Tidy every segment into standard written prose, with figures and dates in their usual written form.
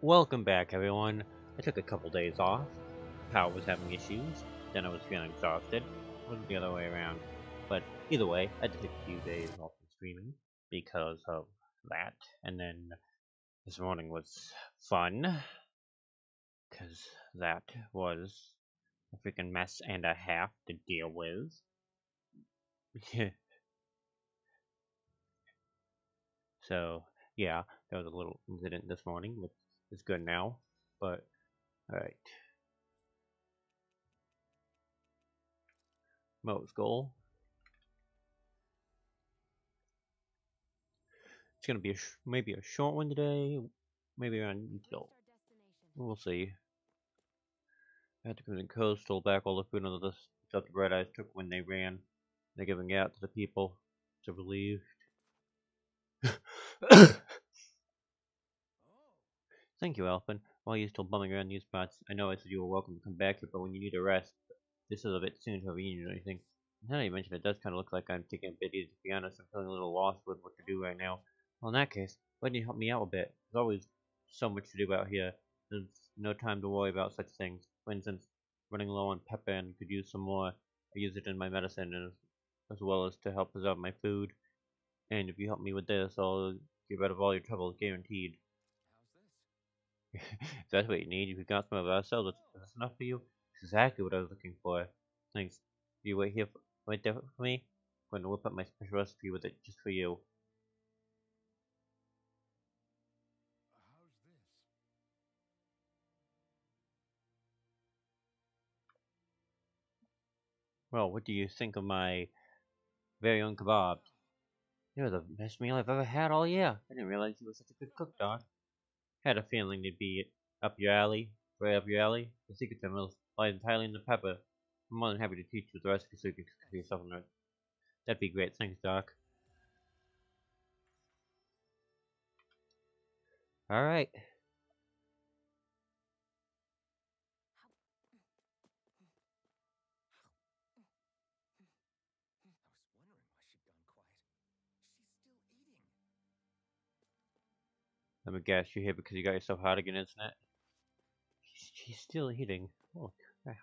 Welcome back, everyone. I took a couple days off. Power was having issues. Then I was feeling exhausted. It wasn't the other way around. But either way, I had to take a few days off from streaming because of that. And then this morning was fun because that was a freaking mess and a half to deal with. So yeah, there was a little incident this morning, which is good now. But alright. Most goal. It's gonna be maybe a short one today, maybe around until we'll see. I had to come to Coastal back all the food and the stuff the Red Eyes took when they ran. They're giving it out to the people to relieve. Thank you, Alphen. While you're still bumming around these spots, I know I said you were welcome to come back here, but when you need a rest, this is a bit soon to have a reunion or anything. Now that you mentioned it, does kind of look like I'm taking a bit easy, to be honest. I'm feeling a little lost with what to do right now. Well, in that case, why don't you help me out a bit? There's always so much to do out here. There's no time to worry about such things. For instance, running low on pepper and could use some more. I use it in my medicine as well as to help preserve my food. And if you help me with this, I'll get rid of all your troubles, guaranteed. If that's what you need, if you got some of ourselves, that's enough for you. That's exactly what I was looking for. Thanks. You wait here, wait there for me. I'm going to whip up my special recipe with it just for you. Well, what do you think of my very own kebabs? They were the best meal I've ever had all year. I didn't realize you were such a good cook, Doc. Had a feeling they'd be up your alley, right up your alley. The secret to them lies entirely in the pepper. I'm more than happy to teach you the recipe so you can cook for yourself on it. That'd be great. Thanks, Doc. Alright. Let me guess, you're here because you got yourself hot again, isn't it? She's still eating. Oh, crap.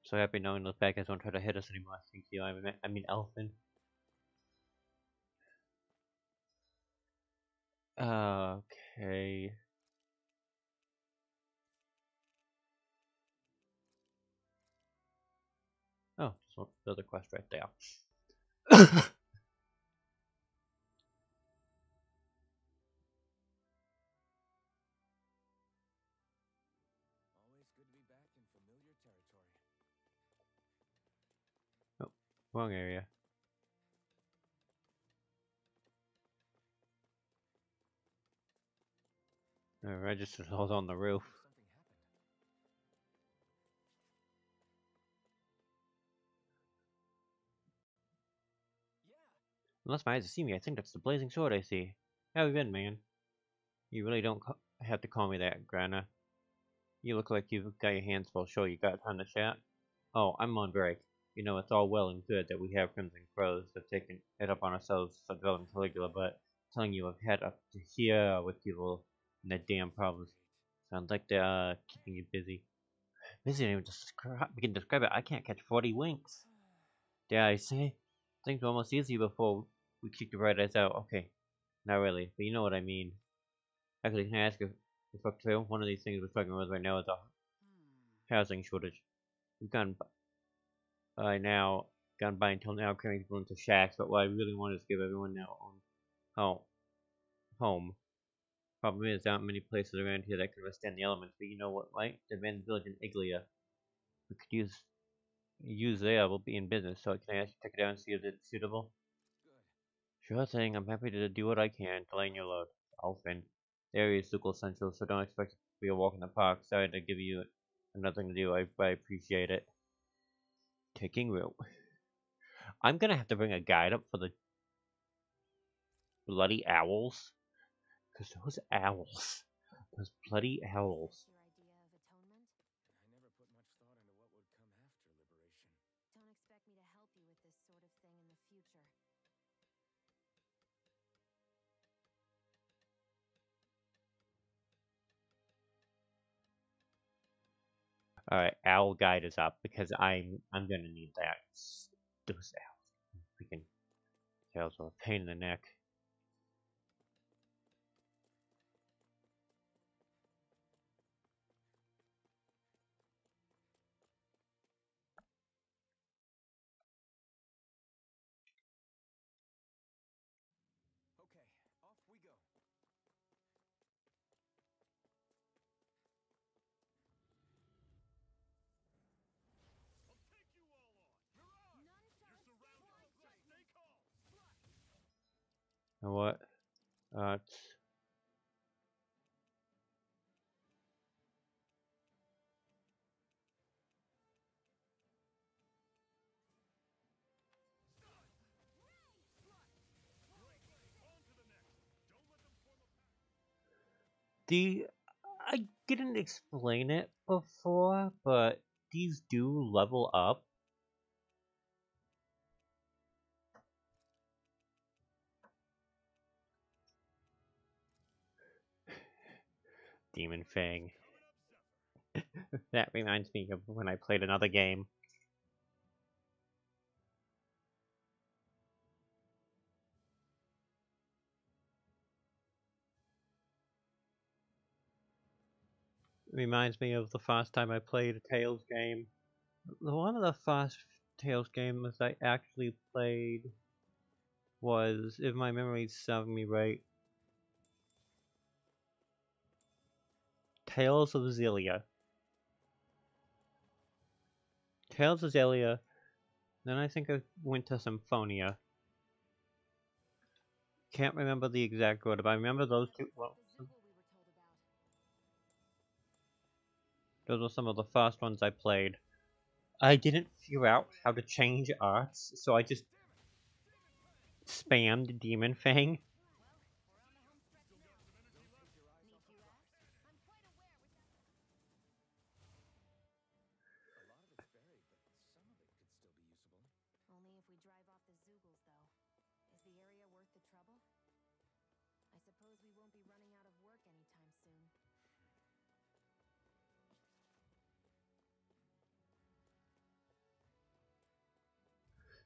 So happy knowing those bad guys won't try to hit us anymore. Thank you. I mean, Elfin. Okay. Oh, just one, the other quest right there. Oh, wrong area. The register was on the roof. Unless my eyes see me, I think that's the blazing sword I see. How have you been, man? You really don't have to call me that, Grana. You look like you've got your hands full. Sure, you got time to chat? Oh, I'm on break. You know, it's all well and good that we have Crimson Crows have taken it up on ourselves to develop Caligula, but telling you I've had up to here with people and their damn problems. Sounds like they're keeping you busy. Busy, even we can describe it. I can't catch 40 winks. Dare I say? Things were almost easy before we kicked the Red Eyes out. Okay, not really, but you know what I mean. Actually, can I ask if we're clear? One of these things we're struggling with right now is a housing shortage. We've gone by until now carrying people into shacks, but what I really want is to give everyone their own home. Problem is, there aren't many places around here that can withstand the elements, but you know what, right? The abandoned village in Iglia. We could use there will be in business, so can I actually check it out and see if it's suitable? Sure thing, I'm happy to do what I can to lighten your load. Alfin. The area is super essential, so don't expect it to be a walk in the park. Sorry to give you nothing to do, I appreciate it. Taking root. I'm gonna have to bring a guide up for the bloody owls. Because those owls. Those bloody owls. Alright, Owl Guide is up because I'm gonna need that. Those owls. Freaking owls are a pain in the neck. And what? It's the I didn't explain it before, but these do level up. Demon Fang. That reminds me of when I played another game. Reminds me of the first time I played a Tales game. One of the first Tales games I actually played was, if my memory's serving me right, Tales of Xillia. Tales of Xillia, then I think I went to Symphonia. Can't remember the exact order, but I remember those two. Well, those were some of the first ones I played. I didn't figure out how to change arts, so I just spammed Demon Fang. Only if we drive off the Zoogles, though. Is the area worth the trouble? I suppose we won't be running out of work anytime soon.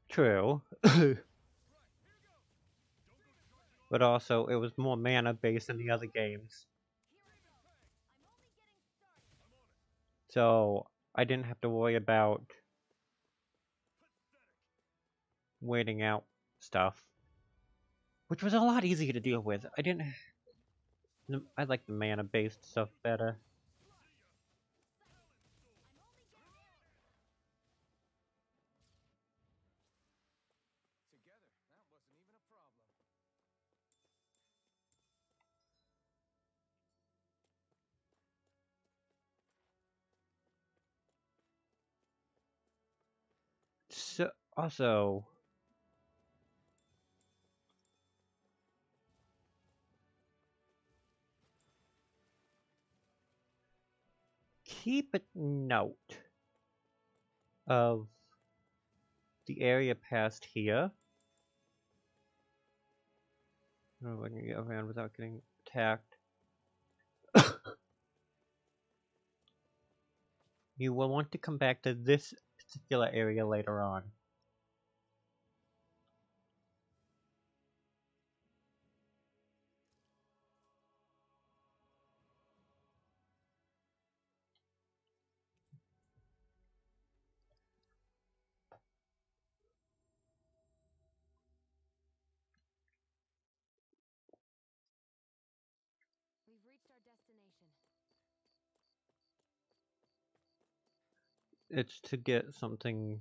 True. But also, it was more mana based than the other games. So, I didn't have to worry about waiting out stuff. Which was a lot easier to deal with. I like the mana based stuff better. So, also, keep a note of the area past here. I don't know if I can get around without getting attacked. You will want to come back to this particular area later on. We've reached our destination. It's to get something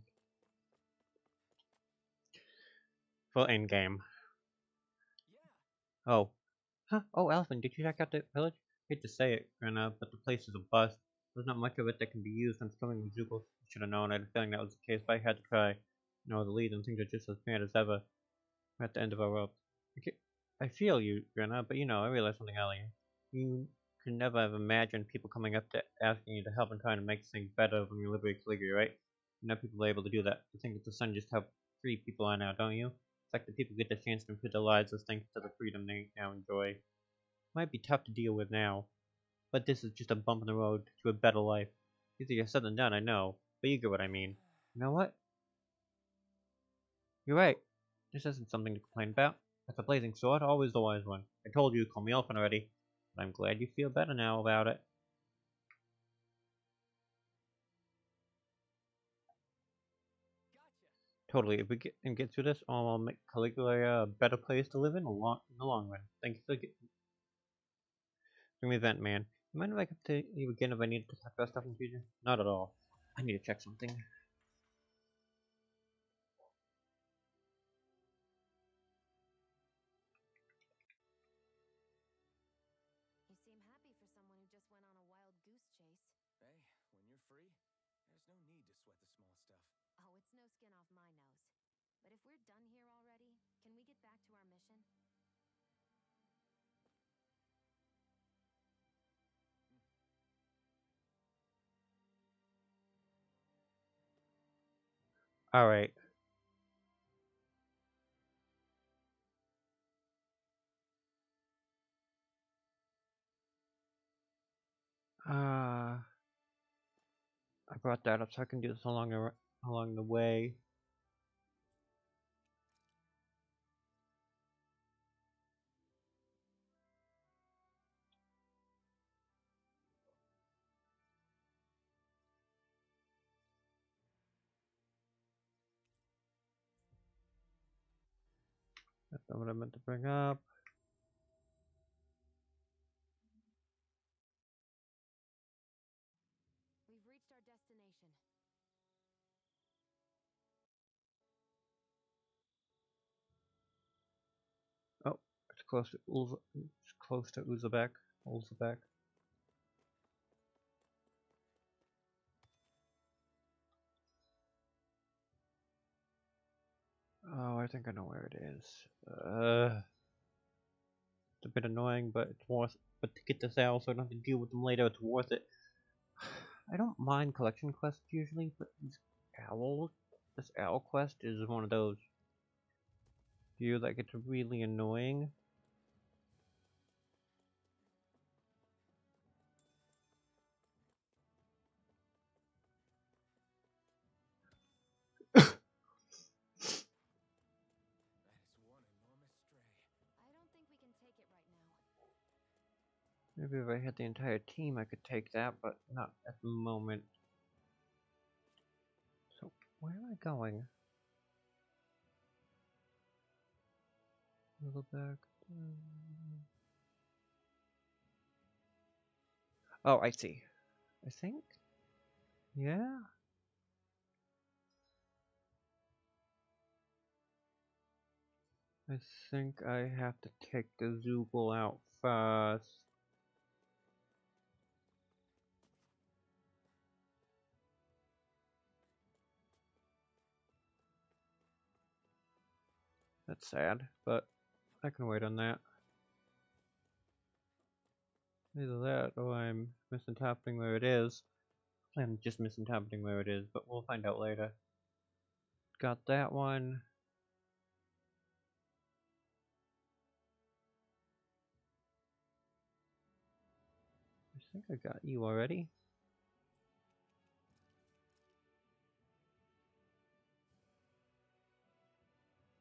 for endgame. Oh. Huh? Oh, Elephant, did you check out the village? Hate to say it, Grana, but the place is a bust. There's not much of it that can be used on swimming with Zoogles. Should have known. I had a feeling that was the case, but I had to try. No, the lead and things are just as bad as ever. We're at the end of our rope. I feel you, Grana, but I realized something earlier. You could never have imagined people coming up to asking you to help and trying to make things better when you liberate Caligari, right? You know people are able to do that. You think that the sun just how free people are now, don't you? It's like the people get the chance to improve their lives as thanks to the freedom they now enjoy. Might be tough to deal with now, but this is just a bump in the road to a better life. Easier said than done, I know, but you get what I mean. You know what? You're right. This isn't something to complain about. That's a blazing sword, always the wise one. I told you to call me Elephant already, but I'm glad you feel better now about it. Totally. If we get through this, I'll make Caligula a better place to live in the long run. Thank you for bring me vent, man. You mind if I come to you again if I need to talk about stuff in the future? Not at all. I need to check something. You seem happy for someone who just went on a wild goose chase. Hey, when you're free, there's no need to sweat the small stuff. Oh, it's no skin off my nose. But if we're done here already, can we get back to our mission? Alright. I brought that up so I can do this along the way. That's not what I meant to bring up. We've reached our destination. Oh, it's close to Uzbek. Uzbek. Oh, I think I know where it is. It's a bit annoying, but it's worth. But to get this out, so I don't have to deal with them later, it's worth it. I don't mind collection quests usually, but this owl quest is one of those. You like it's really annoying. That is one enormous stray. I don't think we can take it right now. Maybe if I had the entire team, I could take that, but not at the moment. So, where am I going? A little back. Oh, I see. I think? Yeah? I think I have to take the Zoogle out first. That's sad, but I can wait on that. Either that or I'm misinterpreting where it is. I'm just misinterpreting where it is, but we'll find out later. Got that one. I think I got you already.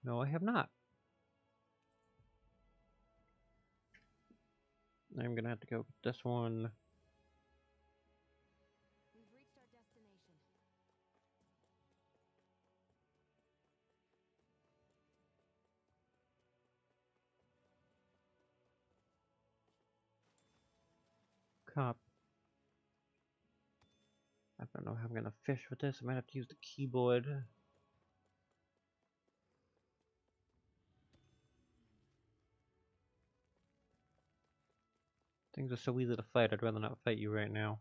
No, I have not. I'm gonna have to go with this one. We've reached our destination. Cop. I don't know how I'm gonna fish with this. I might have to use the keyboard. Things are so easy to fight, I'd rather not fight you right now.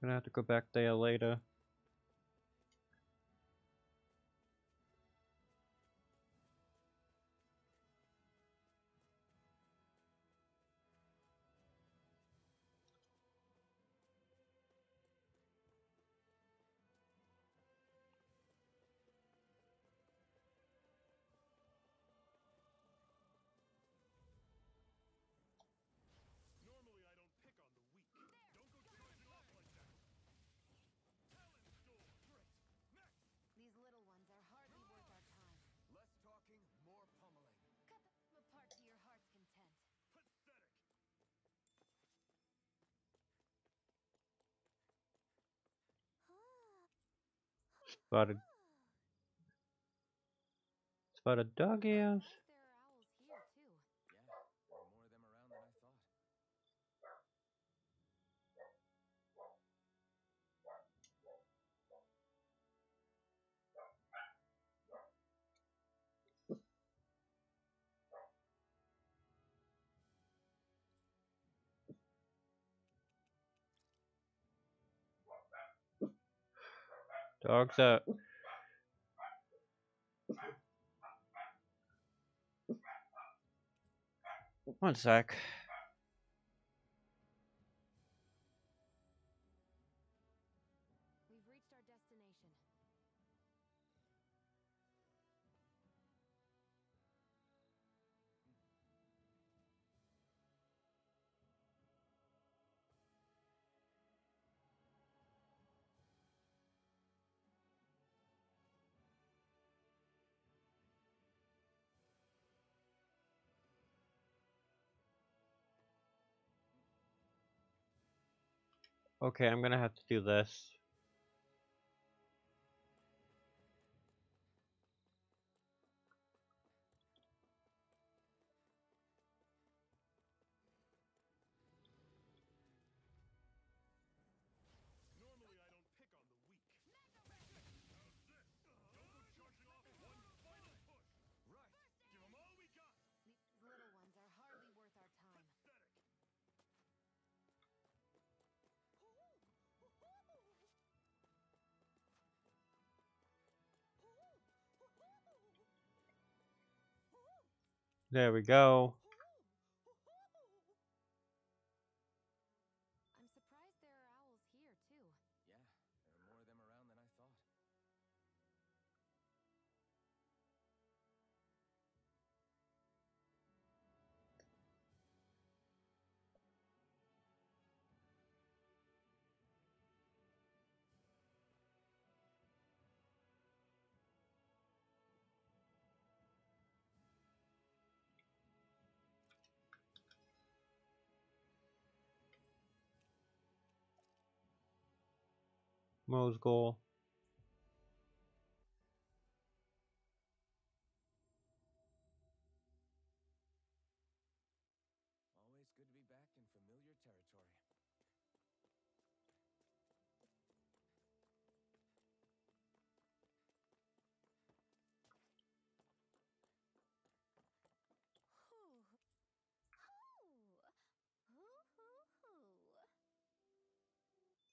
Gonna have to go back there later. Spotted doggies. Dogs up. One sec. We've reached our destination. Okay, I'm gonna have to do this. Normally I don't pick on the weak. One final push. Right. Give them all we got. These little ones are hardly worth our time. Pathetic. There we go. I'm surprised there are owls here, too. Yeah, there are more of them around than I thought. Mo's goal. Always good to be back in familiar territory.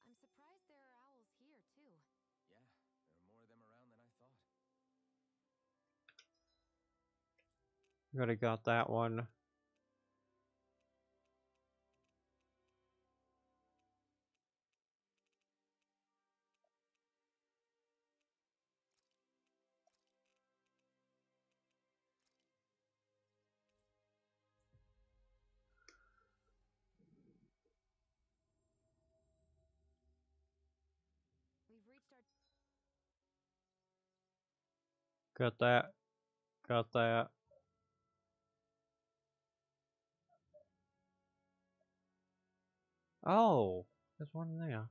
I'm surprised there are owls here, too. Yeah, there are more of them around than I thought. Already got that one. We've reached our... Got that. Got that. Oh, there's one there.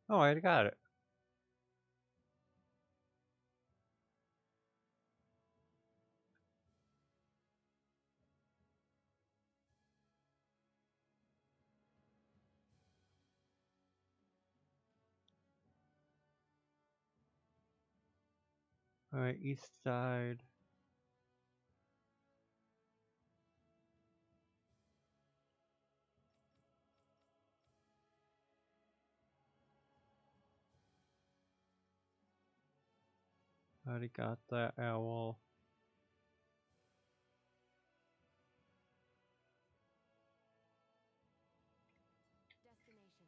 Oh, I got it. Alright, east side. Already got that owl. destination.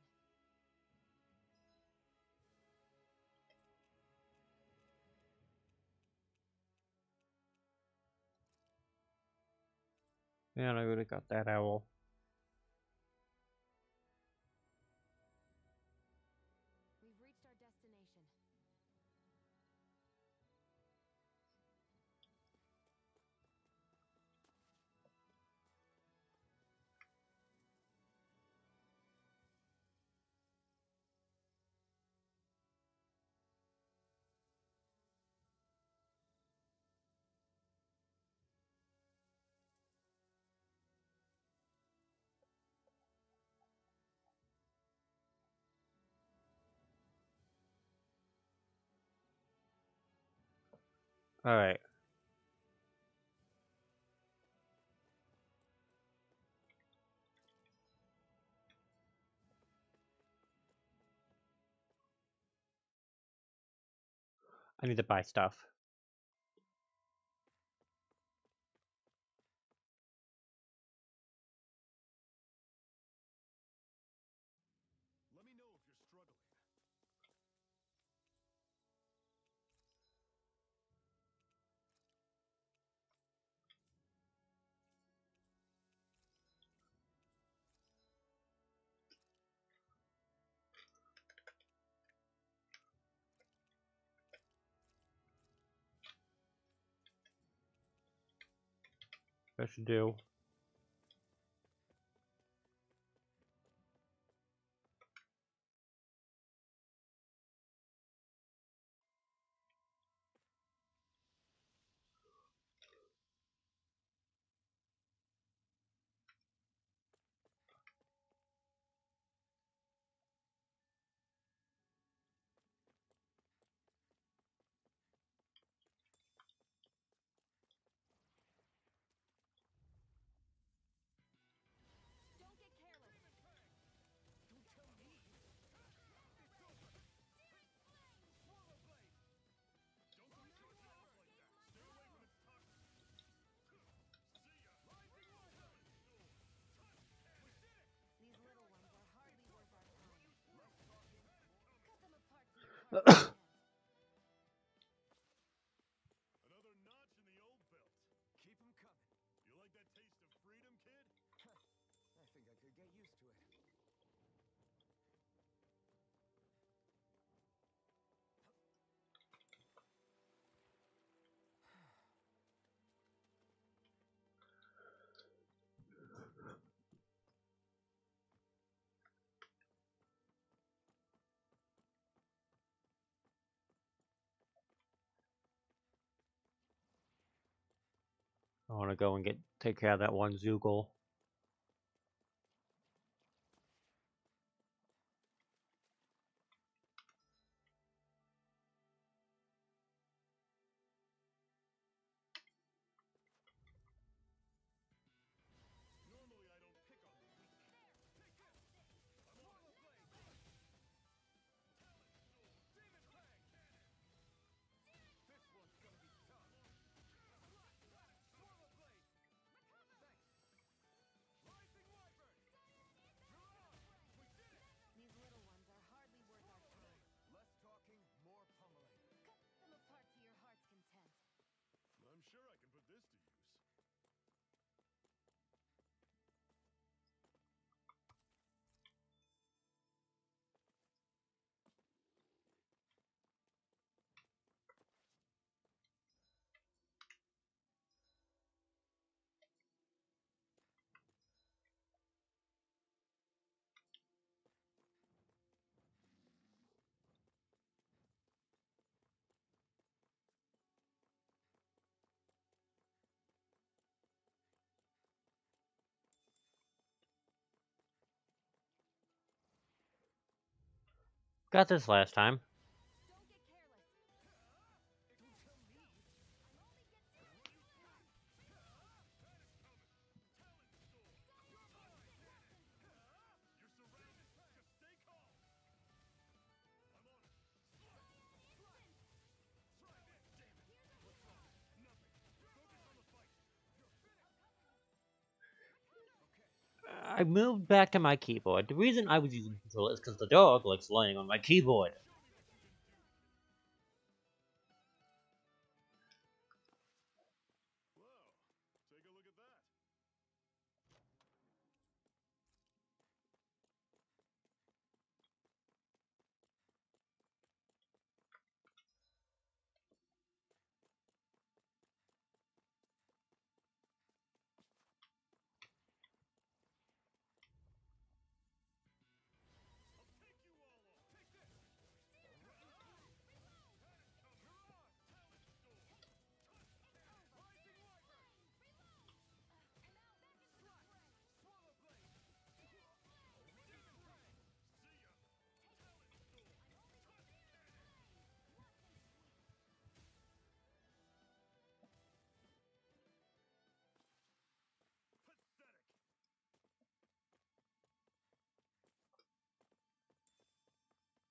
And I already got that owl. We've reached our destination. Alright. I need to buy stuff. Let me know if you're struggling. I should do. Don't get careless. Don't tell me. It's over. Swallow blade. Don't do short jabs like that. Stay away from its toxin. See ya. Rising water. We did it. These little ones are hardly worth our time. Less talking, more. Cut them apart to your heart's content. Another notch in the old belt. Keep 'em coming. You like that taste of freedom, kid? I think I could get used to it. I want to go and take care of that one Zoogle. Normally I don't pick on the weak. Take this. I'm on the blade. Talon sword. Demon fang cannon. This one's gonna be tough. Swallow blade. Thanks. Rising wyvern. You're on. We did it. These little ones are hardly worth our time. Less talking, more pummeling. Cut them apart to your heart's content. I'm sure I can put this to use. Got this last time. Don't get careless. Don't tell me. I'm only getting That is coming. Talon sword. You're mine. You're surrounded. Just stay calm. I'm on it. Try this. Damn it. What's wrong? Nothing. Focus on the fight. You're finished. Okay. I moved back to my keyboard. The reason I was using the controller is because the dog likes laying on my keyboard. Show me what you can do, kid. Whoa. Take a look at that. I'll take you all on. Take this.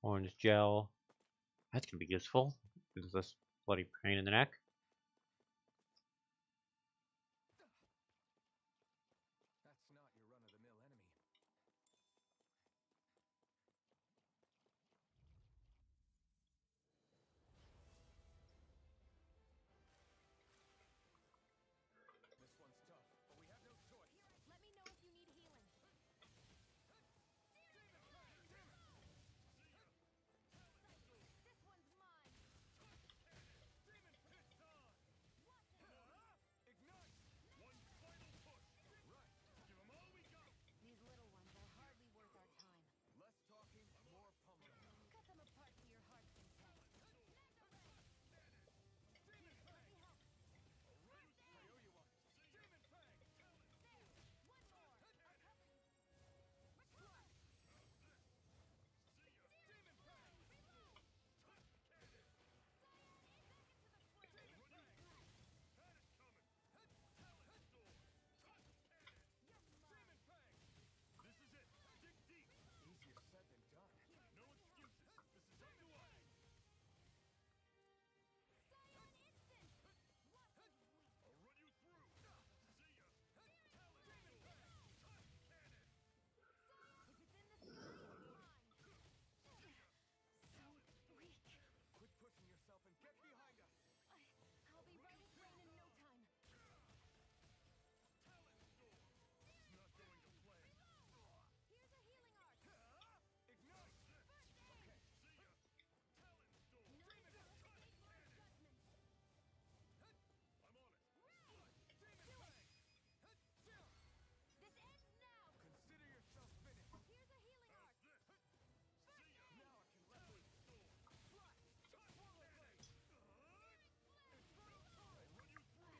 Orange gel. That's gonna be useful. Gives this bloody pain in the neck. That's not your run-of-the-mill enemy. This one's tough, but we have no choice. Let me know if you need healing. This one's mine. Demon Fist on! Ignite! One final push! Right. Give 'em all we got! These little ones are hardly worth our time. Less talking, more pummeling. Cut them apart to your heart's content. Demon Fang! Alright! I owe you one. Demon Fang! One more. I'll cover you. Demon Fang! Demon Fang. Had it coming! Talent Storm! Demon Fang! This is it! Dig deep! Easier said than done. No excuses! This is up to us! I'll run you through! See ya! Talent Storm! If it's in the sky, it's mine. So weak. Quit pushing yourself and get behind us. I'll be right as rain in no time. Talent Storm! It's not going to plan. Here's a healing art. Ignite! Okay. See ya! Talent Storm! Not to escape my judgment. I'm on it! Do it. This ends now. Consider yourself finished. Here's a healing art. See ya! Now I can let Talent Storm! flash. Swallow blade. Infernal turret. Run you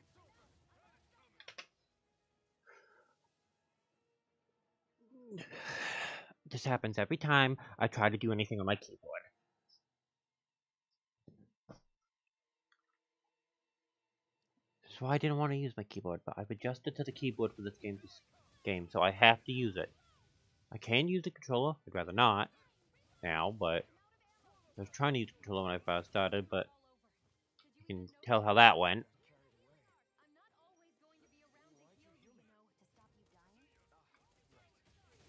through! It's over. Had it coming! This happens every time I try to do anything on my keyboard. So I didn't want to use my keyboard, but I've adjusted to the keyboard for this game, so I have to use it. I can use the controller. I'd rather not now, but I was trying to use the controller when I first started, but you can tell how that went. Carried away. I'm not always going to be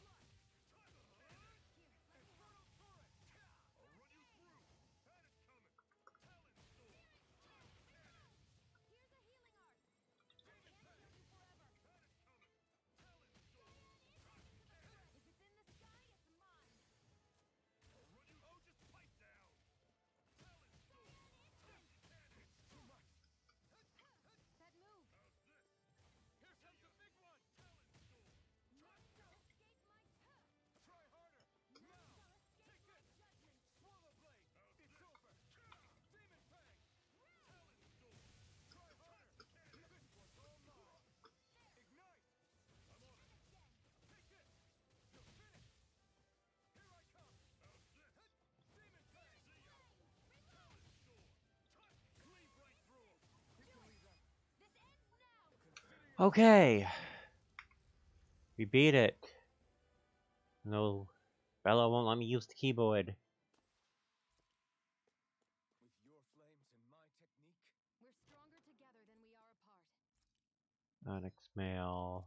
around to heal you, to stop you dying. Right. I'll run you through! Had it coming! Talent Storm! Here's a healing art. I can't heal you forever. Talent Storm! If it's in the sky, it's mine. I'll run you. Oh, just pipe down! Talent Storm! It's too much. That move. How's this? Here comes the big one. Talent Storm! Not to escape my Try harder. Now. escape my judgment. Swallow blade. It's over. Demon Fang. Talent Storm! Try harder. This one's all mine. Ignite. I'm on it! Take this. You're finished. Here I come. How's this? Demon Fang. See ya! Talent Storm! Cleave right through 'em! You can leave that. This ends now. Consider your Okay. We beat it. No, Bella won't let me use the keyboard. with your flames and my technique. We're stronger together than we are apart. Onyx mail.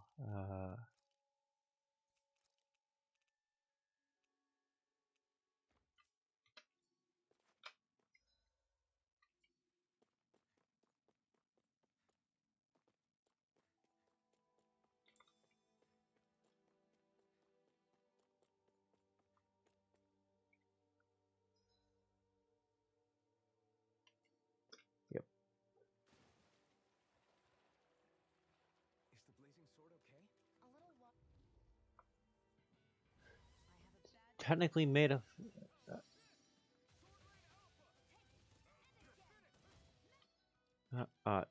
Is the blazing sword okay? A little I have a bad Technically made of. Uh.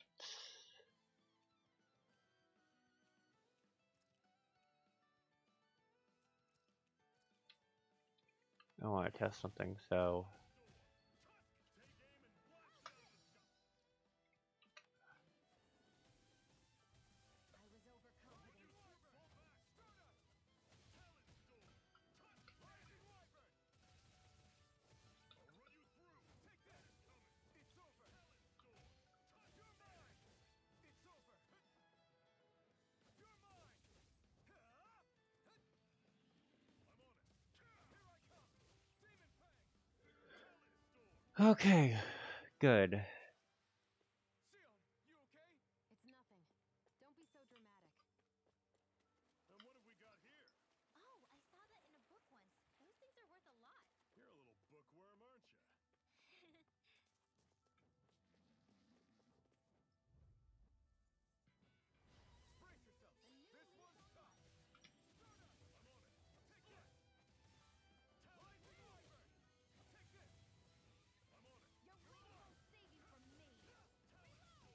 I want to test something, so. Take aim and blast through the sky! I was overconfident. Fall back! Talent Storm! Lightning Wyvern! Okay, good. Sion, you okay? It's nothing. Don't be so dramatic. And what have we got here? Oh, I saw that in a book once. Those things are worth a lot. You're a little bookworm, aren't you? Brace yourself. This one's tough. Start up. I'm on it. Take this. Lightning Wyvern. Take this. I'm on it.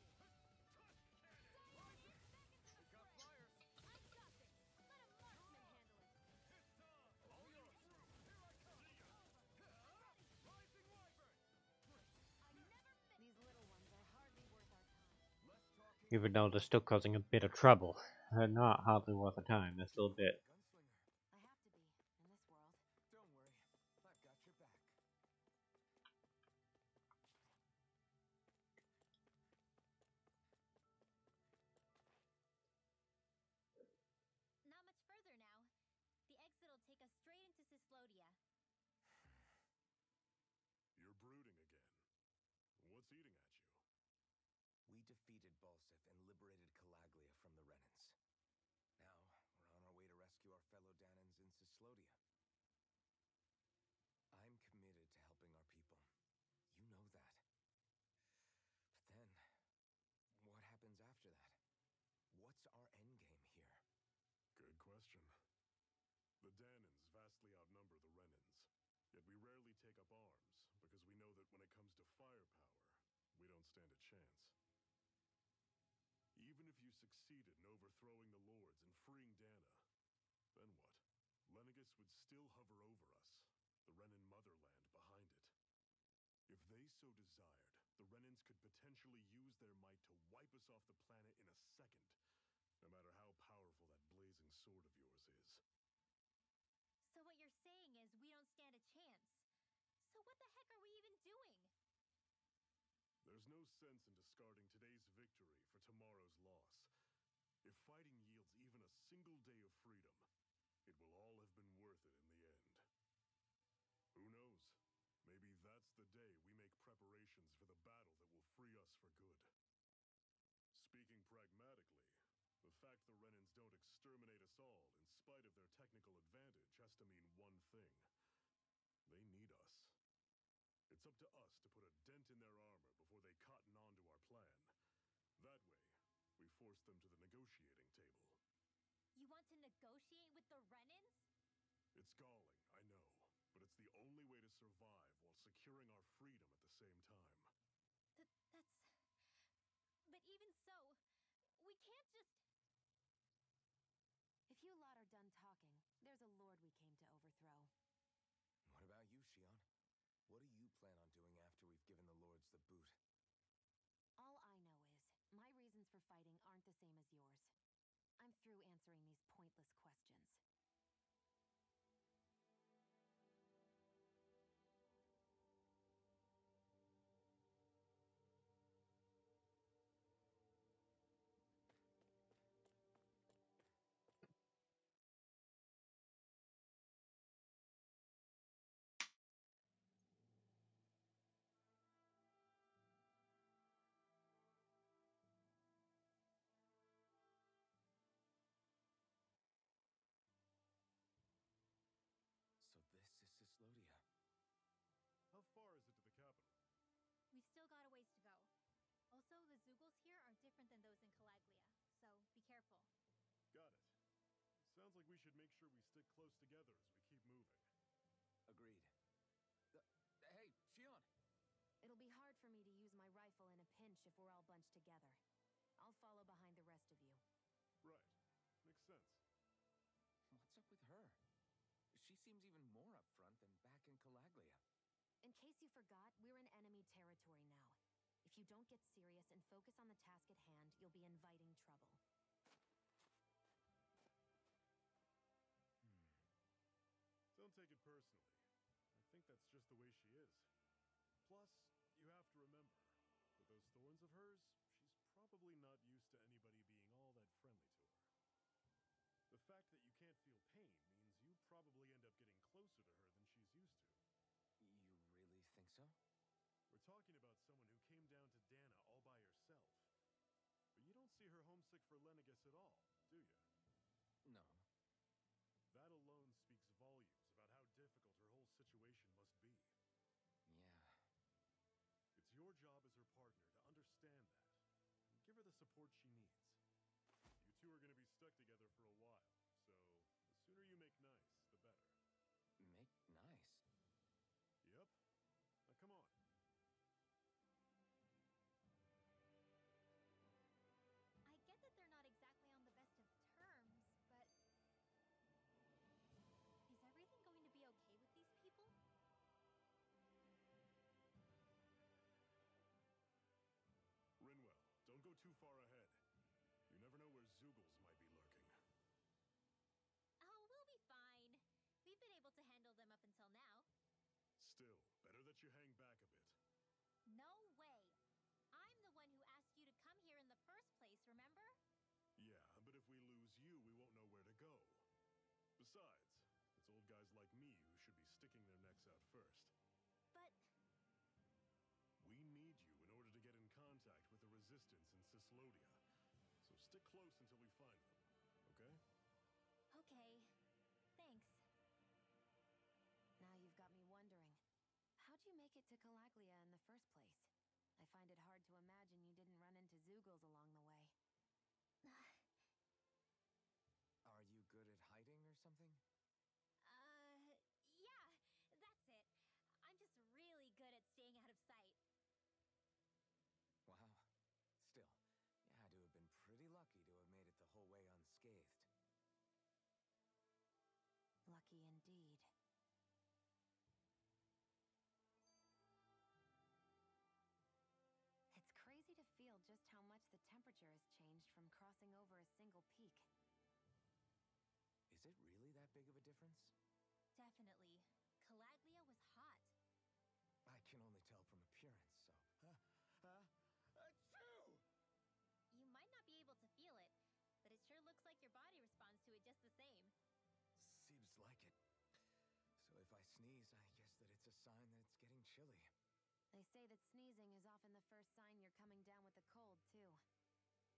Your wings won't save you from me. We got flyers. I've got this. Let a marksman handle it. It's time. All yours. Here I come. Rising Wyvern. I never fit. These little ones are hardly worth our time. Less talking. Even though they're still causing a bit of trouble. They're not hardly worth the time, they're still a bit. Gunslinger. I have to be, in this world. Don't worry. I've got your back. Not much further now. The exit'll take us straight into Cyslodia. You're brooding again. What's eating at you? We defeated Balsif and liberated Calaglia from the Renans. Now, we're on our way to rescue our fellow Danans in Cyslodia. I'm committed to helping our people. You know that. But then, what happens after that? What's our endgame here? Good question. The Danans vastly outnumber the Renans, yet we rarely take up arms, because we know that when it comes to firepower, we don't stand a chance. Even if you succeeded in overthrowing the Lords and freeing Dana, then what? Lenegis would still hover over us, the Renan motherland behind it. If they so desired, the Renans could potentially use their might to wipe us off the planet in a second, no matter how powerful that blazing sword of yours is. So what you're saying is we don't stand a chance. So what the heck are we even doing? There's no sense in discarding today's victory for tomorrow's loss. If fighting yields even a single day of freedom, it will all have been worth it in the end. Who knows? Maybe that's the day we make preparations for the battle that will free us for good. Speaking pragmatically, the fact the Renans don't exterminate us all, in spite of their technical advantage, has to mean one thing. They need us. It's up to us to put a dent in their armor before they cotton on to our plan. That way, we force them to the negotiating table. You want to negotiate with the Renans? It's galling, I know, but it's the only way to survive while securing our freedom at the same time. That's... But even so, we can't just... If you lot are done talking, there's a lord we came to overthrow. What about you, Shion? What do you plan on doing after we've given the Lords the boot? All I know is, my reasons for fighting aren't the same as yours. I'm through answering these pointless questions. So this is Cyslodia. How far is it to the capital? We've still got a ways to go. Also, the Zugals here are different than those in Calaglia, so be careful. Got it. Sounds like we should make sure we stick close together as we keep moving. Agreed. Hey, Shion! It'll be hard for me to use my rifle in a pinch if we're all bunched together. I'll follow behind the rest of you. Right. Makes sense. What's up with her? She seems even more upfront than back in Calaglia. In case you forgot, we're in enemy territory now. If you don't get serious and focus on the task at hand, you'll be inviting trouble. Don't take it personally. I think that's just the way she is. Plus, you have to remember, with those thorns of hers, she's probably not used to anybody being all that friendly to her. The fact that you can't feel pain means you probably end up getting closer to her than she's used to. You really think so? Lenegus at all, do you? No. That alone speaks volumes about how difficult her whole situation must be. Yeah. It's your job as her partner to understand that and give her the support she needs. You two are going to be stuck together for a while, so the sooner you make nice, the better. Make nice? Yep. Now come on. I get that they're not exactly on the best of terms, but is everything going to be okay with these people? Rinwell, don't go too far ahead. You never know where Zoogles might be lurking. Oh, we'll be fine. We've been able to handle them up until now. Still, better that you hang back a bit. No way. I'm the one who asked you to come here in the first place, remember? Yeah, but if we lose you, we won't know where to go. Besides, it's old guys like me who should be sticking their necks out first. But We need you in order to get in contact with the Resistance in Cyslodia. So stick close until we find them, okay? okay. Thanks. Now you've got me wondering. How'd you make it to Calaglia in the first place? I find it hard to imagine you didn't run into Zoogles along the way. Are you good at hiding or something? Yeah, that's it. I'm just really good at staying out of sight. Wow. Still, you had to have been pretty lucky to have made it the whole way unscathed. Lucky indeed. It's crazy to feel just how much the temperature has changed from crossing over a single peak. Is it really that big of a difference? Definitely. Calaglia was hot. I can only tell from appearance, so... Achoo! You might not be able to feel it, but it sure looks like your body responds to it just the same. Seems like it. So if I sneeze, I guess that it's a sign that it's getting chilly. They say that sneezing is often the first sign you're coming down with a cold, too.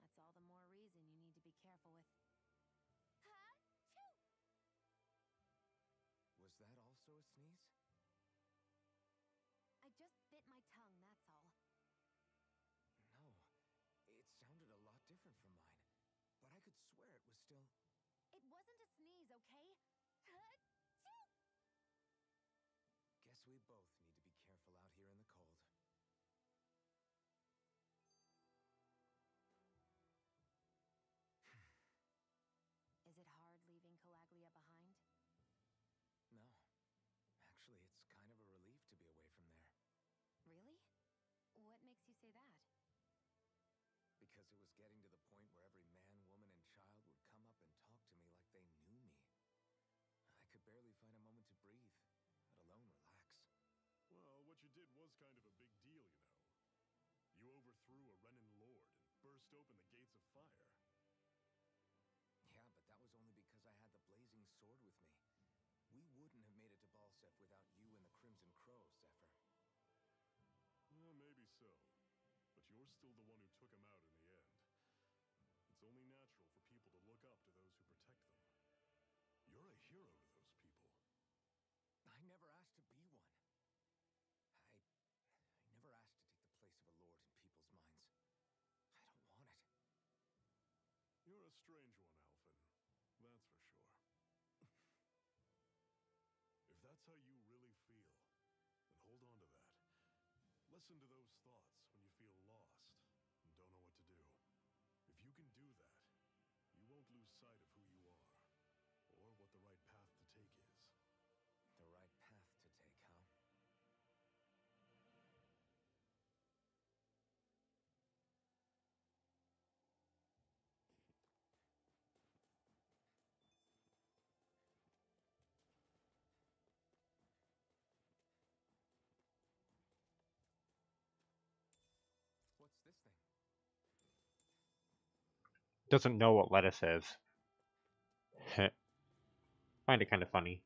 That's all the more reason you need to be careful with... Ha-choo! Was that also a sneeze? I just bit my tongue, that's all. No. It sounded a lot different from mine. But I could swear it was still... It wasn't a sneeze, okay? Ha-choo! Guess we both need to be careful out here in the cold. Is it hard leaving Calaglia behind? No. Actually, it's kind of a relief to be away from there. Really? What makes you say that? Because it was getting to the point where every man, woman, and child would come up and talk to me like they knew me. I could barely find a moment to breathe, let alone relax. Well, what you did was kind of a big deal, you know. You overthrew a Renan lord and burst open the gates of fire. Yeah, but that was only because I had the blazing sword with me. We wouldn't have made it to Balseph without you and the Crimson Crow, Zephyr. Well, maybe so. But you're still the one who took him out in the end. It's only natural for people to look up to those who protect them. You're a hero to those people. I never asked to be one. I never asked to take the place of a lord in people's minds. I don't want it. You're a strange one, Alphen. That's for sure. If that's how you really feel, then hold on to that. Listen to those thoughts when you feel lost and don't know what to do. If you can do that, you won't lose sight of who you are, or what the right path to take is. The right path to take, huh? What's this thing? Doesn't know what lettuce is. Find it kind of funny.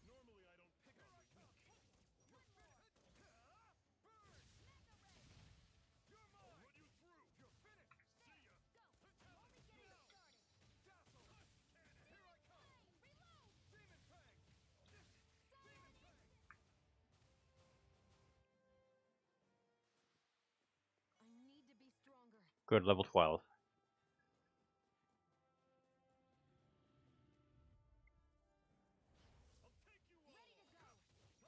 Normally I don't pick on the weak. Burn! I'll run you through! Good, level 12. I'll take you all. Ready to go.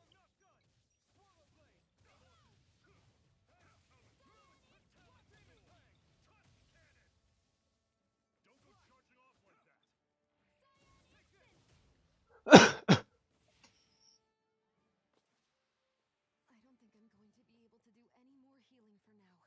I'm not done. Swallow blade. Demon fang. Tusk cannon. Don't go charging off like that. Take this. I don't think I'm going to be able to do any more healing for now.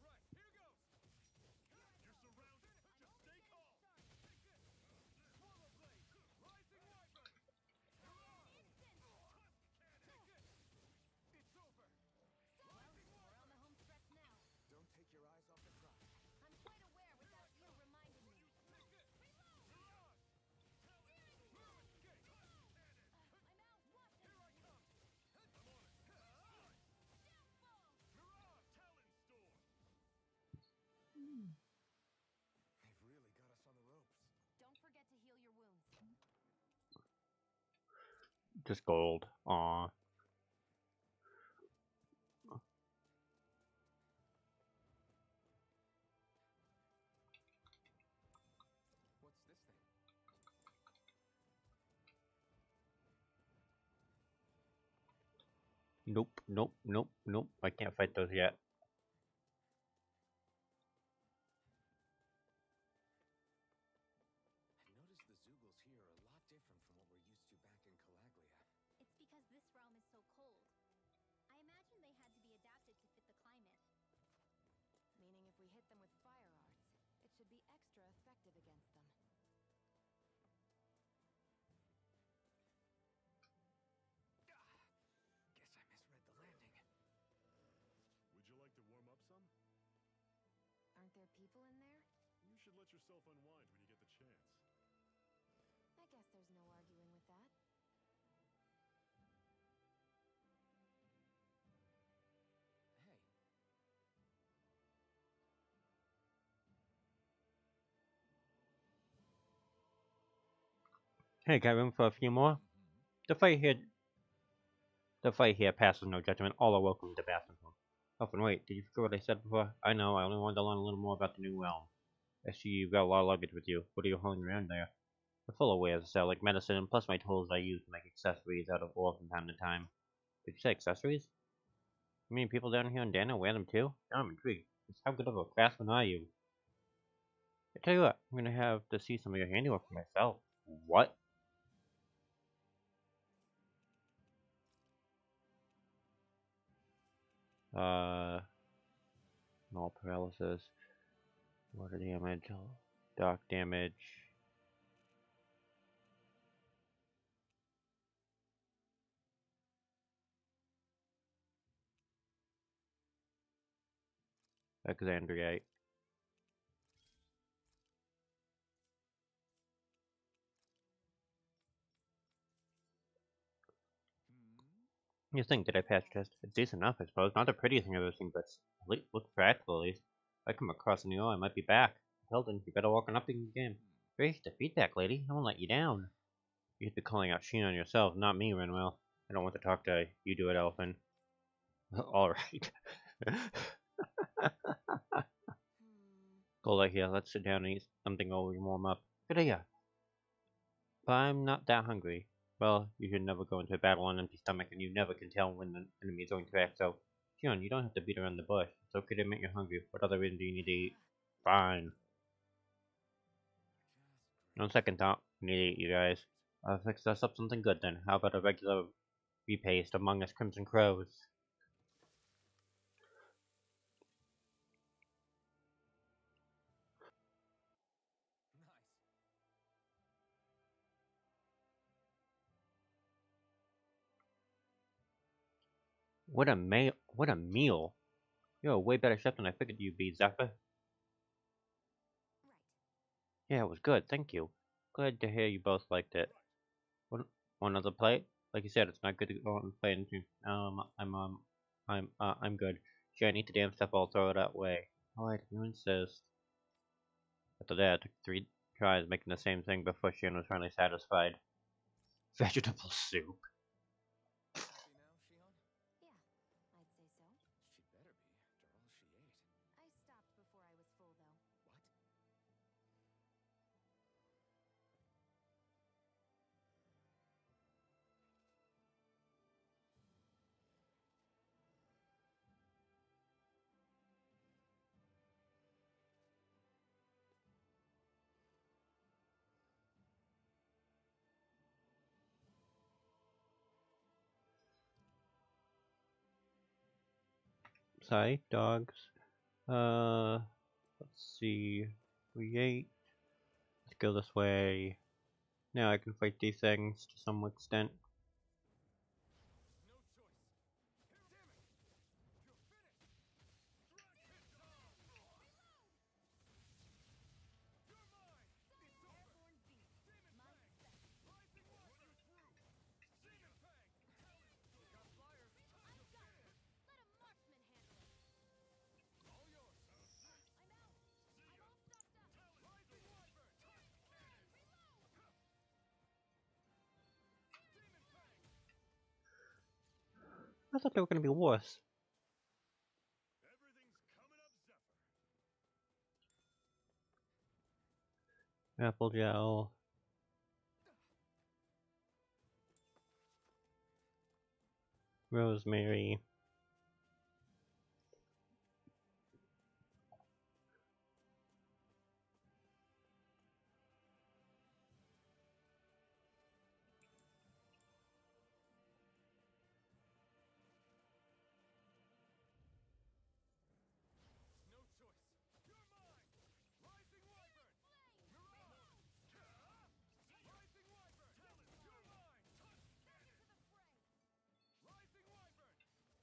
Right, here goes. You're surrounded. Just stay calm. Take this. Swallow blade. Rising wyvern. Tusk cannon. Take it. It's over. Rising We're on wyvern. the home stretch now. Don't take your eyes off the prize. I'm quite aware without you reminding me. Take this. Mirage. Move escape. I'm out. Watch it. Here I come. I'm on it. Mirage. Talon storm. They've really got us on the ropes. Don't forget to heal your wounds. Just gold. Aw. What's this thing? Nope, nope, nope, nope. I can't fight those yet. I noticed the Zoogles here are a lot different from what we're used to back in Calaglia. It's because this realm is so cold. I imagine they had to be adapted to fit the climate. Meaning if we hit them with fire arts, it should be extra effective against them. Guess I misread the landing. Would you like to warm up some? Aren't there people in there? You should let yourself unwind when you get the chance. I guess there's no arguing with that. Hey, Hey, got room for a few more? The fight here passes no judgment. All are welcome to Bassenholm. Oh, and wait, did you forget what I said before? I know, I only wanted to learn a little more about the new realm. I see you've got a lot of luggage with you. What are you hauling around there? I'm full of wares to sell, like medicine, plus my tools I use to make accessories out of ore from time to time. Did you say accessories? You mean people down here in Dana wear them too? Now I'm intrigued. Just how good of a craftsman are you? I tell you what, I'm gonna have to see some of your handiwork for myself. What? Null paralysis. Water damage. Dark damage. Exandriite. You think, did I pass test? It's decent enough, I suppose. Not the prettiest thing I've ever seen, but looks practical at least. If I come across a new I might be back. Hilton, you better walk on up in the game. Gracious the feedback, lady. I won't let you down. You should be calling out Shion yourself, not me, Renwell. I don't want to talk to you. Do it, Elfin. Alright. Go here. Let's sit down and eat something while we warm up. Good idea. But I'm not that hungry. Well, you should never go into a battle on an empty stomach, and you never can tell when the enemy is going to act, so... Shion, you don't have to beat around the bush. It's okay to admit you're hungry. What other reason do you need to eat? Fine. On second thought, we need to eat, you guys. I'll fix us up something good then. How about a regular repaste among us Crimson Crows? Nice. What a meal! You're a way better chef than I figured you'd be, Zappa. Right. Yeah, it was good, thank you. Glad to hear you both liked it. One other plate? Like you said, it's not good to go out and play anything. I'm good. Sure, I need the damn stuff, I'll throw it that way. Alright, you insist. After that, it took 3 tries making the same thing before Shion was finally satisfied. Vegetable soup. Happy now, Shion? Yeah, I'd say so. She better be, after all she ate. I stopped before I was full, though. What? Sorry, dogs. Let's see. We ate. Let's go this way. Now I can fight these things to some extent. No choice. Damn it! You're finished! Drag hit down! You're mine! It's over! Airborne beast. Demon My Fang! special. Rising Wyvern! Through! Demon Fang! You got flyers! I've got it. Let a marksman handle it. All yours! I'm out. I'm all stocked up. Rising Wyvern! Reload. Demon Fang! I thought they were gonna be worse. Everything's coming up, Zephyr. Apple gel. Rosemary. No choice. You're mine! Rising Wyvern! You're on! Rising Wyvern! You're mine! Into the fray. Rising Wyvern!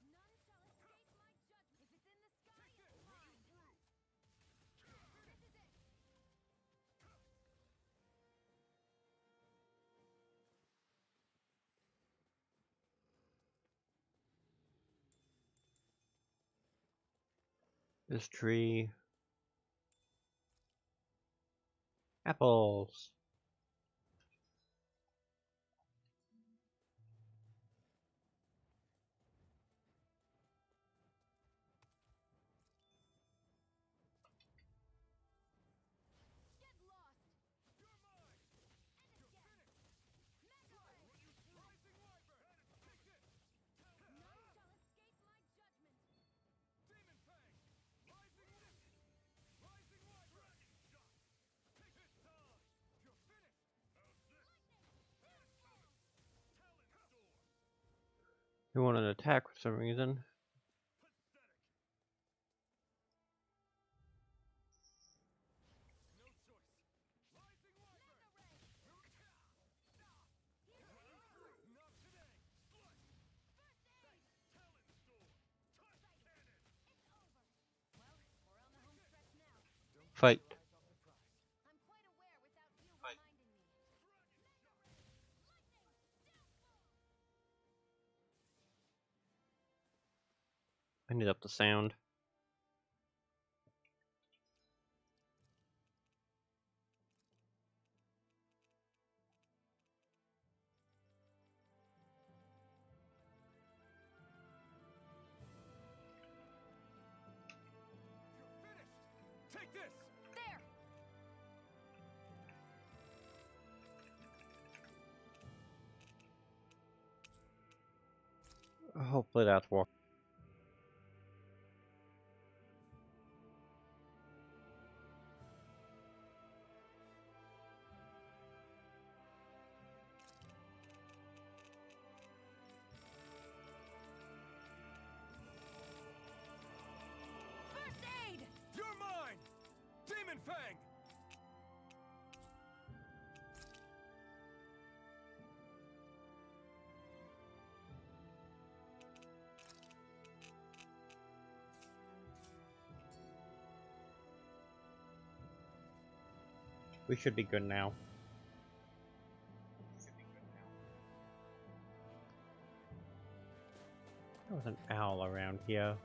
None shall escape my judgment. If it's in the sky, Take it's this! mine. This is it. This tree. Apples. Get lost. You're mine! And You're again. finished! Mega ray. Rising Wyvern! Take this! None shall escape my judgment. Demon Fang! Rising Wyvern! Rising Wyvern! Shot! Take this! Die! You're finished! How's this? Lightning. Airfall. Talon Storm. They want an attack for some reason. Pathetic. No choice. Rising Wyvern! Mega ray. Not today! First aid. Talon Storm. Touch cannon. It's over. Well, we're on the home stretch now. Fight. I'm quite aware without you Fight. reminding me. Mega ray. Lightning. Downfall. I need up the sound. You're finished! Take this! There. Hopefully that's work. First aid. You're mine! Demon Fang! We should be good now. There was an owl around here.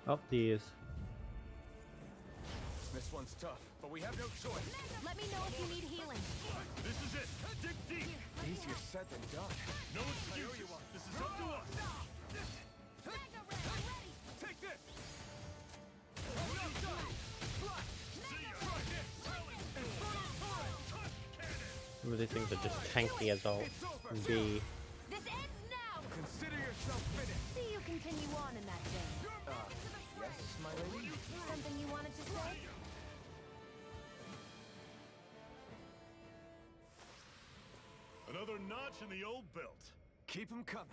Oh, these. This one's tough, but we have no choice. Let me know if you need healing. This is it. Dig deep. Easier said than done. No excuses. This is up to us. Take this! Some of these things are just tanky as all can be. This ends now! Consider yourself finished. See you continue on in that vein. Yes, my lady? Something you wanted to say? Another notch in the old belt. Keep 'em coming.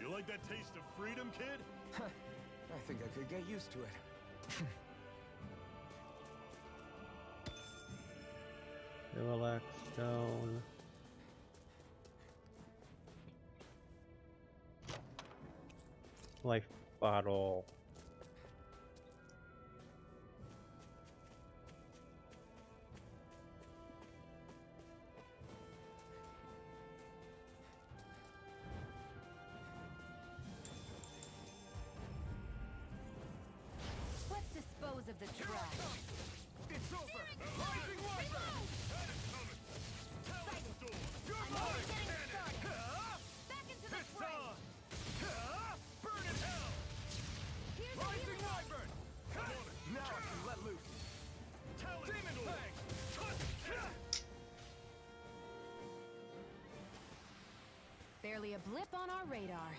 You like that taste of freedom, kid? I think I could get used to it. Relax stone. Life bottle. Let's dispose of the trash. It's over! Rising Wyvern! I'm only getting started. Back into the It's fray. on! Burn in hell! Here's a Rising healing. Wyvern! Now I can let loose. Demon Fang! Barely a blip on our radar.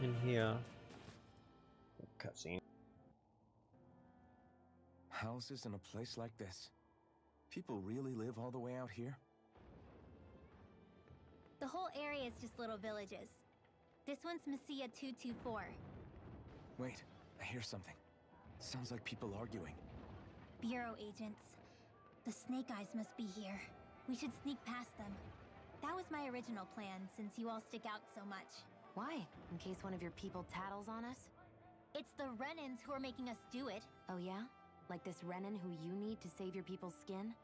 In here. Cutscene. Houses in a place like this. People really live all the way out here? The whole area is just little villages. This one's Messia 224. Wait, I hear something. Sounds like people arguing. Bureau agents. The Snake Eyes must be here. We should sneak past them. That was my original plan, since you all stick out so much. Why? In case one of your people tattles on us? It's the Renans who are making us do it. Oh yeah? Like this Renan who you need to save your people's skin?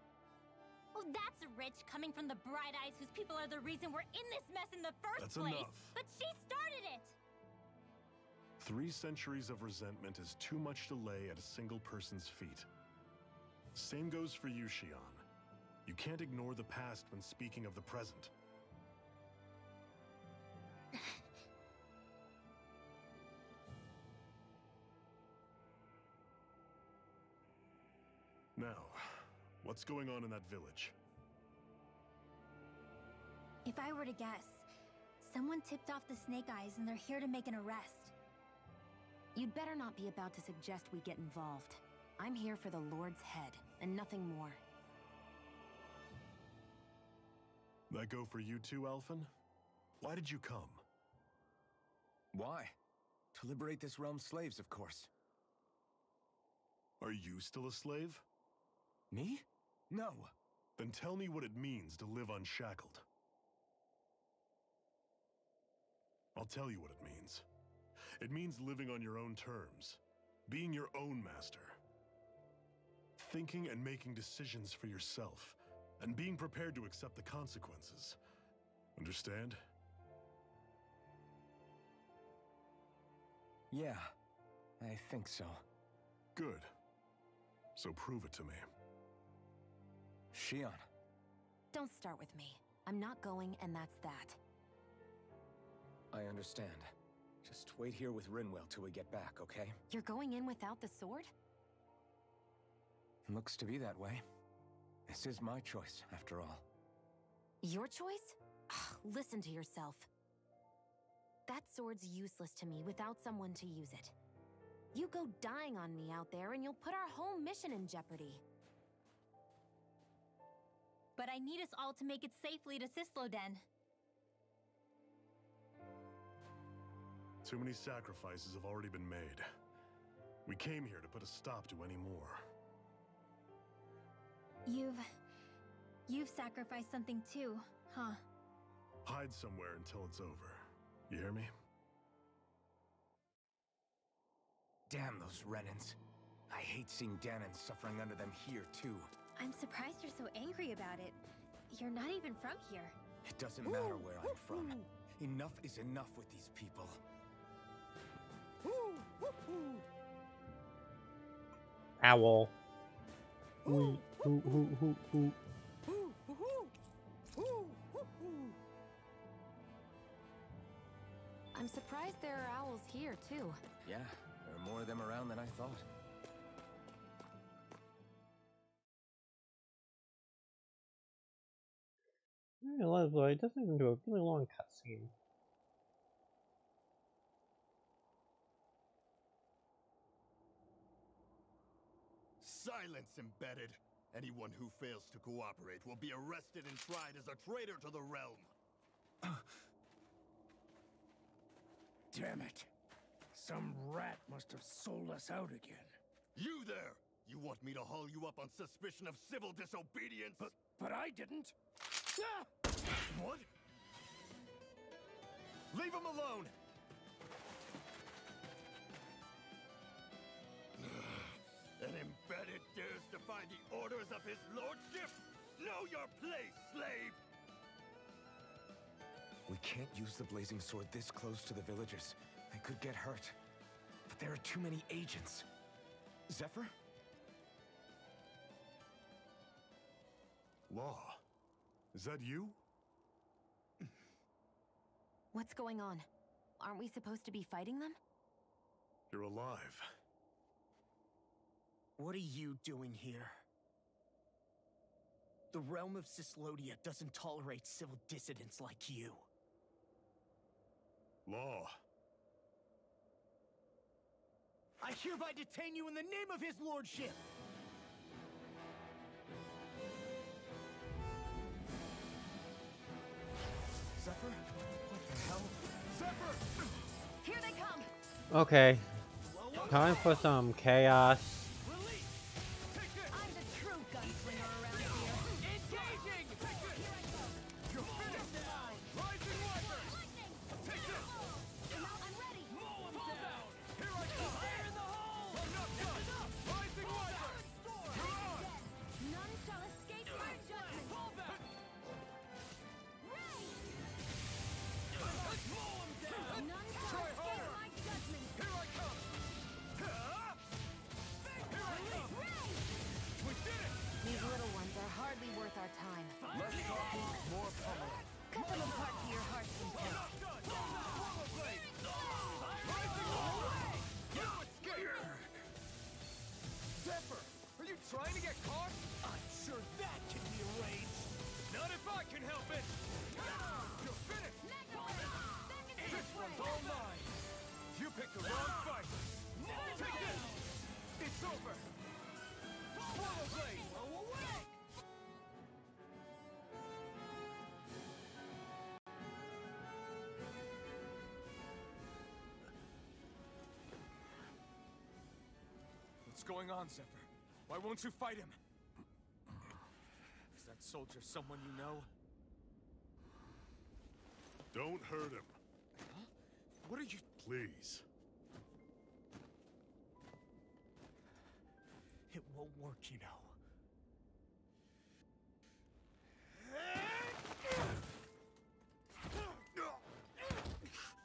Oh, that's rich, coming from the Bright Eyes whose people are the reason we're in this mess in the first That's place. enough. But she started it! 3 centuries of resentment is too much to lay at a single person's feet. Same goes for you, Shion. You can't ignore the past when speaking of the present. Now, what's going on in that village? If I were to guess, someone tipped off the Snake Eyes and they're here to make an arrest. You'd better not be about to suggest we get involved. I'm here for the Lord's head, and nothing more. That go for you too, Alphen? Why did you come? Why? To liberate this realm's slaves, of course. Are you still a slave? Me? No. Then tell me what it means to live unshackled. I'll tell you what it means. It means living on your own terms, being your own master, thinking and making decisions for yourself, and being prepared to accept the consequences. Understand? Yeah, I think so. Good. So prove it to me. Shion. Don't start with me. I'm not going, and that's that. I understand. Just wait here with Rinwell till we get back, okay? You're going in without the sword? Looks to be that way. This is my choice, after all. Your choice? Listen to yourself. That sword's useless to me without someone to use it. You go dying on me out there and you'll put our whole mission in jeopardy. But I need us all to make it safely to Cisloden. Too many sacrifices have already been made. We came here to put a stop to any more. You've sacrificed something too, huh? Hide somewhere until it's over. You hear me? Damn those Renans. I hate seeing Danon suffering under them here, too. I'm surprised you're so angry about it. You're not even from here. It doesn't matter where I'm from. Enough is enough with these people. Owl. Hoo, hoo, hoo, hoo, hoo. I'm surprised there are owls here, too. Yeah, there are more of them around than I thought. I realize though, it doesn't even do a really long cutscene. Silence, embedded. Anyone who fails to cooperate will be arrested and tried as a traitor to the realm. Damn it. Some rat must have sold us out again. You there! You want me to haul you up on suspicion of civil disobedience? But I didn't. Ah! What? Leave him alone! An embedded dares defy the orders of his lordship? Know your place, slave! We can't use the blazing sword this close to the villagers. They could get hurt. But there are too many agents. Zephyr? Law, is that you? What's going on? Aren't we supposed to be fighting them? You're alive. What are you doing here? The realm of Cyslodia doesn't tolerate civil dissidents like you. Law. I hereby detain you in the name of his lordship! Zephyr? What the hell? Zephyr! Here they come! Okay, time for some chaos. Release! Take it! I'm the true gunslinger around here. Engaging! Take it! You're finished! Rising Wiper! Take this! I'm ready! Mow him down! Here I come! Fire in the hole! I'm not done! Rising Wiper! You're on! None shall escape my judgment! Pull back! Mow him down! None shall Try escape harder. my judgment! Here I come! Here I come! We did it! These little ones are hardly worth our time. Less talking, more pummeling. Cut them apart to your heart's content. Not done! Rollerblade! Rising Wiper! You escaped! Zephyr! Are you trying to get caught? I'm sure that can be arranged! Not if I can help it! You're finished! This one's all mine! You picked the wrong fight! Take this! It's over! Swallow blade! What's going on, Zephyr? Why won't you fight him? Is that soldier someone you know? Don't hurt him, Huh? What are you... please. It won't work, you know.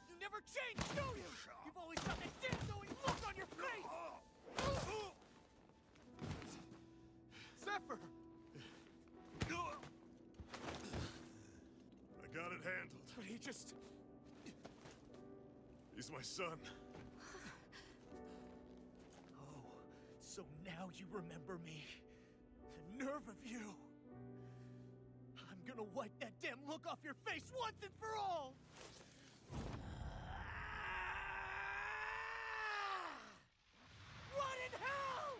You never change, do you? You've always got that death-knowing look on your face! Zephyr! I got it handled. But he just... He's my son. Oh, so now you remember me. The nerve of you. I'm gonna wipe that damn look off your face once and for all! Rot in hell!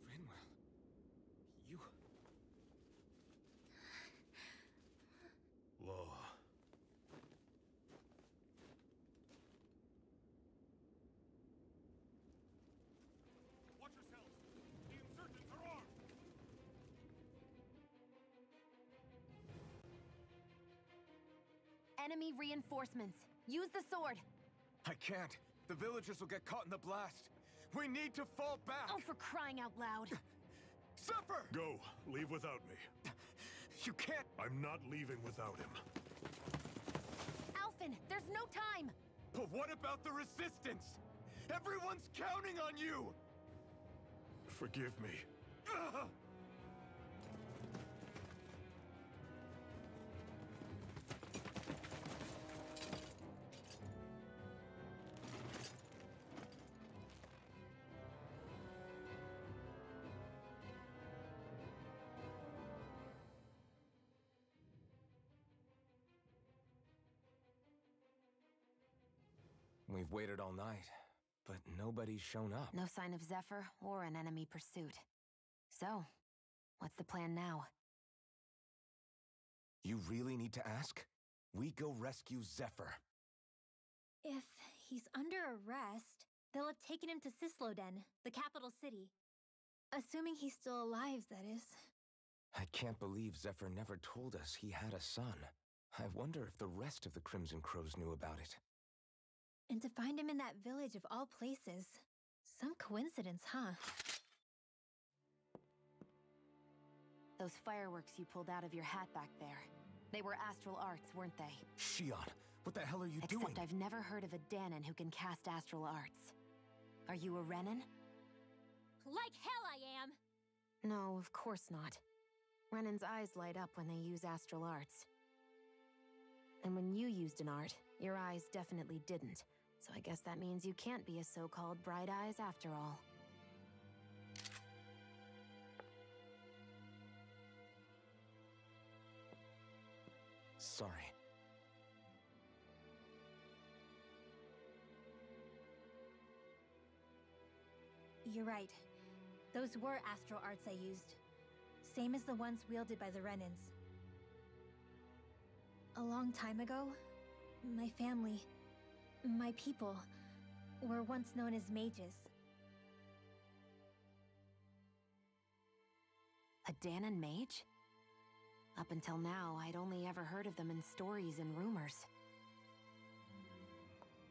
Rinwell, you... Law. Watch yourselves! The insurgents are armed! Enemy reinforcements. Use the sword. I can't. The villagers will get caught in the blast. We need to fall back. Oh, for crying out loud. Zephyr! Go. Leave without me. You can't. I'm not leaving without him. Alphen, there's no time. But what about the resistance? Everyone's counting on you! Forgive me. Ugh! We've waited all night, but nobody's shown up. No sign of Zephyr or an enemy pursuit. So, what's the plan now? You really need to ask? We go rescue Zephyr. If he's under arrest, they'll have taken him to Cisloden, the capital city. Assuming he's still alive, that is. I can't believe Zephyr never told us he had a son. I wonder if the rest of the Crimson Crows knew about it. And to find him in that village of all places. Some coincidence, huh? Those fireworks you pulled out of your hat back there. They were astral arts, weren't they? Shion, what the hell are you doing? Except I've never heard of a Danon who can cast astral arts. Are you a Renan? Like hell I am! No, of course not. Renan's eyes light up when they use astral arts. And when you used an art, your eyes definitely didn't. So I guess that means you can't be a so-called Bright Eyes after all. Sorry. You're right. Those were astral arts I used. Same as the ones wielded by the Renans. A long time ago, my family, my people, were once known as mages. A Danon mage? Up until now, I'd only ever heard of them in stories and rumors.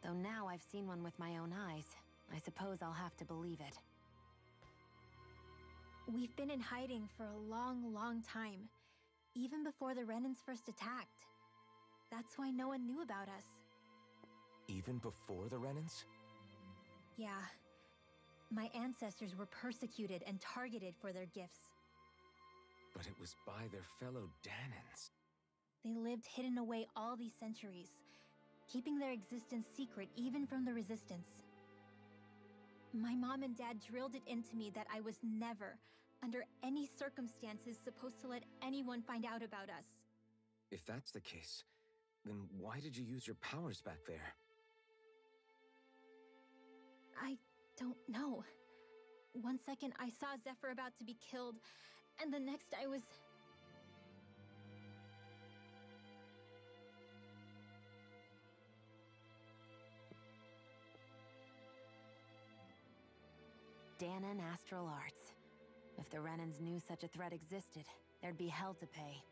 Though now I've seen one with my own eyes, I suppose I'll have to believe it. We've been in hiding for a long, long time. Even before the Renans first attacked. That's why no one knew about us. Even before the Renans? Yeah. My ancestors were persecuted and targeted for their gifts. But it was by their fellow Danons. They lived hidden away all these centuries, keeping their existence secret even from the Resistance. My mom and dad drilled it into me that I was never, under any circumstances, supposed to let anyone find out about us. If that's the case, then why did you use your powers back there? I don't know. One second I saw Zephyr about to be killed, and the next I was... Danon Astral Arts. If the Renans knew such a threat existed, there'd be hell to pay.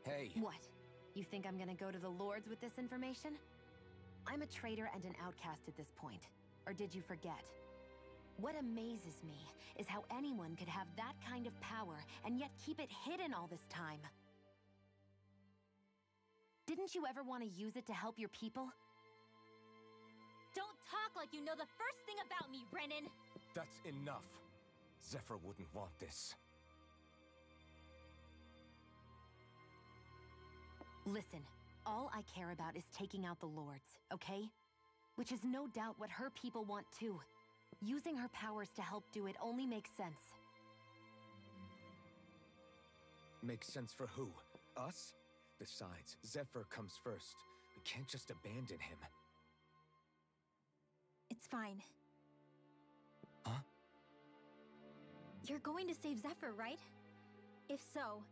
Hey! What? You think I'm gonna go to the Lords with this information? I'm a traitor and an outcast at this point. Or did you forget? What amazes me is how anyone could have that kind of power and yet keep it hidden all this time. Didn't you ever want to use it to help your people? Don't talk like you know the first thing about me, Renan! That's enough. Zephyr wouldn't want this. Listen, all I care about is taking out the Lords, okay? Which is no doubt what her people want too. Using her powers to help do it only makes sense. Makes sense for who? Us? Besides, Zephyr comes first. We can't just abandon him. It's fine. Huh? You're going to save Zephyr, right? If so,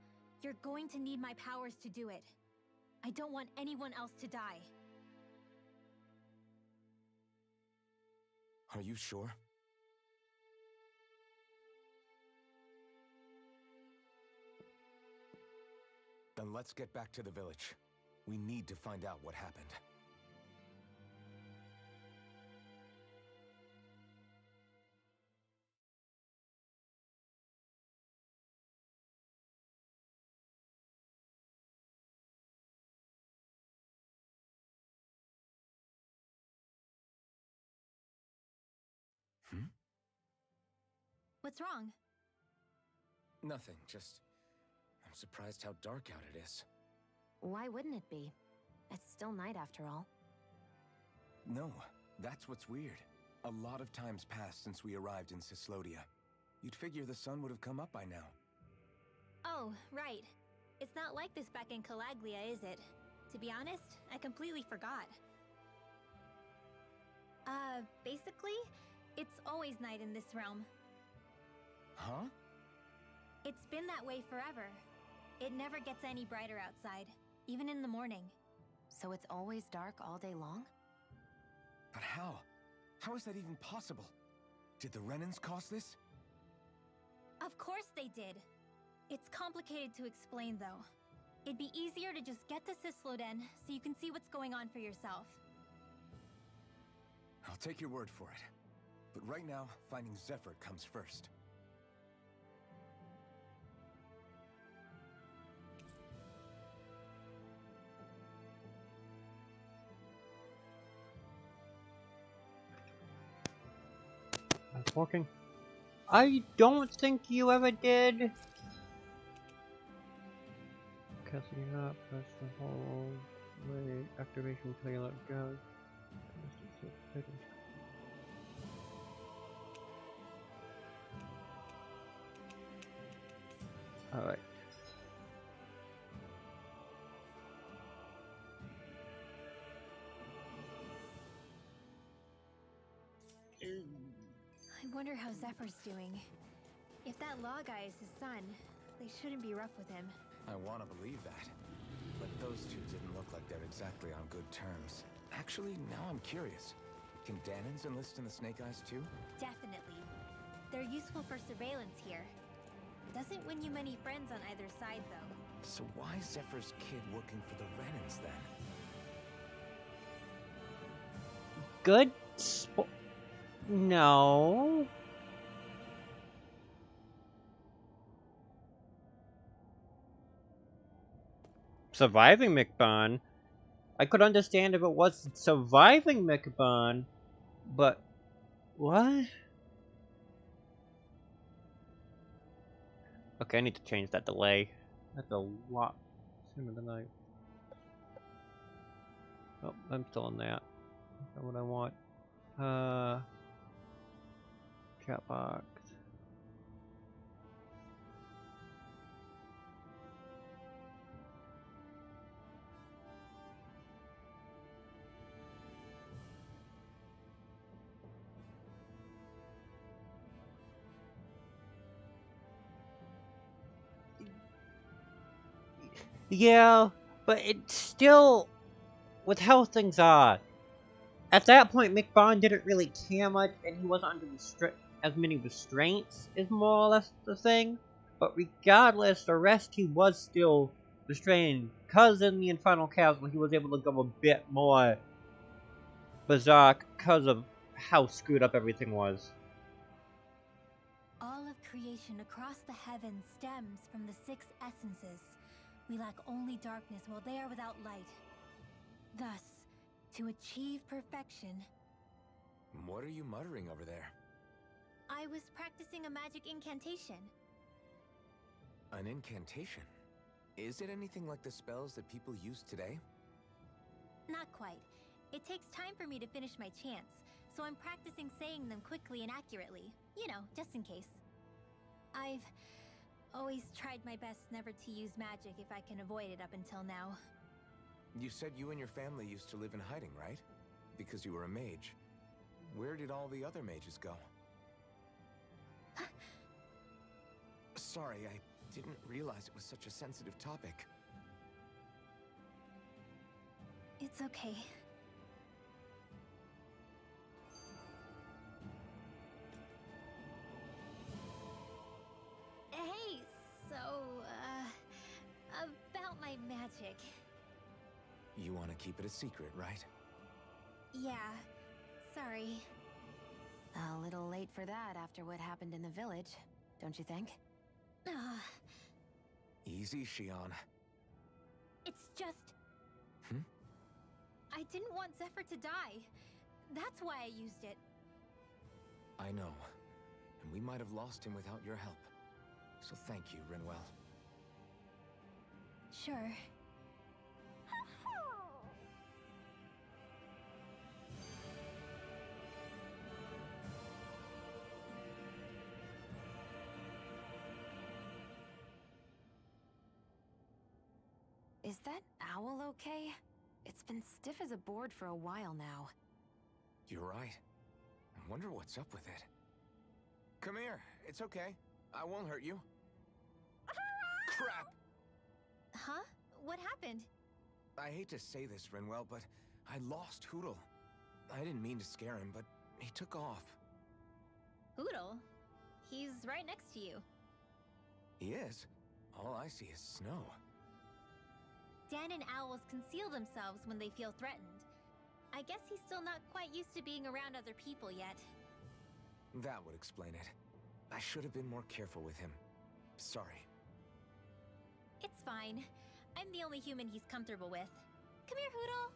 you're going to need my powers to do it. I don't want anyone else to die. Are you sure? Then let's get back to the village. We need to find out what happened. What's wrong? Nothing, just... I'm surprised how dark out it is. Why wouldn't it be? It's still night after all. No, that's what's weird. A lot of time's passed since we arrived in Cyslodia. You'd figure the sun would have come up by now. Oh, right. It's not like this back in Calaglia, is it? To be honest, I completely forgot. Basically, it's always night in this realm. Huh? It's been that way forever. It never gets any brighter outside, even in the morning. So it's always dark all day long? But how? How is that even possible? Did the Renans cause this? Of course they did. It's complicated to explain, though. It'd be easier to just get to Cysloden so you can see what's going on for yourself. I'll take your word for it. But right now, finding Zephyr comes first. That's working. I don't think you ever did. Casting it up, press the hold, wait, activation play let go. Alright. I wonder how Zephyr's doing. If that Law guy is his son, they shouldn't be rough with him. I want to believe that. But those two didn't look like they're exactly on good terms. Actually, now I'm curious. Can Dahnans enlist in the Snake Eyes too? Definitely. They're useful for surveillance here. Doesn't win you many friends on either side, though. So why is Zephyr's kid working for the Renans then? Good no. Surviving Mechbon? I could understand if it was surviving Mechbon, but what? Okay, I need to change that delay. That's a lot sooner than I. Oh, I'm still on that. That's not what I want. Chat box. Yeah, but it's still with how things are. At that point, Mechbon didn't really care much, and he wasn't under as many restraints, is more or less the thing. But regardless, the rest he was still restrained, because in the Infernal Castle he was able to go a bit more berserk because of how screwed up everything was. All of creation across the heavens stems from the 6 essences. We lack only darkness while they are without light. Thus, to achieve perfection... What are you muttering over there? I was practicing a magic incantation. An incantation? Is it anything like the spells that people use today? Not quite. It takes time for me to finish my chants, so I'm practicing saying them quickly and accurately. You know, just in case. I've always tried my best never to use magic if I can avoid it up until now. You said you and your family used to live in hiding, right? Because you were a mage. Where did all the other mages go? Sorry, I didn't realize it was such a sensitive topic. It's okay. Hey, so, about my magic. You want to keep it a secret, right? Yeah, sorry. A little late for that after what happened in the village, don't you think? Easy, Shionne. It's just... Hmm? I didn't want Zephyr to die. That's why I used it. I know. And we might have lost him without your help. So thank you, Rinwell. Sure. Is that owl okay? It's been stiff as a board for a while now. You're right. I wonder what's up with it. Come here. It's okay. I won't hurt you. Crap! Huh? What happened? I hate to say this, Rinwell, but I lost Hootle. I didn't mean to scare him, but he took off. Hootle? He's right next to you. He is. All I see is snow. Dan and owls conceal themselves when they feel threatened. I guess he's still not quite used to being around other people yet. That would explain it. I should have been more careful with him. Sorry. It's fine. I'm the only human he's comfortable with. Come here, Hootle.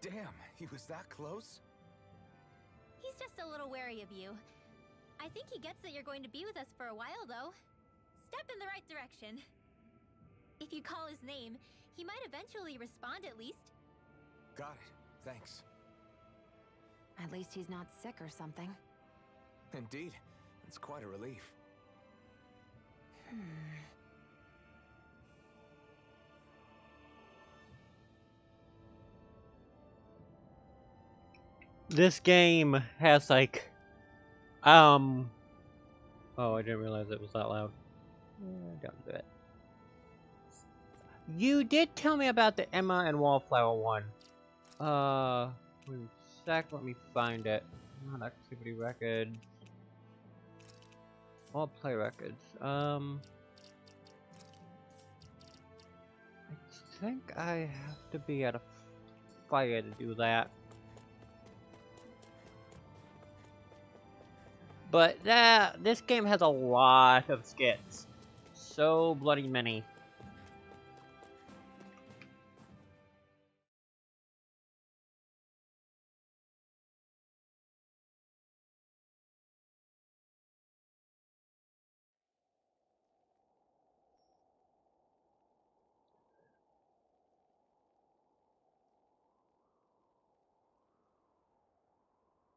Damn, he was that close? He's just a little wary of you. I think he gets that you're going to be with us for a while, though. Step in the right direction. If you call his name, he might eventually respond at least. Got it. Thanks. At least he's not sick or something. Indeed. It's quite a relief. This game has like, oh, I didn't realize it was that loud. Don't do it. You did tell me about the Emma and Wallflower one. Wait a sec, let me find it. Not activity records. All play records. I think I have to be at a fire to do that. But this game has a lot of skits. So bloody many.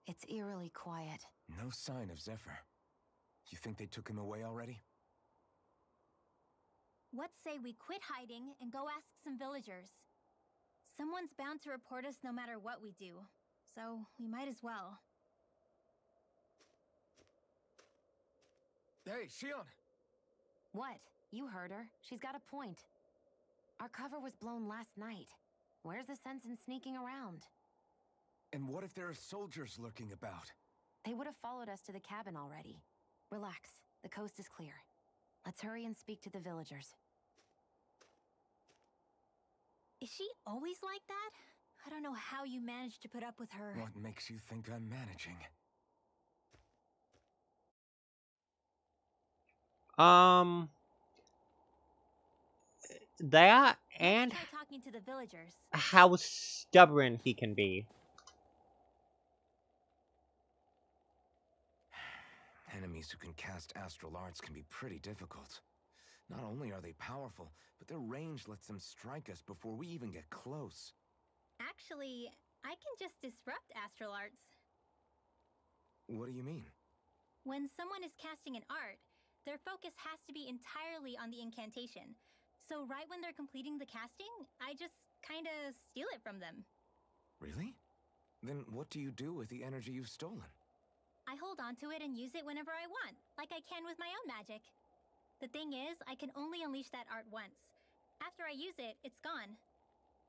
It's eerily quiet. No sign of Zephyr. You think they took him away already? What say we quit hiding and go ask some villagers? Someone's bound to report us no matter what we do, so we might as well. Hey, Shion! What? You heard her. She's got a point. Our cover was blown last night. Where's the sense in sneaking around? And what if there are soldiers lurking about? They would have followed us to the cabin already. Relax. The coast is clear. Let's hurry and speak to the villagers. Is she always like that? I don't know how you managed to put up with her. What makes you think I'm managing? That and Let's try talking to the villagers. how stubborn he can be. Enemies who can cast astral arts can be pretty difficult. Not only are they powerful, but their range lets them strike us before we even get close. Actually, I can just disrupt astral arts. What do you mean? When someone is casting an art, their focus has to be entirely on the incantation. So right when they're completing the casting, I just kinda steal it from them. Really? Then what do you do with the energy you've stolen? I hold on to it and use it whenever I want, like I can with my own magic. The thing is, I can only unleash that art once. After I use it, it's gone.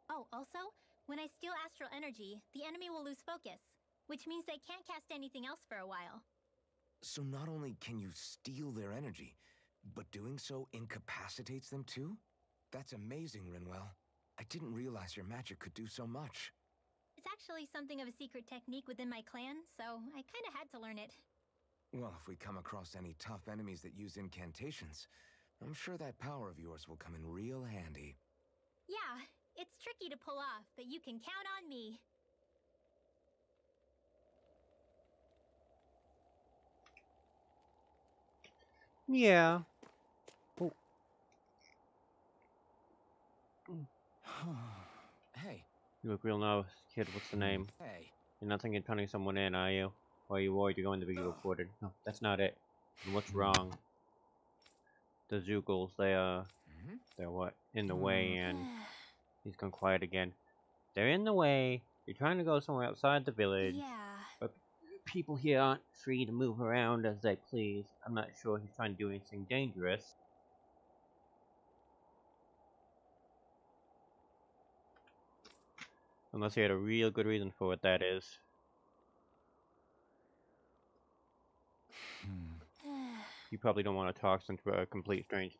Oh, also, when I steal astral energy, the enemy will lose focus, which means they can't cast anything else for a while. So not only can you steal their energy, but doing so incapacitates them too? That's amazing, Rinwell. I didn't realize your magic could do so much. It's actually something of a secret technique within my clan, so I kinda had to learn it. Well, if we come across any tough enemies that use incantations, I'm sure that power of yours will come in real handy. Yeah, it's tricky to pull off, but you can count on me. Yeah. Oh. Hey. You look real nervous, kid. What's the name? Hey. You're not thinking of turning someone in, are you? Or are you worried you're going to be reported? No, that's not it. And what's wrong? The Zoogles, they're what? In the way, and he's gone quiet again. They're in the way. You're trying to go somewhere outside the village. Yeah. But people here aren't free to move around as they please. I'm not sure he's trying to do anything dangerous. Unless he had a real good reason for it, that is. You probably don't want to talk to a complete stranger.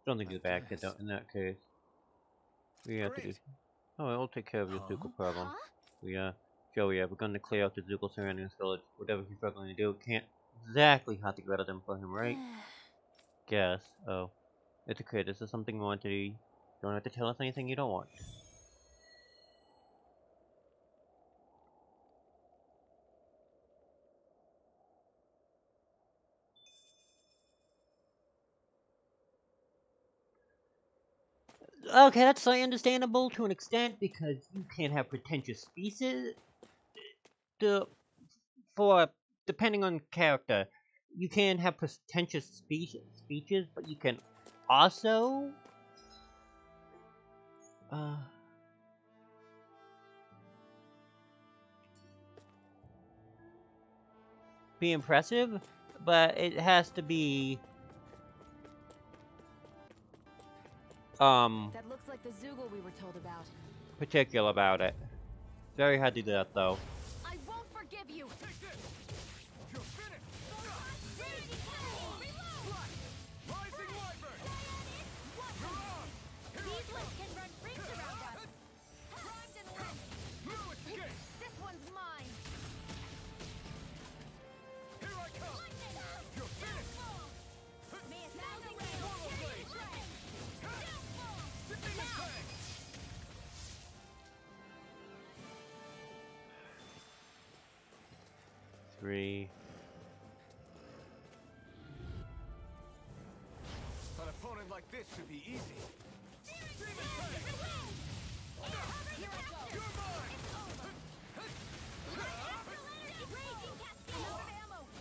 Don't think he's a bad kid, though, in that case. We have to do... Oh, I'll take care of your Zoogle problem. Joey, we're going to clear out the Zoogle surrounding this village. Whatever he's struggling to do, can't exactly have to get rid of them for him, right? Guess. Oh. It's okay, this is something we want to do. Don't have to tell us anything you don't want. Okay, that's understandable to an extent, because you can't have pretentious speeches. Depending on character, you can have pretentious speeches, but you can also... be impressive, but it has to be... That looks like the Zoogle we were told about. particular about it. Very hard to do that, though. I won't forgive you! Take this! You're finished! Rising Wyvern! You're on! These lips can run rings around us! Primed and ready! Blue escape! This one's mine! Here I come! You're finished! Swallow Blade! Demon Fang! 3. An opponent like this should be easy. Demon Fang! Here I go! You're mine!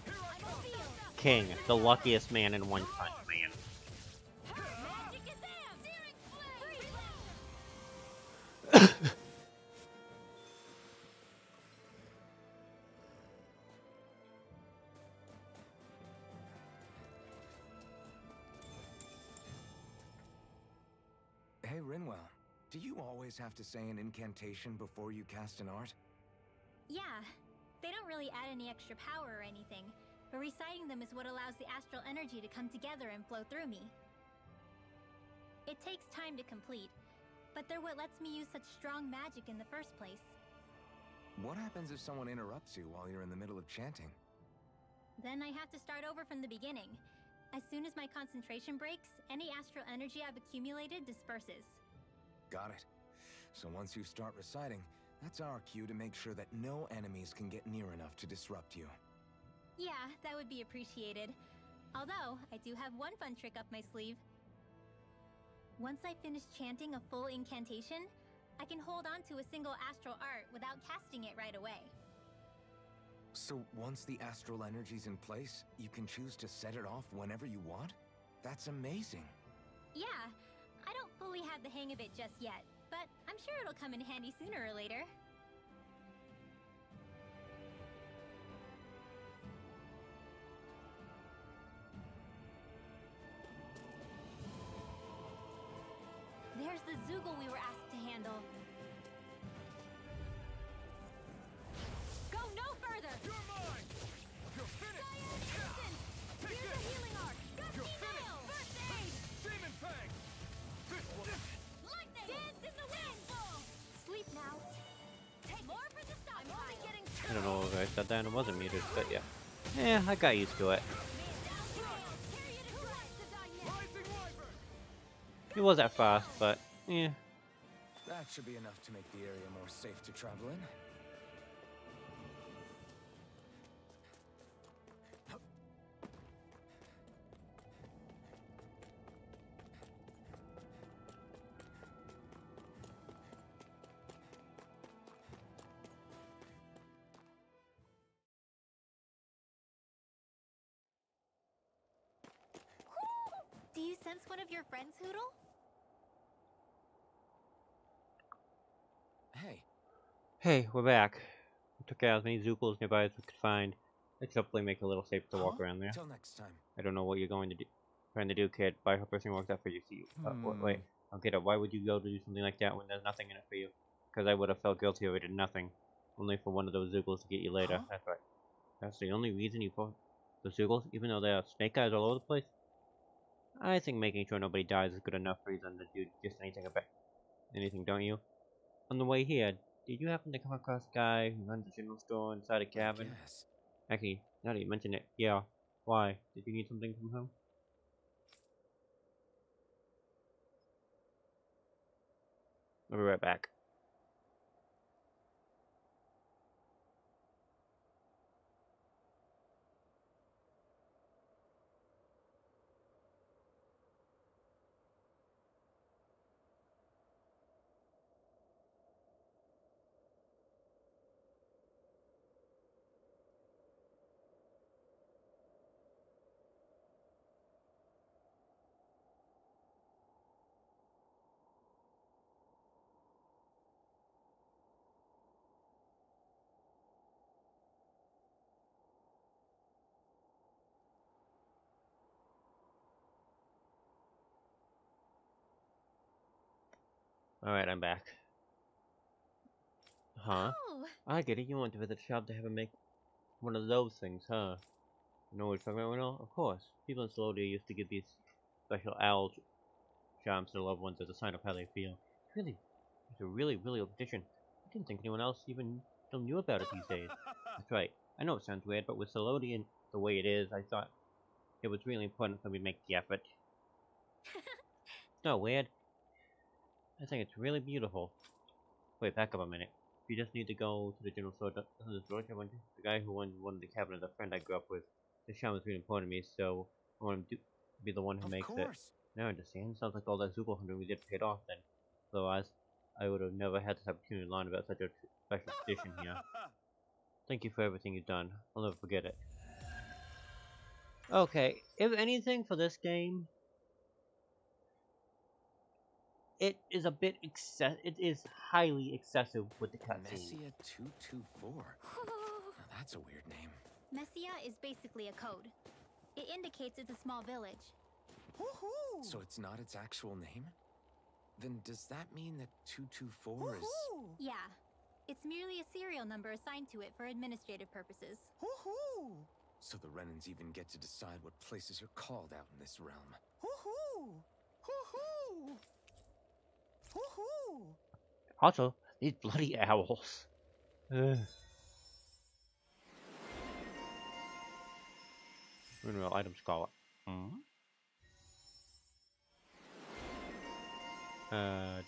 Here I come! King, the luckiest man in One Punch Man. Hey, Rinwell. Do you always have to say an incantation before you cast an art? Yeah. They don't really add any extra power or anything, but reciting them is what allows the astral energy to come together and flow through me. It takes time to complete, but they're what lets me use such strong magic in the first place. What happens if someone interrupts you while you're in the middle of chanting? Then I have to start over from the beginning. As soon as my concentration breaks, any astral energy I've accumulated disperses. Got it. So once you start reciting, that's our cue to make sure that no enemies can get near enough to disrupt you. Yeah, that would be appreciated. Although, I do have one fun trick up my sleeve. Once I finish chanting a full incantation, I can hold on to a single astral art without casting it right away. So once the astral energy's in place, you can choose to set it off whenever you want? That's amazing. Yeah, I don't fully have the hang of it just yet, but I'm sure it'll come in handy sooner or later. There's the Zoogle we were asked to handle. Go no further! You're mine! You're finished! Take Here's a this! healing art! You're Gusty finished! Nail! First aid! Demon Fang! This one! Lightning! Dance in the wind! Sleep now. Take more for the stop. I'm only getting I don't know if I said that and it wasn't muted, but yeah. Yeah, I got used to it. Rising Wyvern! It was at fast, but yeah. That should be enough to make the area more safe to travel in. sense one of your friends, Hoodle? Hey, Hey, we're back. We took out as many Zookles nearby as we could find. Let's hopefully make it a little safer to walk around there. Till next time. I don't know what you're going to do, trying to do, kid, but I hope everything works out for you. See, wait, I'll get it. Why would you go to do something like that when there's nothing in it for you? Because I would have felt guilty if I did nothing, only for one of those Zoogles to get you later. Huh? That's right. That's the only reason you fought the Zoogles, even though there are snake eyes all over the place. I think making sure nobody dies is good enough reason to do just anything, don't you? On the way here, did you happen to come across a guy who runs a general store inside a cabin? Yes. Actually, now that you mention it, yeah. Why? Did you need something from him? I'll be right back. Alright, I'm back. Huh? Oh, I get it, you want to visit the shop to have him make one of those things, huh? You know what we're talking about, Winnow? Of course. People in Slowdia used to give these special owl charms to their loved ones as a sign of how they feel. It's a really old tradition. I didn't think anyone else even still knew about it these days. That's right. I know it sounds weird, but with Solodian the way it is, I thought it was really important for me to make the effort. It's not weird. I think it's really beautiful. Wait, back up a minute. You just need to go to the general store. Doesn't this George have one? The guy who won the cabinet is a friend I grew up with. This shaman was really important to me, so I want him to be the one who Of makes it. course. Now I understand. Sounds like all that Zoogle hunting we did paid off then. Otherwise, I would have never had this opportunity to learn about such a special tradition here. Thank you for everything you've done. I'll never forget it. Okay, if anything for this game, it is a bit it is highly excessive with the cutscenes. Messia 224. Now that's a weird name. Messia is basically a code. It indicates it's a small village. So it's not its actual name? Then does that mean that 224 is... Yeah, it's merely a serial number assigned to it for administrative purposes. So the Renans even get to decide what places you're called out in this realm. Also, these bloody owls. Ugh. Mineral item scholar.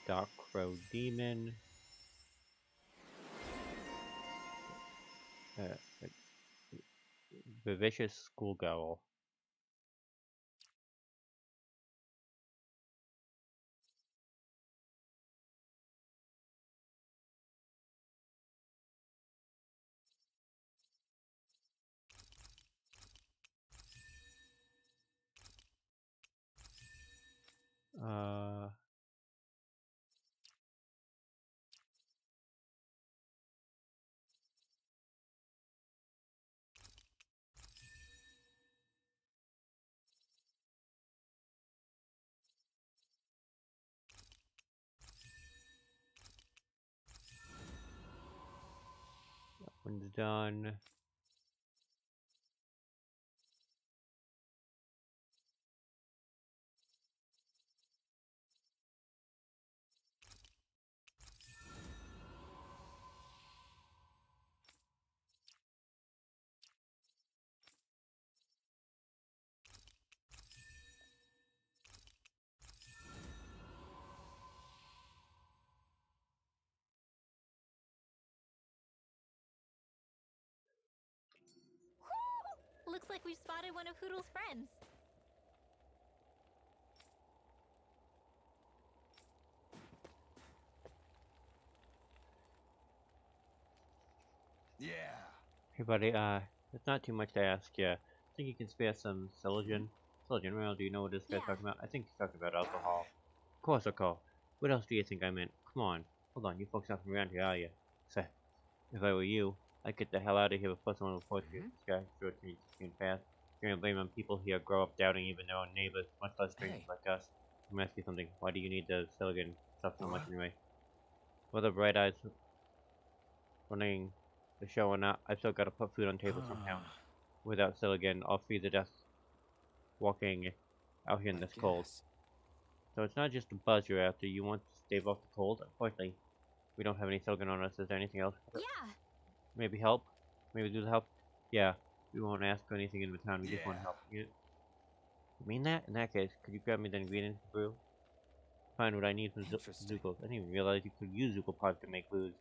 Dark Crow Demon. Vivacious Schoolgirl. That one's done. Looks like we've spotted one of Hoodle's friends. Yeah. Hey buddy, it's not too much to ask you. Think you can spare some Celogen? So, General, do you know what this guy's Yeah. talking about? I think he's talking about alcohol. Of course, alcohol. What else do you think I meant? Come on. Hold on, you folks not from around here, are you? Say, if I were you, I'd get the hell out of here before someone reports you. This guy sure changes being fast. You're gonna blame on people here grow up doubting even their own neighbors, much less strangers Hey. like us. Let me ask you something. Why do you need the Siligan stuff so much What? anyway? Whether Bright Eyes running the show or not, I've still gotta put food on the table somehow. Without Siligan, I'll freeze to death walking out here in this cold. Guess. So it's not just a buzz you're after, you want to stave off the cold. Unfortunately, we don't have any Siligan on us. Is there anything else? Yeah. Maybe help? Maybe do the help? Yeah, we won't ask for anything in return, we just want help. You mean that? In that case, could you grab me the ingredients to brew? Find what I need from Interesting. Zookles. I didn't even realize you could use Zookle pods to make booze.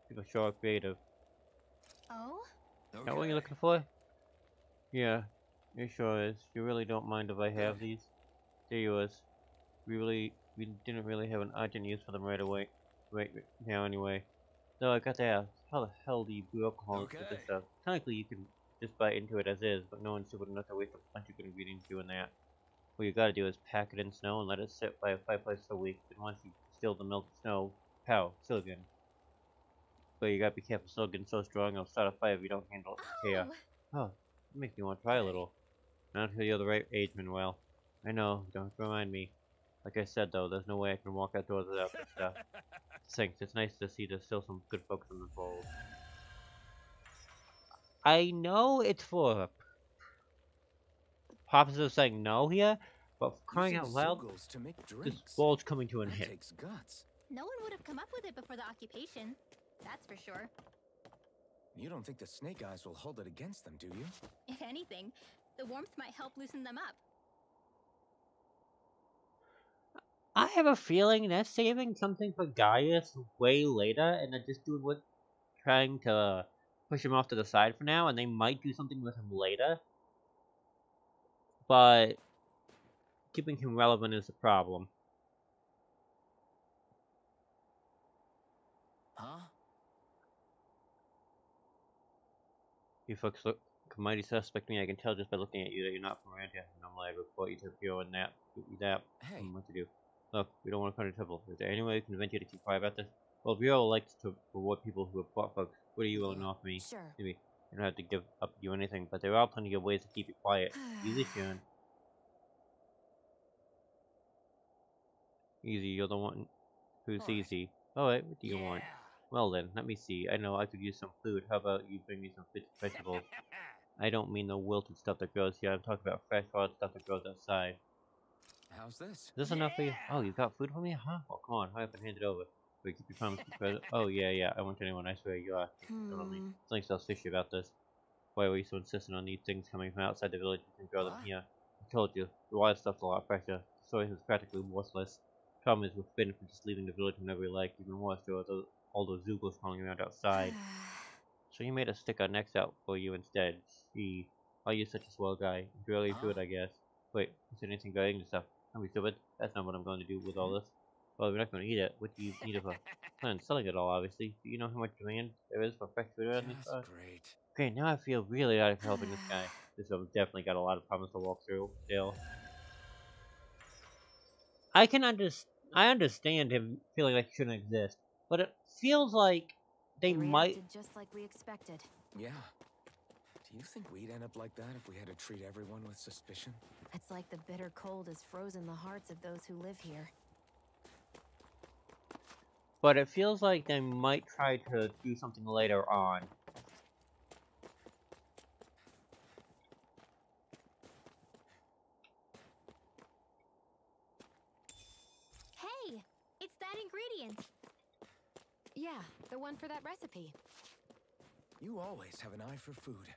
People sure are creative. Oh? Is that what you're looking for? Yeah, it sure is. You really don't mind if I have these? They're yours. We didn't really have an urgent use for them right away. Right now anyway. So I got to ask, how the hell do you brew alcohol with this Okay. stuff? Technically you can just bite into it as is, but no one's stupid enough to waste a bunch of good ingredients doing that. What you gotta do is pack it in snow and let it sit by a fireplace for a week. Then once you distill the melted snow, pow, Siligan. But you gotta be careful, Siligan's so strong it'll start a fire if you don't handle it with care. Oh. Oh, it makes me want to try a little. Not until you're the right age, Manuel. I know, don't have to remind me. Like I said though, there's no way I can walk outdoors without this stuff. Thanks, it's nice to see there's still some good folks in the fold. I know it's for purposes of saying no here, but for crying Using out loud, Zoogles to make this drinks. ball's coming to an That end. takes guts. No one would have come up with it before the occupation. That's for sure. You don't think the Snake Eyes will hold it against them, do you? If anything, the warmth might help loosen them up. I have a feeling that's saving something for Gaius way later, and they're just doing what, trying to push him off to the side for now, and they might do something with him later. But keeping him relevant is a problem. Huh? You folks look mighty suspect to me. I can tell just by looking at you that you're not from around here. Normally I report you to the Bureau and that, Hey. What to do. Look, we don't want to come to trouble. Is there any way we can prevent you to keep quiet about this? Well, the Bureau likes to reward people who report folks. What are you willing to offer me? Sure. Maybe you don't have to give up you anything, but there are plenty of ways to keep you quiet. Easy, Sharon. Easy, you're the one who's Alright. easy. Alright, what do you want? Well then, let me see. I know I could use some food. How about you bring me some vegetables? I don't mean the wilted stuff that grows here. I'm talking about fresh, hard stuff that grows outside. How's this? Is this enough for you? Oh, you got food for me? Huh? Well, come on. Hurry up and hand it over. Wait, keep your promise. Oh, yeah. I won't tell anyone. I swear you are. Something sounds fishy about this. Why were you so insistent on these things coming from outside the village? You can grow them What? here. I told you. The wild stuff's a lot fresher. The soy is practically worthless. Problem is, we're forbidden from just leaving the village whenever we like. Even worse, there are all those Zoogles crawling around outside. So you made us stick our necks out for you instead. Gee, why are you such a swell guy? You're really Huh? good, I guess. Wait, is there anything guiding this stuff? Don't be stupid. That's not what I'm going to do with all this. Well, we're not going to eat it. What do you need it for? Plan on selling it all, obviously. Do you know how much demand there is for fresh food around this Just great. Okay, now I feel really out of helping this guy. This one's definitely got a lot of problems to walk through still. I understand him feeling like he shouldn't exist, but it feels like they might. reacted just like we expected. Yeah. Do you think we'd end up like that if we had to treat everyone with suspicion? It's like the bitter cold has frozen the hearts of those who live here. But it feels like they might try to do something later on. Hey, it's that ingredient. Yeah, the one for that recipe. You always have an eye for food.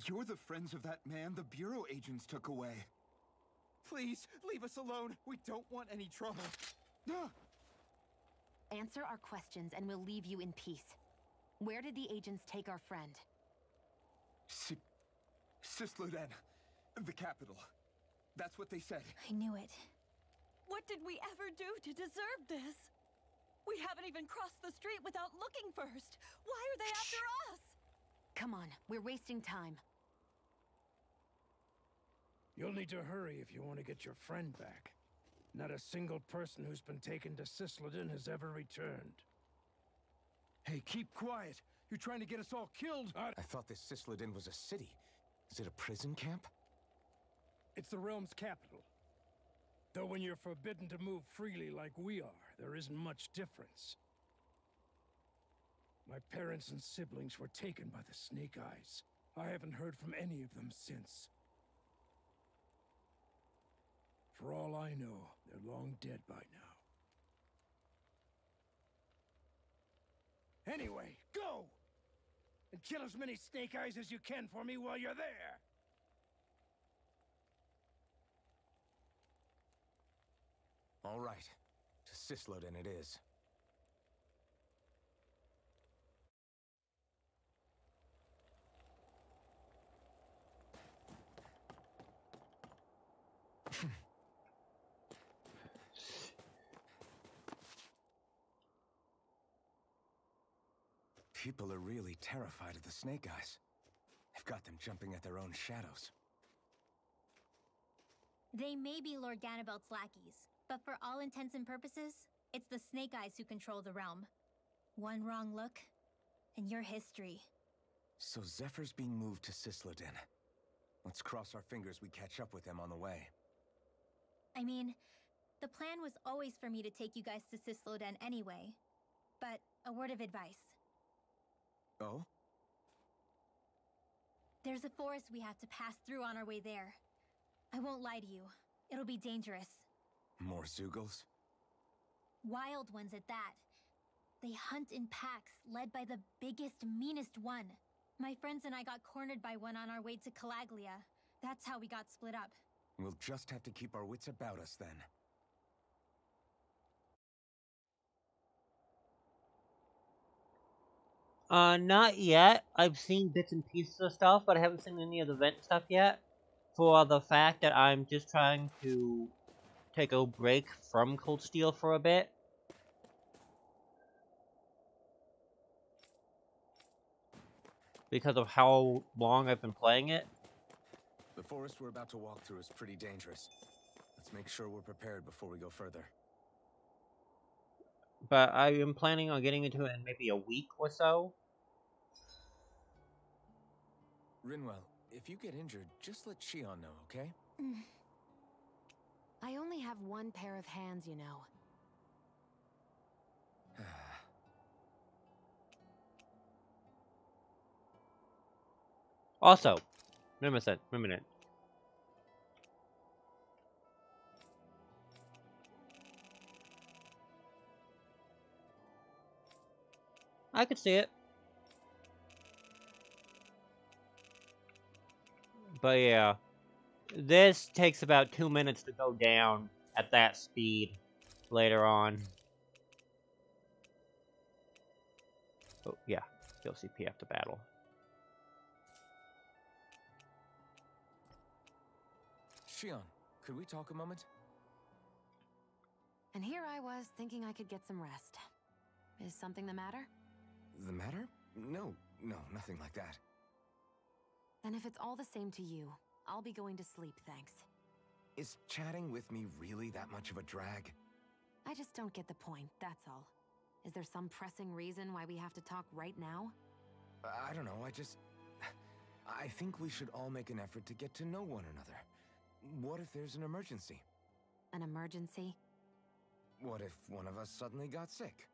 You're the friends of that man the Bureau agents took away. Please, leave us alone. We don't want any trouble. Answer our questions and we'll leave you in peace. Where did the agents take our friend? Sisluden, the capital. That's what they said. I knew it. What did we ever do to deserve this? We haven't even crossed the street without looking first. Why are they after us? Come on, we're wasting time. You'll need to hurry if you want to get your friend back. Not a single person who's been taken to Cislodin has ever returned. Hey, keep quiet. You're trying to get us all killed. I thought this Cislodin was a city. Is it a prison camp? It's the realm's capital. Though when you're forbidden to move freely like we are, there isn't much difference. My parents and siblings were taken by the Snake Eyes. I haven't heard from any of them since. For all I know, they're long dead by now. Anyway, go! And kill as many Snake Eyes as you can for me while you're there! All right. To Cislodin it is. People are really terrified of the Snake Eyes. They've got them jumping at their own shadows. They may be Lord Ganabelt's lackeys, but for all intents and purposes, it's the Snake Eyes who control the realm. One wrong look, and your history. So Zephyr's being moved to Cislodin. Let's cross our fingers we catch up with them on the way. I mean, the plan was always for me to take you guys to Cislodin anyway. But a word of advice. Oh? There's a forest we have to pass through on our way there. I won't lie to you. It'll be dangerous. More Zeugles? Wild ones at that. They hunt in packs, led by the biggest, meanest one. My friends and I got cornered by one on our way to Calaglia. That's how we got split up. We'll just have to keep our wits about us then. Not yet. I've seen bits and pieces of stuff, but I haven't seen any of the vent stuff yet. For the fact that I'm just trying to take a break from Cold Steel for a bit. Because of how long I've been playing it. The forest we're about to walk through is pretty dangerous. Let's make sure we're prepared before we go further. But I am planning on getting into it in maybe a week or so. Rinwell, if you get injured, just let Shion know, okay? I only have one pair of hands, you know. Also, wait a minute. I could see it. But yeah, this takes about 2 minutes to go down at that speed later on. Oh yeah, you'll CP after battle. Shion, could we talk a moment? And here I was thinking I could get some rest. Is something the matter? The matter? No, nothing like that. Then if it's all the same to you, I'll be going to sleep, thanks. Is chatting with me really that much of a drag? I just don't get the point, that's all. Is there some pressing reason why we have to talk right now? I don't know, I think we should all make an effort to get to know one another. What if there's an emergency? An emergency? What if one of us suddenly got sick?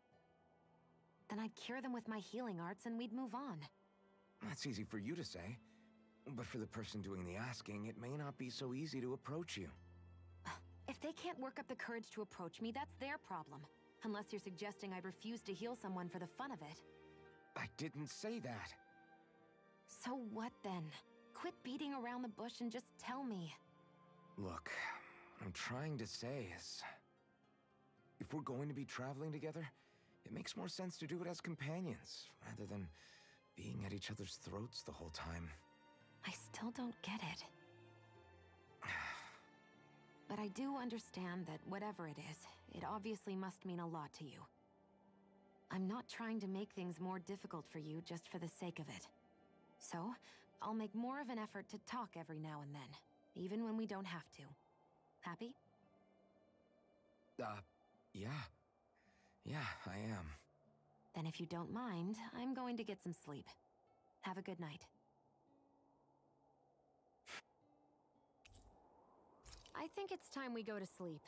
Then I'd cure them with my healing arts and we'd move on. That's easy for you to say. But for the person doing the asking, it may not be so easy to approach you. If they can't work up the courage to approach me, that's their problem. Unless you're suggesting I refuse to heal someone for the fun of it. I didn't say that. So what then? Quit beating around the bush and just tell me. Look, what I'm trying to say is... if we're going to be traveling together, it makes more sense to do it as companions, rather than being at each other's throats the whole time. I still don't get it. But I do understand that whatever it is, it obviously must mean a lot to you. I'm not trying to make things more difficult for you just for the sake of it. So, I'll make more of an effort to talk every now and then, even when we don't have to. Happy? Yeah. Yeah, I am. Then if you don't mind, I'm going to get some sleep. Have a good night. I think it's time we go to sleep.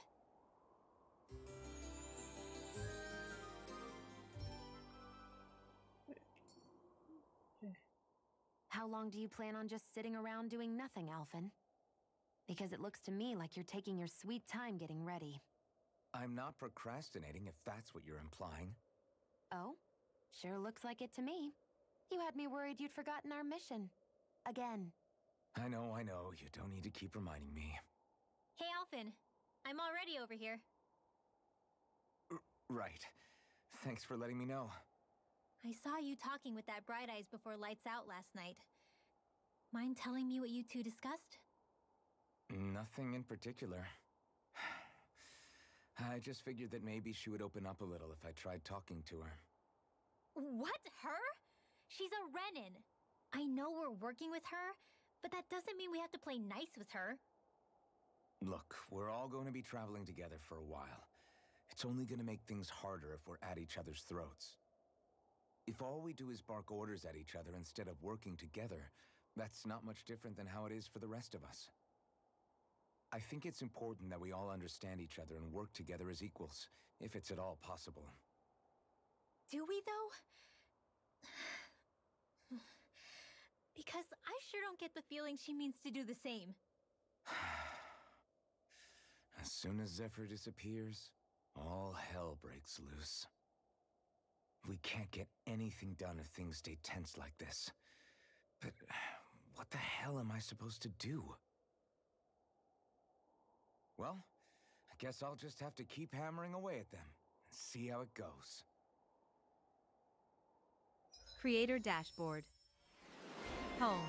How long do you plan on just sitting around doing nothing, Alphen? Because it looks to me like you're taking your sweet time getting ready. I'm not procrastinating, if that's what you're implying. Oh? Sure looks like it to me. You had me worried you'd forgotten our mission. Again. I know. You don't need to keep reminding me. Hey, Alphen. I'm already over here. Right. Thanks for letting me know. I saw you talking with that Bright Eyes before lights out last night. Mind telling me what you two discussed? Nothing in particular. I just figured that maybe she would open up a little if I tried talking to her. What? Her? She's a Renin. I know we're working with her, but that doesn't mean we have to play nice with her. Look, we're all going to be traveling together for a while. It's only going to make things harder if we're at each other's throats. If all we do is bark orders at each other instead of working together, that's not much different than how it is for the rest of us. I think it's important that we all understand each other and work together as equals, if it's at all possible. Do we, though? Because I sure don't get the feeling she means to do the same. As soon as Zephyr disappears, all hell breaks loose. We can't get anything done if things stay tense like this. But what the hell am I supposed to do? Well, I guess I'll just have to keep hammering away at them and see how it goes. Creator dashboard. Home.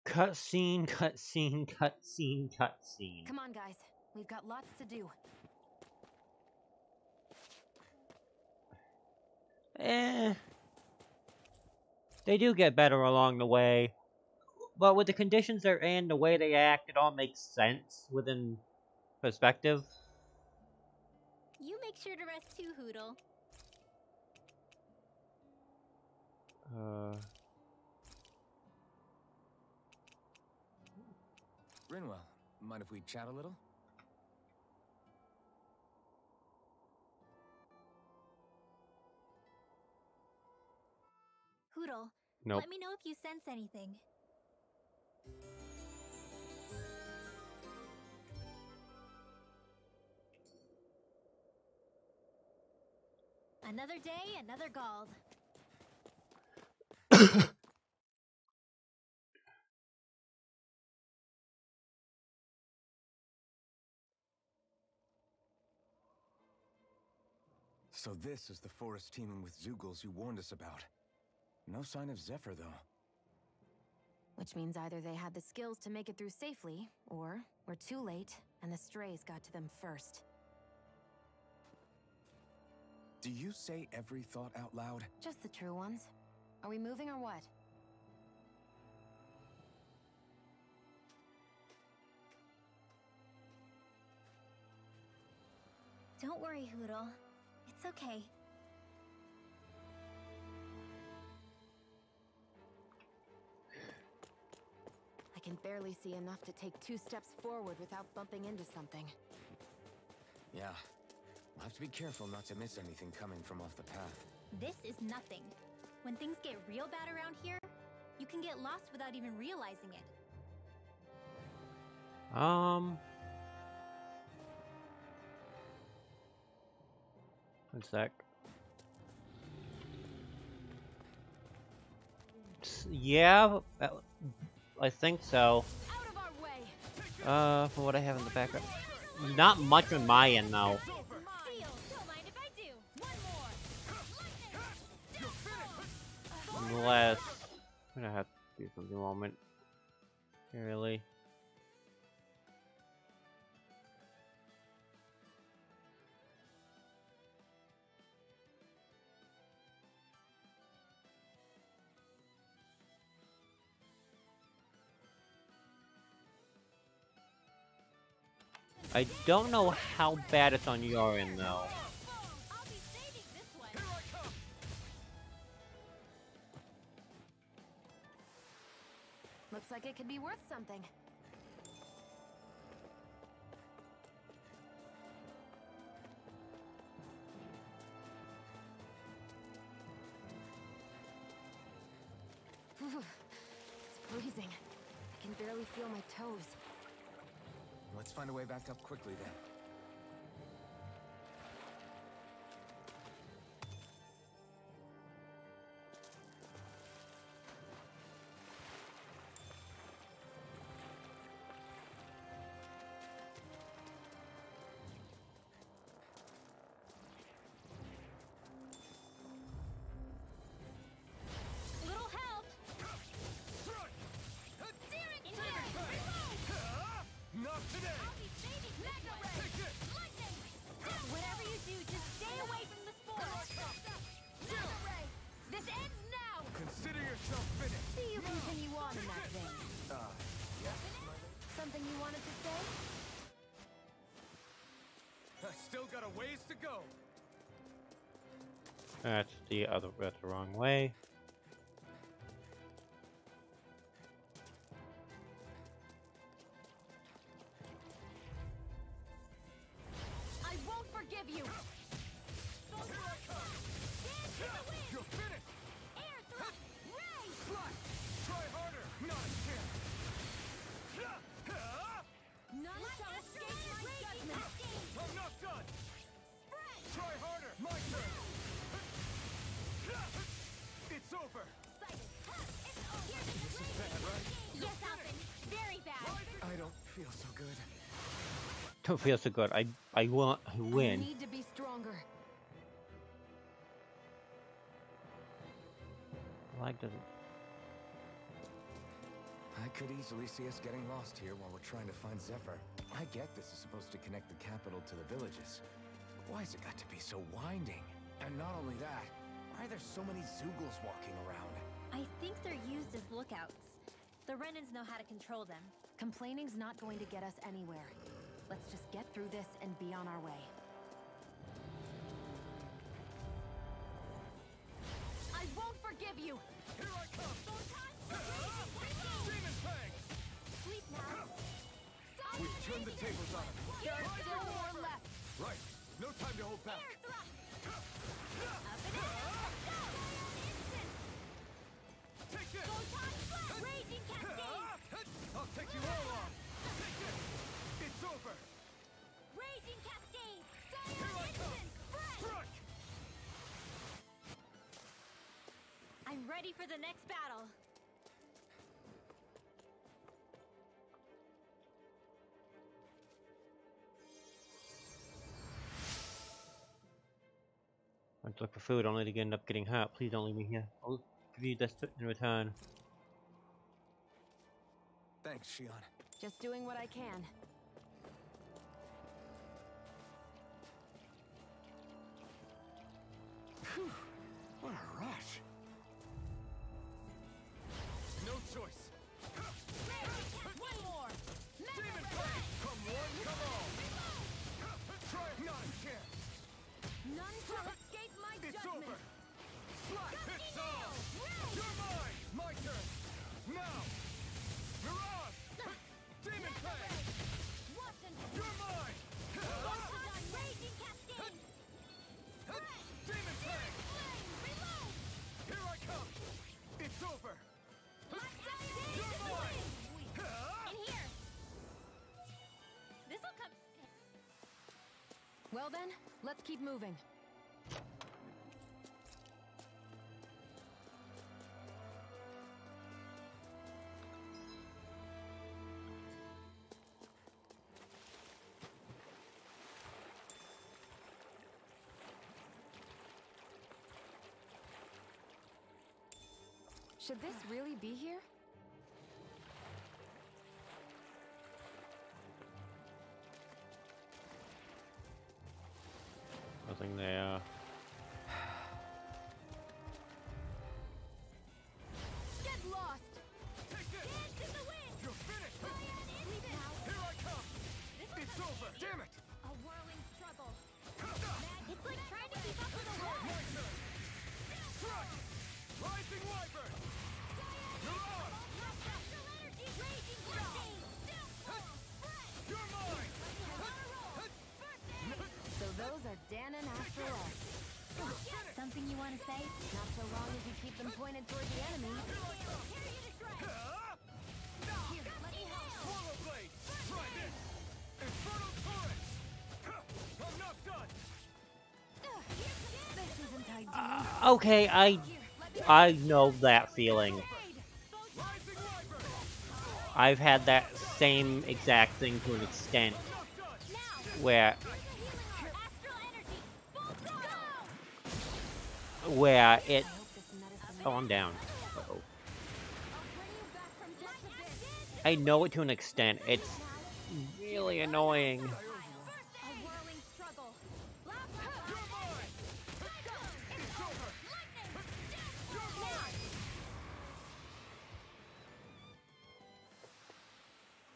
Cutscene, cutscene, cutscene, cutscene. Come on, guys. We've got lots to do. They do get better along the way. But with the conditions they're in, the way they act, it all makes sense within perspective. You make sure to rest too, Hootle. Rinwell, mind if we chat a little? Hootle, Nope. let me know if you sense anything. Another day, another Gald. So this is the forest teeming with Zeugles you warned us about. No sign of Zephyr, though. Which means either they had the skills to make it through safely, or we're too late, and the strays got to them first. Do you say every thought out loud? Just the true ones. Are we moving or what? Don't worry, Hootle. It's okay. I can barely see enough to take 2 steps forward without bumping into something. Yeah. We'll have to be careful not to miss anything coming from off the path. This is nothing. When things get real bad around here, you can get lost without even realizing it. One sec. Yeah, I think so. Out of our way. For what I have in the background. Not much on my end, though. It's mine. Don't mind if I do. One more. Unless... I'm gonna have to do something a moment. Really? I don't know how bad it's on your end, though. I'll be saving this one. Looks like it could be worth something. Phew, it's freezing. I can barely feel my toes. Let's find a way back up quickly then. Little help! Not today! I'll be saving Mega Ray! Lightning! Whatever you do, just stay away from the spores! Mega Ray! This ends now! Consider yourself finished! See you continue on in that vein. Yes? Something you wanted to say? I still got a ways to go! That's the wrong way. I won't forgive you! You're finished! Air thrust! Ray! Flash! Try harder! Not a chance! None shall escape my judgment! I'm not done! Try harder! My turn! It's over! This is bad, right? Yes, Alvin. Very bad. I don't feel so good. Don't feel so good. I want to I win. need to be stronger. Lag doesn't. I could easily see us getting lost here while we're trying to find Zephyr. I get this is supposed to connect the capital to the villages. But why's it got to be so winding? And not only that, why are there so many Zoogles walking around? I think they're used as lookouts. The Renans know how to control them. Complaining's not going to get us anywhere. Let's just get through this and be on our way. I won't forgive you! Here I come! Demon Fang! Sleep now. We've turned the tables on him. There are still more left. Right. No time to hold back. Air thrust! Up and in! Take this! Photon flash! Raging cascade! I'll take you all on! Take this! It's over! Raging cascade! Here Solar I come! instant! Fresh! Struck! I'm ready for the next battle. Went to look for food only to end up getting hurt. Please don't leave me here. I'll give you this in return. Thanks, Shion. Just doing what I can. Whew, what a rush. No choice! One more! Demon Fang! Come one, come all! Try it! Not a chance! None shall escape my It's judgment! over! Slap! It's all! You're mine! My turn! Now! Mirage! Demon Fang! Watch and You're mine! Photon raging cascade! Demon Fang! Reload! Well then, let's keep moving. Should this really be here? Nothing there. Get lost! Take this! Dance in the wind! You're finished! Leave it now. Here I come! It's over! Damn it! A whirling struggle. It's like trying to keep up with a wall. My turn! Strike! Rising Wyvern! You're on! Astral energy raging blessing. You're mine! So those are Dan and Astral X. Something you want to say? Not so long as you keep them pointed toward the enemy. Here, let me help. Swallow Blade! Try this! Infernal Torrent! I'm not done! This isn't ideal. Okay, I know that feeling. Rising Wyvern! I've had that same exact thing to an extent where it calm down. Uh-oh. I know it to an extent. It's really annoying. A whirling struggle. You're mine! It's over! You're mine!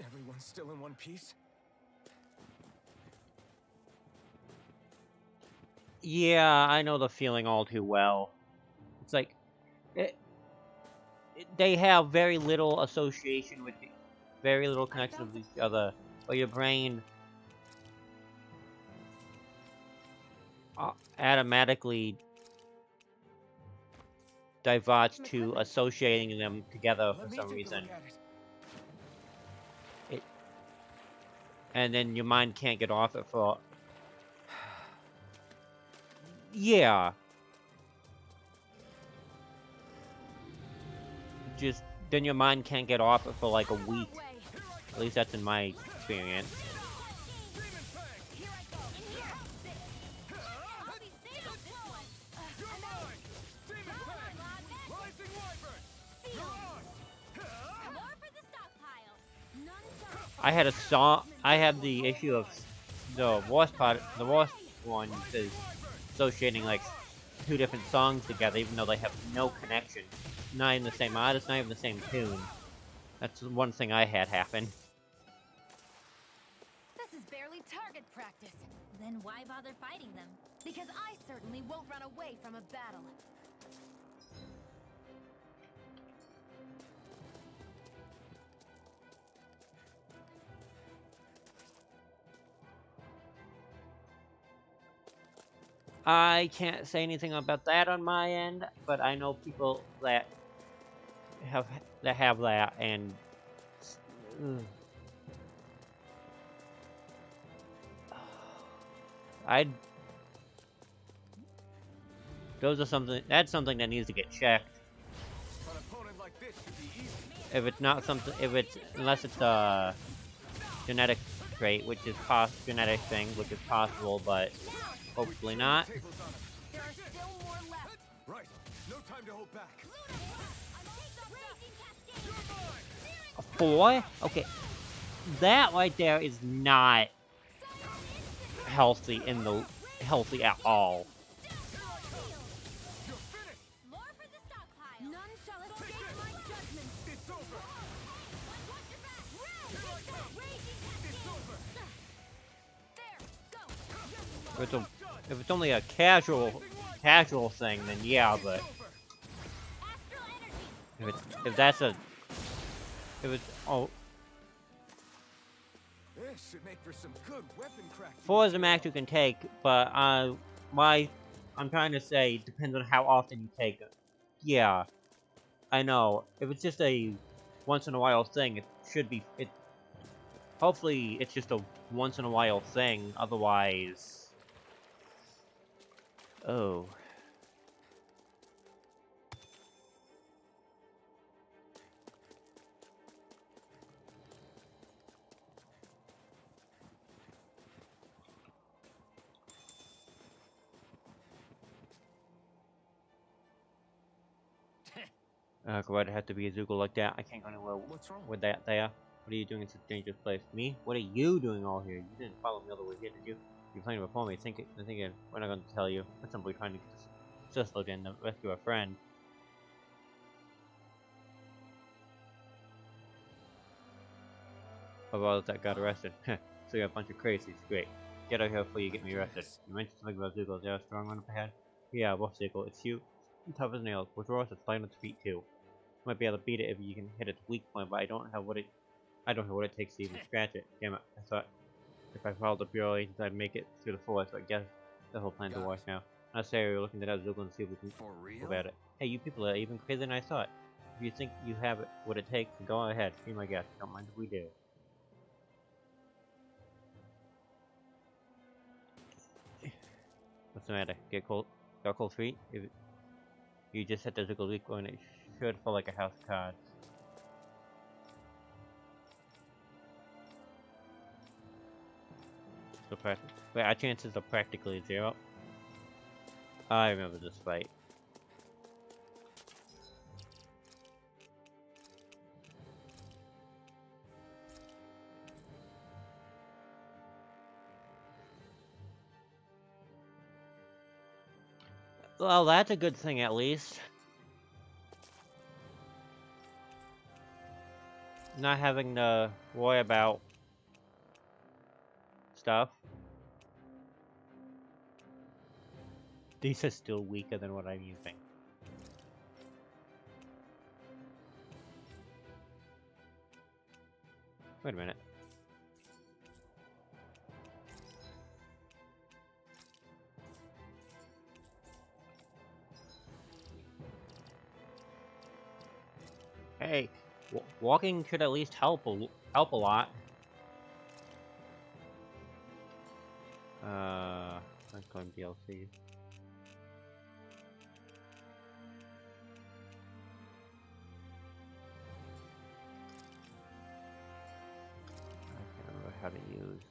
Everyone's still in one piece? Yeah, I know the feeling all too well. It's like they have very little association with, very little connection with each other, but your brain automatically diverts to associating them together for some reason. And then your mind can't get off it for... Yeah. Just, then your mind can't get off it for like a week. At least that's in my experience. I had the issue of the worst one is associating like two different songs together, even though they have no connection. Not even the same artist, not even the same tune. That's one thing I had happen. This is barely target practice. Then why bother fighting them? Because I certainly won't run away from a battle. I can't say anything about that on my end, but I know people that have that, and that's something that needs to get checked. An opponent like this should be easy. If it's not something, unless it's a genetic trait, which is genetic thing, which is possible, but hopefully not. There are still more left. Right. No time to hold back. 4? Okay. That right there is not healthy at all. None shall escape my judgment. It's over. If it's only a casual thing, then yeah, but This should make for some good weapon crafting. 4 is a max you can take, but I'm trying to say depends on how often you take it. Yeah, I know. If it's just a once in a while thing, it should be. Hopefully, it's just a once in a while thing. Otherwise, Oh. Why'd it have to be a Zuko like that? I can't go anywhere What's wrong? with that there. What are you doing in such a dangerous place? Me? What are you doing all here? You didn't follow me all the way here, did you? You're playing before me, thinking we're not going to tell you. We're simply trying to get Sislo in to rescue a friend. Of all that got arrested. So you're a bunch of crazies. Great. Get out here before you get me arrested. You mentioned something about Zuko. Is there a strong one up ahead? Yeah, what's Zuko? It's you. Tough as nails. With Ross, it's light on its feet too. Might be able to beat it if you can hit its weak point, but I don't have what it takes to even scratch it. Damn it! I thought if I followed the Bureau agents, I'd make it through the forest. But I guess the whole plan's a wash now. I say we're looking at Zuko and see if we can For real? go at it. Hey, you people are even crazier than I thought. If you think you have what it takes, then go ahead. Be my guest. Don't mind if we do. What's the matter? Got cold feet? If you just hit the Zuko weak point, it should fall like a house of cards. So wait, our chances are practically zero. I remember this fight. Well, that's a good thing at least. Not having to worry about stuff. These are still weaker than what I'm using. Wait a minute. Hey, walking should at least help a lot. I'm going DLC. I can't remember how to use.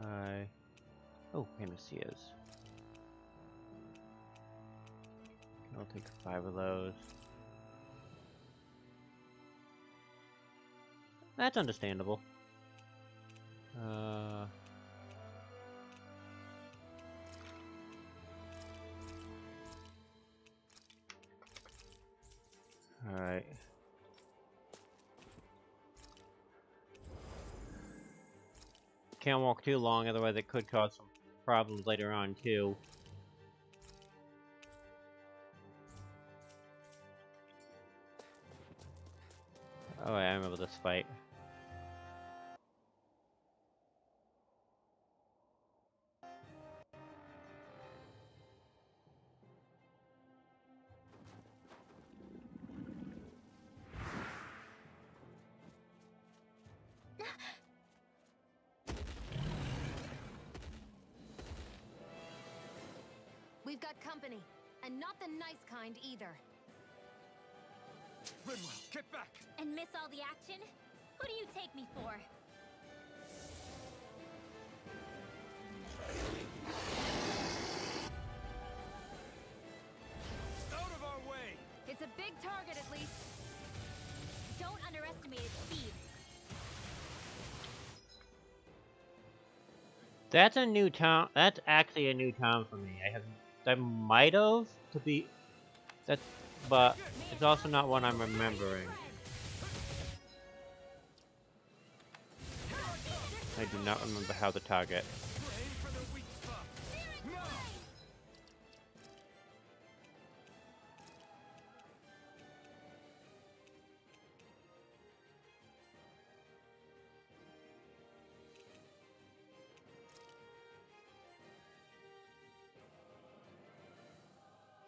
Alright. Oh, Panaceas. I'll take 5 of those. That's understandable. Alright. Can't walk too long, otherwise it could cause some problems later on too. Oh, I remember this fight. We've got company, and not the nice kind either. Rinwell, get back! And miss all the action? Who do you take me for? Out of our way! It's a big target, at least. Don't underestimate its speed. That's a new town. That's actually a new town for me. I might have to be that, but it's also not one I'm remembering. I do not remember how to target. Aim for the weak spot.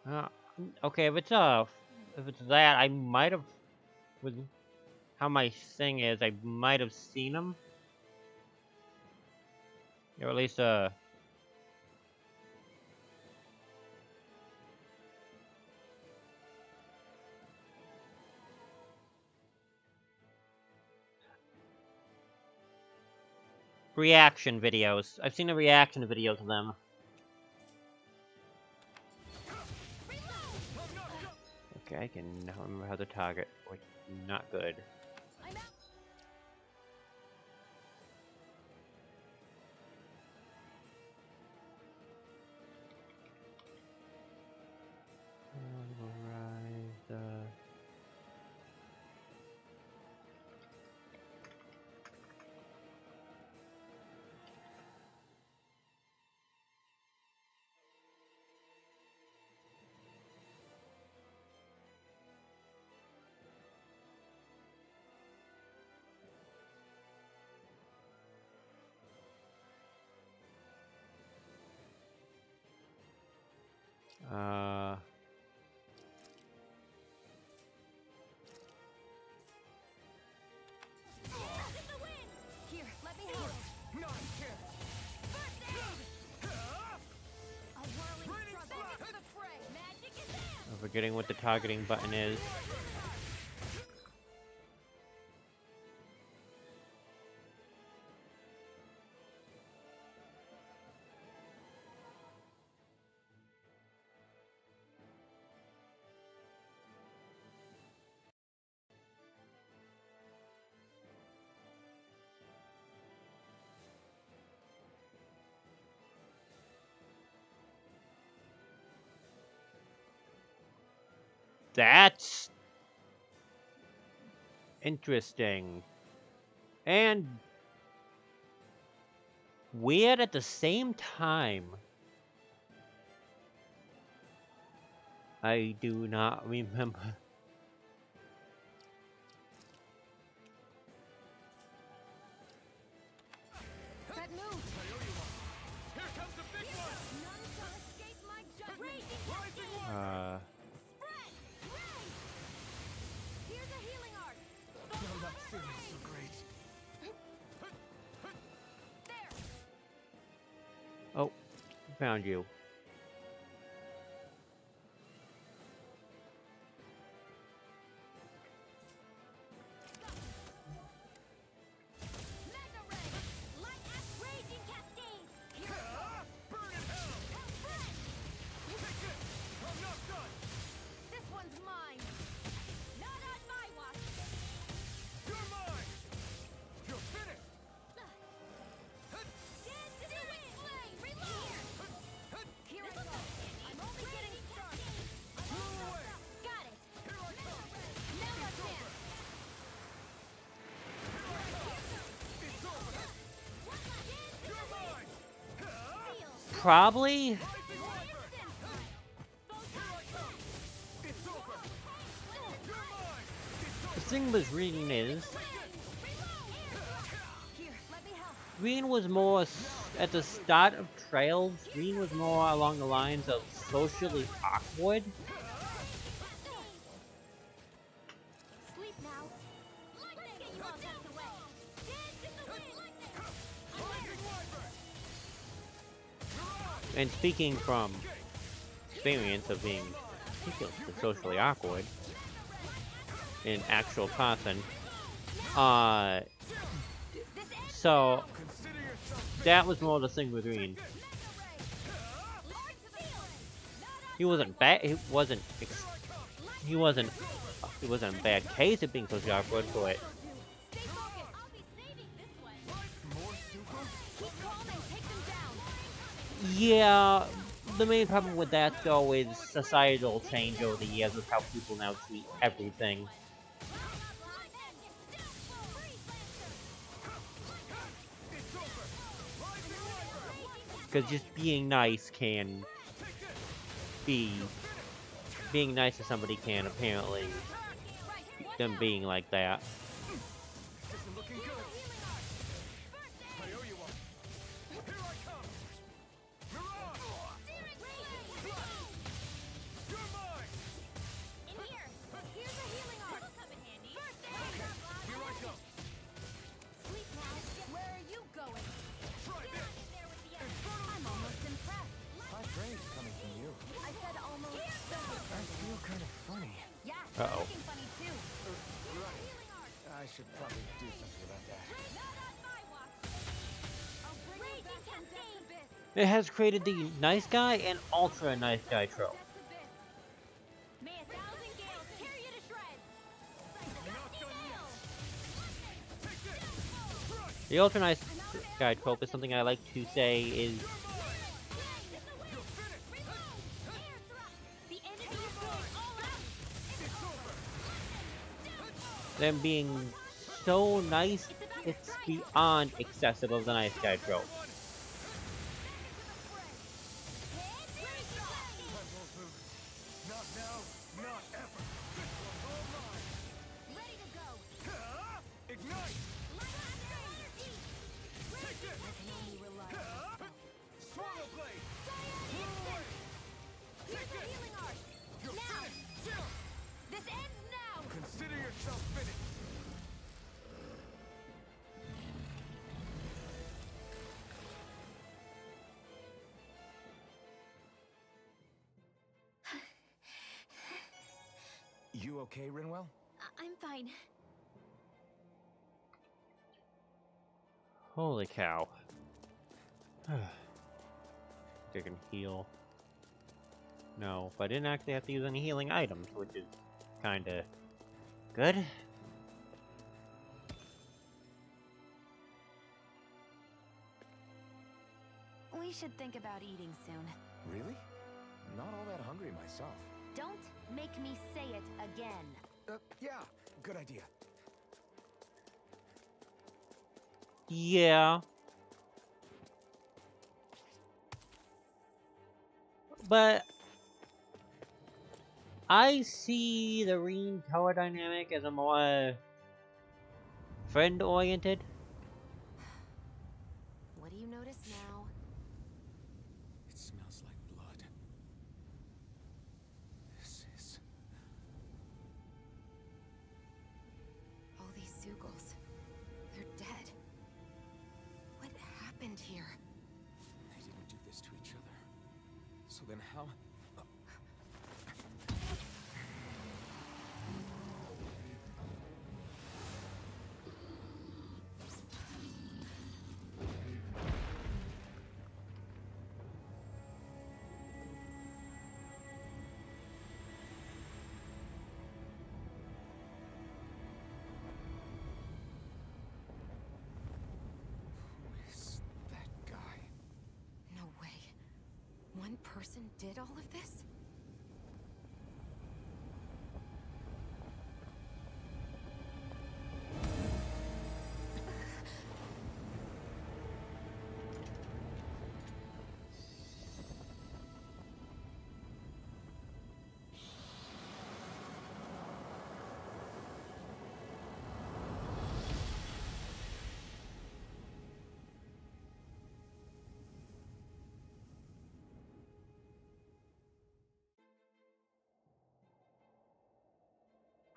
No! Okay, if it's that, I might have, with how my thing is, I might have seen him. Or at least, reaction videos. I've seen a reaction video to them. Okay, I can now remember how to target, which is not good. Here, let me help. A whirling struggle for the fray. Magic is there. I'm forgetting what the targeting button is. That's interesting. And weird at the same time. I do not remember. That move. Here comes the big one! None shall escape my judgment. Here's a healing art. I'm not feeling so great. There. Oh, found you. Mega ray. Light as raging cascade. Burn in hell! Take this! I'm not done! This one's mine. Not on my watch. You're mine! You're finished! Dance to the wind. Flame. Reload. Here I go. I'm only getting started. Move away! Got it. Here I come! Now what's next? It's over! You're mine! Probably. Rising Wyvern! Here I come! It's over! You're mine! The thing with Green is, Here, let me help. Green was more at the start of Trails. Green was more along the lines of socially awkward. Sleep now. Let's get you all tucked away. Dance in the wind. Rising Wyvern! You're on! And speaking from experience of being ridiculously socially awkward in actual person, so Consider yourself that was more the thing with Green. He wasn't bad. He wasn't a bad case of being socially awkward, but Stay focused. I'll be saving this one. more super? Keep calm and take them down. yeah. The main problem with that though is societal change over the years with how people now treat everything. It's over! Because just being nice can be... Being nice to somebody can, apparently. Them being like that. This isn't looking good. I owe you one. Here I come. Mirage! You're mine! In here! Here's a healing art! That'll come in handy. Here I come. Sleep now. Where are you going? Try this. I'm almost impressed. High praise coming from you. I said almost. I feel kind of funny. Yeah, Uh-oh. looking funny too. I should probably do something about that. It has created the nice guy and ultra nice guy trope. May 1,000 gales tear you to shreds. The ultra nice guy trope is something I like to say is them being so nice, it's beyond excessive of the nice guy trope. Not now, not ever. This one's all mine. Ready to go. Ignite! Take this! Swallow blade! Here's the healing art. You're Now. finished! This ends now. Consider yourself finished. You okay, Rinwell? I'm fine. Holy cow. They can heal. No, but I didn't actually have to use any healing items, which is kinda good. We should think about eating soon. Really? Not all that hungry myself. Don't make me say it again. Yeah, good idea. Yeah. But I see the Reen power dynamic as a more friend-oriented. What do you notice now? It smells like blood. This is... All these Zeugles. They're dead. What happened here? They didn't do this to each other. So then how... Who is that guy? No way. One person did all of this?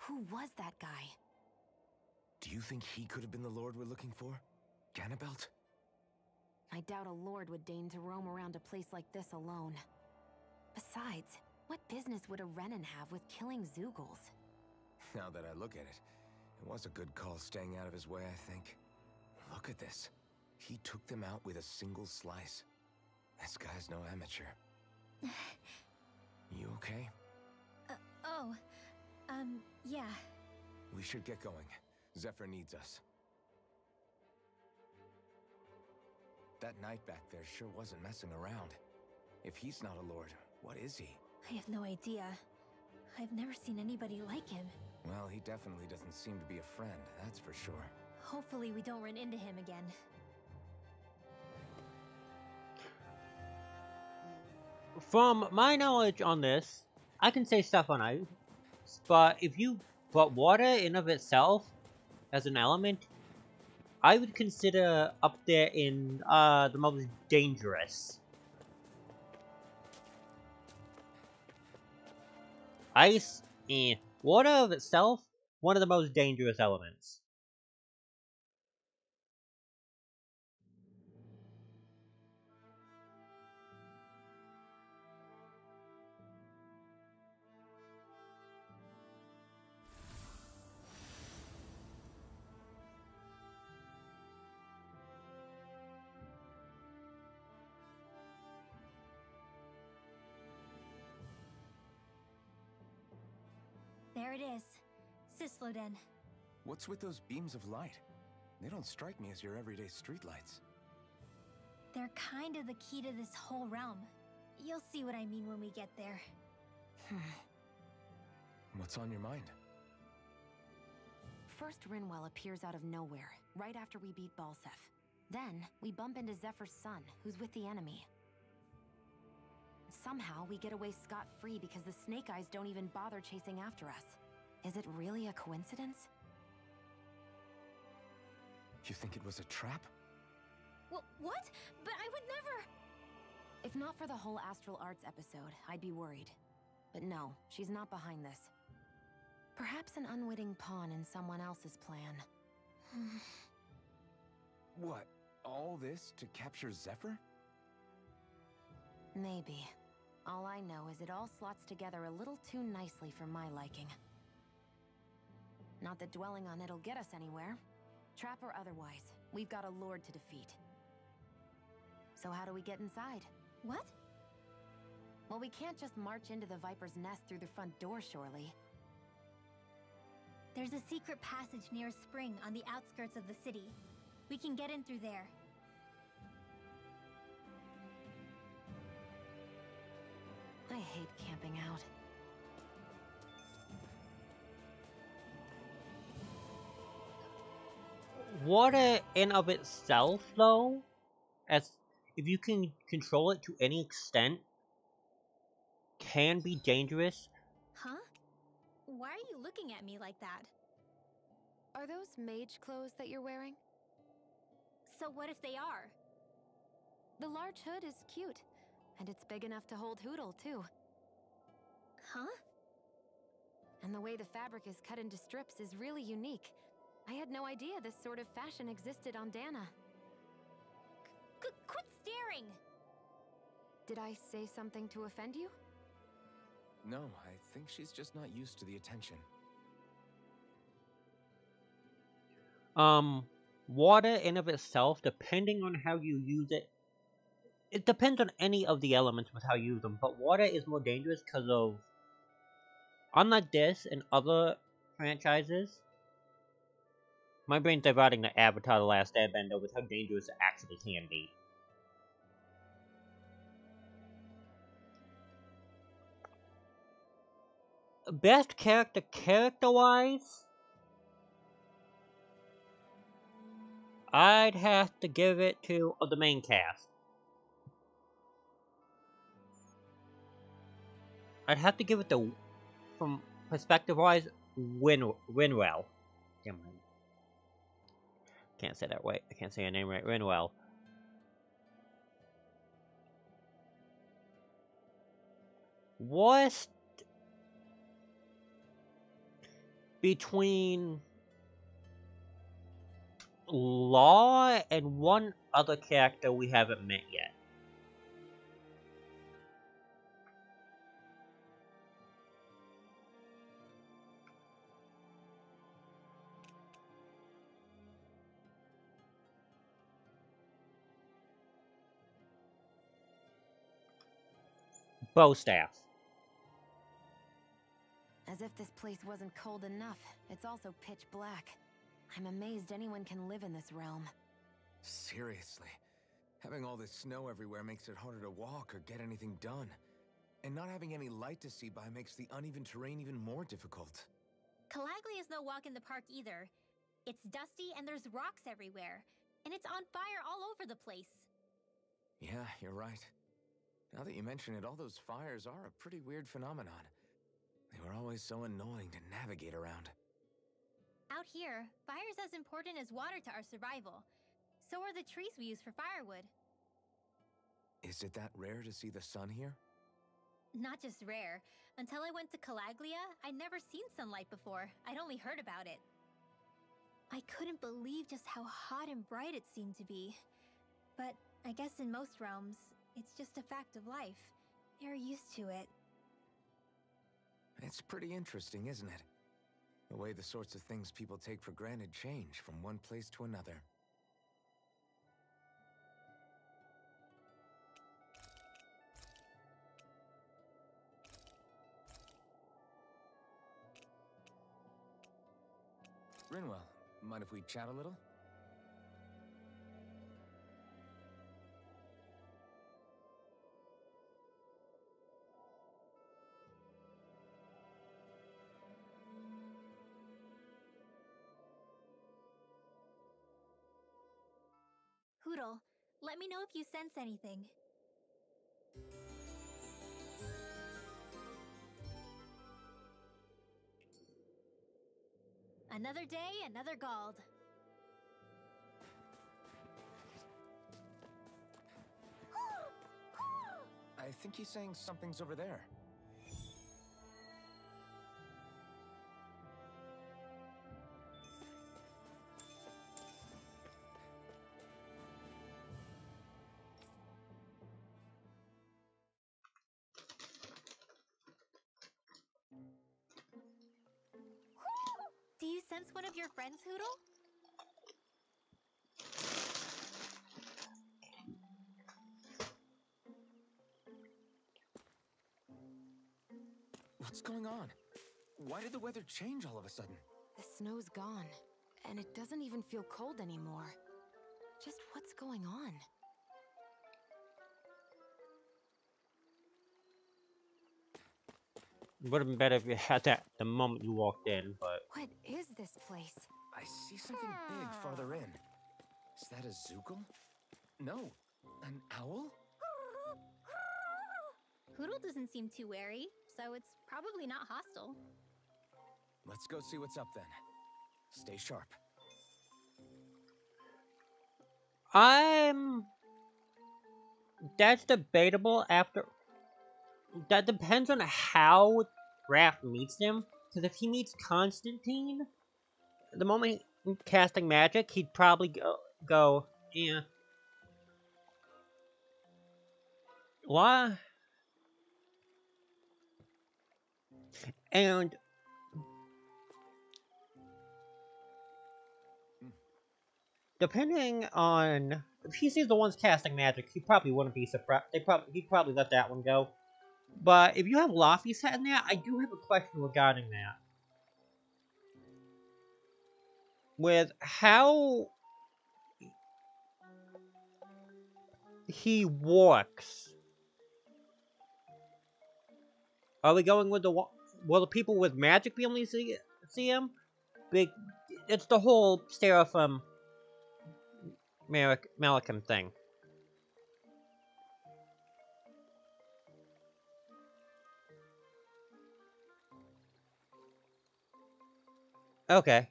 Who was that guy? Do you think he could have been the Lord we're looking for? Ganabelt? I doubt a lord would deign to roam around a place like this alone. Besides, what business would a Renan have with killing Zeugles? Now that I look at it, it was a good call staying out of his way, I think. Look at this. He took them out with a single slice. This guy's no amateur. You okay? Yeah. We should get going. Zephyr needs us. That knight back there sure wasn't messing around. If he's not a lord, what is he? I have no idea. I've never seen anybody like him. Well, he definitely doesn't seem to be a friend, that's for sure. Hopefully we don't run into him again. From my knowledge on this, I can say stuff on ice, but if you put water in of itself as an element, I would consider up there in the most dangerous. Ice and water of itself, one of the most dangerous elements. There it is. Cisloden. What's with those beams of light? They don't strike me as your everyday streetlights. They're kind of the key to this whole realm. You'll see what I mean when we get there. What's on your mind? First, Rinwell appears out of nowhere, right after we beat Balseph. Then, we bump into Zephyr's son, who's with the enemy. Somehow, we get away scot-free because the Snake Eyes don't even bother chasing after us. Is it really a coincidence? You think it was a trap? What? But I would never... If not for the whole Astral Arts episode, I'd be worried. But no, she's not behind this. Perhaps an unwitting pawn in someone else's plan. What? All this to capture Zephyr? Maybe. All I know is it all slots together a little too nicely for my liking. Not that dwelling on it'll get us anywhere. Trap or otherwise, we've got a lord to defeat. So how do we get inside? What? Well, we can't just march into the Viper's nest through the front door, surely. There's a secret passage near a spring on the outskirts of the city. We can get in through there. I hate camping out. Water in of itself, though, as if you can control it to any extent, can be dangerous. Huh? Why are you looking at me like that? Are those mage clothes that you're wearing? So what if they are? The large hood is cute, and it's big enough to hold Hootle, too. Huh? And the way the fabric is cut into strips is really unique. I had no idea this sort of fashion existed on Dana. Quit staring! Did I say something to offend you? No, I think she's just not used to the attention. Water in of itself, depending on how you use it, it depends on any of the elements with how you use them, but water is more dangerous because of, unlike this and other franchises, my brain's diverting to Avatar: The Last Airbender with how dangerous it actually can be. Best character-wise, I'd have to give it to the main cast. I'd have to give it to, from perspective-wise, Rinwell. Damn, can't say that right. I can't say her name right. Rinwell. Worst between Law and one other character we haven't met yet. Bowstaff. As if this place wasn't cold enough, it's also pitch black. I'm amazed anyone can live in this realm. Seriously. Having all this snow everywhere makes it harder to walk or get anything done. And not having any light to see by makes the uneven terrain even more difficult. Calagli is no walk in the park either. It's dusty and there's rocks everywhere. And it's on fire all over the place. Yeah, you're right. Now that you mention it, all those fires are a pretty weird phenomenon. They were always so annoying to navigate around. Out here, fire's as important as water to our survival. So are the trees we use for firewood. Is it that rare to see the sun here? Not just rare. Until I went to Calaglia, I'd never seen sunlight before. I'd only heard about it. I couldn't believe just how hot and bright it seemed to be. But I guess in most realms, it's just a fact of life. They're used to it. It's pretty interesting, isn't it? The way the sorts of things people take for granted change from one place to another. Rinwell, mind if we chat a little? Hootle, let me know if you sense anything. Another day, another Gald. I think he's saying something's over there. Do you sense one of your friends, Hootle? What's going on? Why did the weather change all of a sudden? The snow's gone, and it doesn't even feel cold anymore. Just what's going on? It would have been better if you had that the moment you walked in, but... What is this place? I see something big farther in. Is that a Zoogle? No, an owl? Hootle doesn't seem too wary, so it's probably not hostile. Let's go see what's up then. Stay sharp. That's debatable after... That depends on how Raph meets him. Because if he meets Constantine, the moment he's casting magic, he'd probably go, yeah. What? And depending on if he sees the ones casting magic, he probably wouldn't be surprised. He'd probably let that one go. But if you have Laphicet in there, I do have a question regarding that. With how he works, are we going with will the people with magic be able to see him? It's the whole Seraphim Malachim thing. Okay.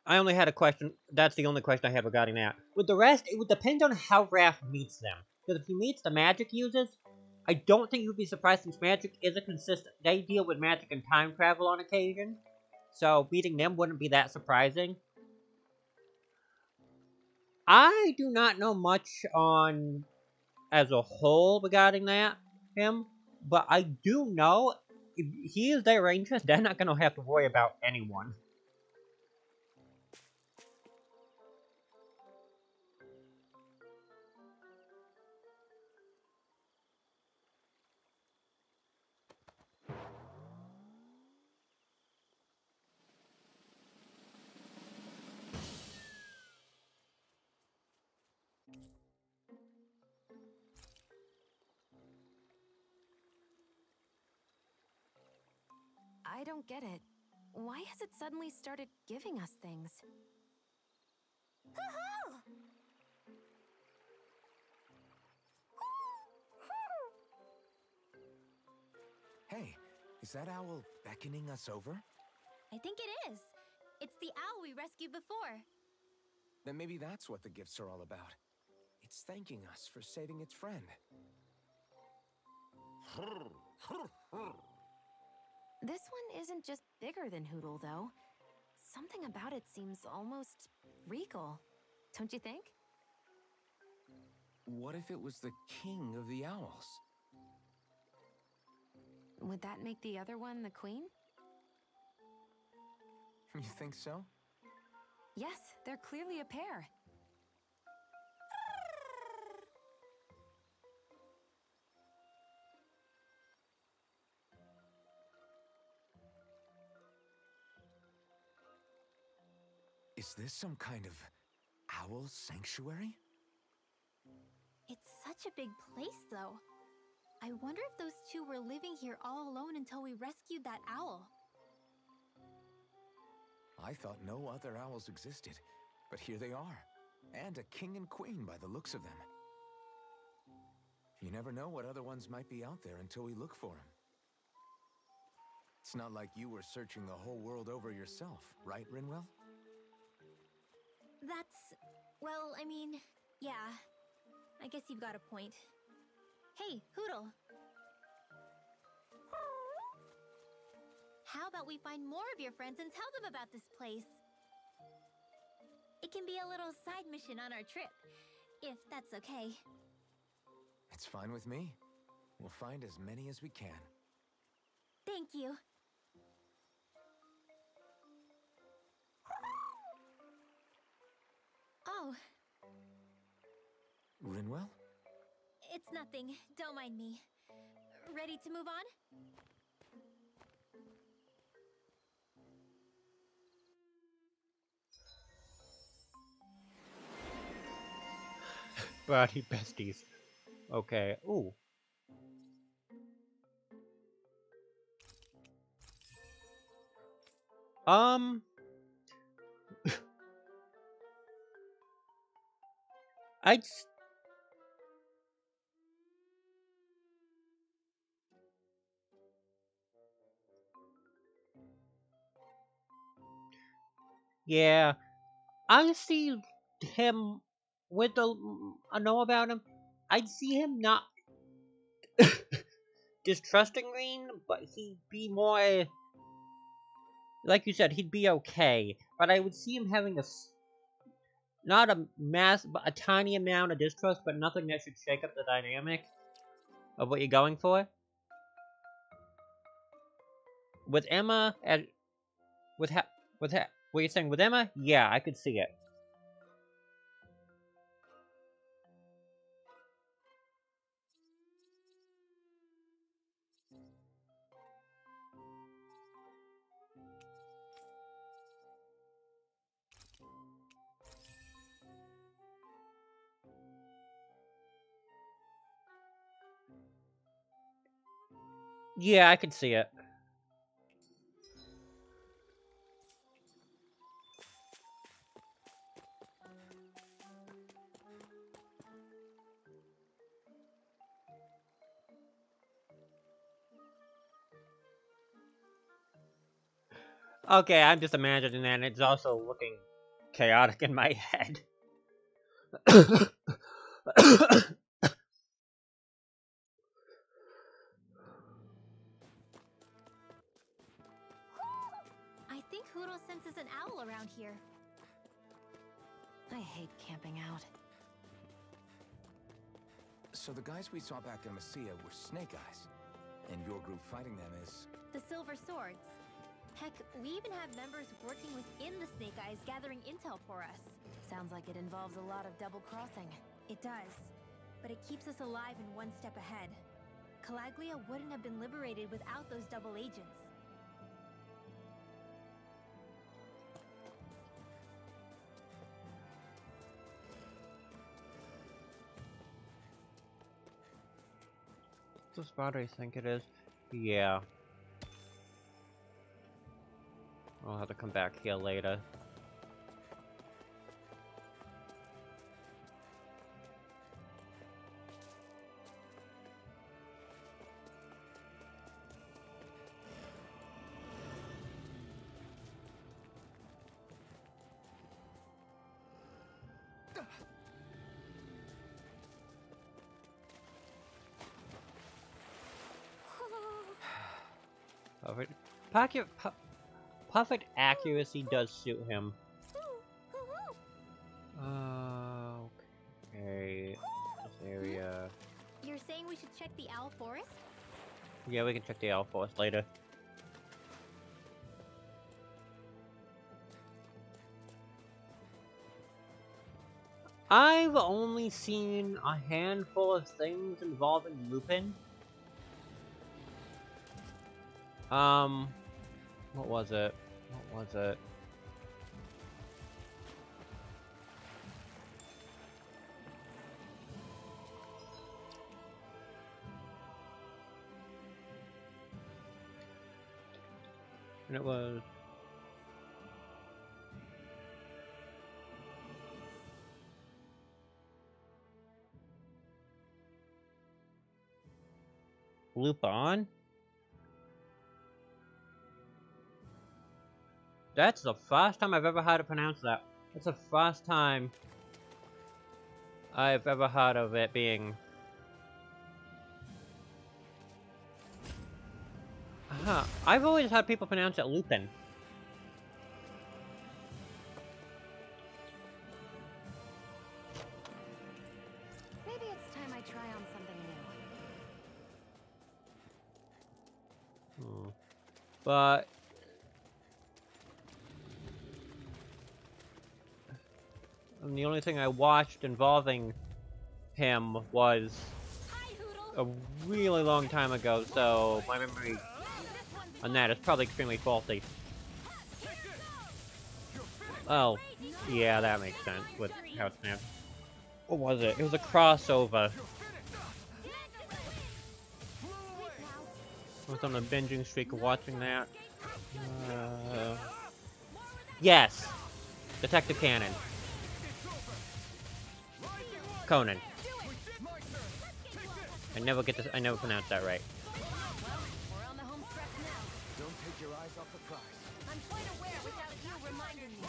I only had a question. That's the only question I had regarding that. With the rest, it would depend on how Raph meets them. Because if he meets the magic users, I don't think you'd be surprised since magic is a consistent. They deal with magic and time travel on occasion. So meeting them wouldn't be that surprising. I do not know much on as a whole regarding him. But I do know if he is their interest, they're not going to have to worry about anyone. I don't get it. Why has it suddenly started giving us things? Is that owl beckoning us over? I think it is. It's the owl we rescued before. Then maybe that's what the gifts are all about. It's thanking us for saving its friend. This one isn't just bigger than Hootle, though. Something about it seems almost regal. Don't you think? What if it was the king of the owls? Would that make the other one the queen? You think so? Yes, they're clearly a pair. Is this some kind of owl sanctuary? It's such a big place, though. I wonder if those two were living here all alone until we rescued that owl. I thought no other owls existed, but here they are. And a king and queen by the looks of them. You never know what other ones might be out there until we look for them. It's not like you were searching the whole world over yourself, right, Rinwell? Well, I mean, yeah. I guess you've got a point. Hey, Hootle. How about we find more of your friends and tell them about this place? It can be a little side mission on our trip, if that's okay. It's fine with me. We'll find as many as we can. Thank you. Oh, Rinwell? it's nothing. Don't mind me. Ready to move on? Brody besties. Okay. Ooh. I'd yeah, I see him with the I know about him. I'd see him not distrusting Green, but he'd be more like you said. He'd be okay, but I would see him having not a mass, but a tiny amount of distrust, but nothing that should shake up the dynamic of what you're going for. With Emma, what you're saying with Emma? Yeah, I could see it. Yeah, I could see it. Okay, I'm just imagining that, and it's also looking chaotic in my head. I think Hootle senses an owl around here. I hate camping out. So the guys we saw back in Messia were Snake Eyes, and your group fighting them is... The Silver Swords. Heck, we even have members working within the Snake Eyes gathering intel for us. Sounds like it involves a lot of double crossing. It does. But it keeps us alive and one step ahead. Calaglia wouldn't have been liberated without those double agents. What's the spot I think it is? Yeah. I'll have to come back here later. Perfect. Perfect accuracy does suit him. Okay. This area. You're saying we should check the Owl Forest? Yeah, we can check the Owl Forest later. I've only seen a handful of things involving Lupin. What was it? What was it? And it was... Lupin? That's the first time I've ever heard it pronounced that. That's the first time I've ever heard of it being... I've always had people pronounce it Lupin. Maybe it's time I try on something new. But... and the only thing I watched involving him was a really long time ago, so my memory on that is probably extremely faulty. Oh, yeah, that makes sense with how it's now. What was it? It was a crossover. I was on a binging streak of watching that. Yes! Detective Cannon. Conan. I never pronounce that right. We're on the home stretch now. Don't take your eyes off the prize. I'm quite aware without you reminding me.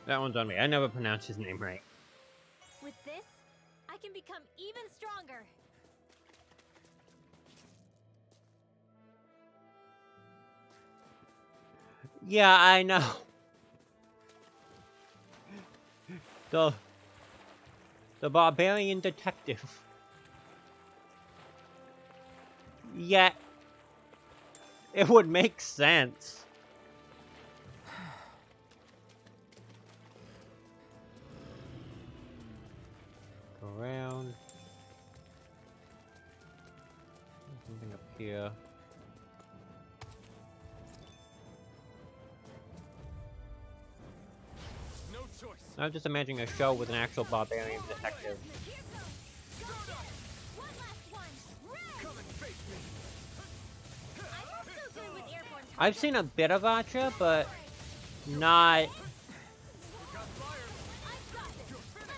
That one's on me. I never pronounce his name right. With this, I can become even stronger. Yeah, I know. The barbarian detective. Yet, it would make sense. Go around. Something up here. No choice. I'm just imagining a show with an actual barbarian detective. I've seen a bit of Archer, but not...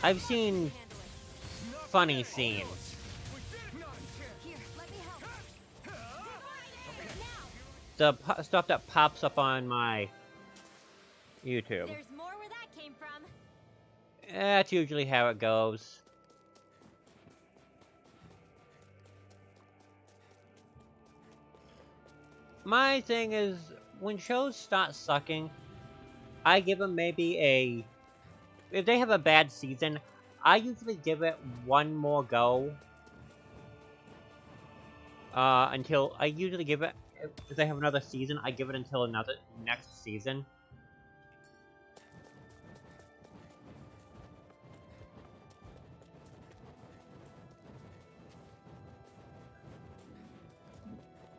I've seen funny scenes. The stuff that pops up on my YouTube. There's more where that came from. That's usually how it goes. My thing is, when shows start sucking, I give them maybe a... if they have a bad season, I usually give it one more go. Until... I usually give it... if they have another season, I give it until next season.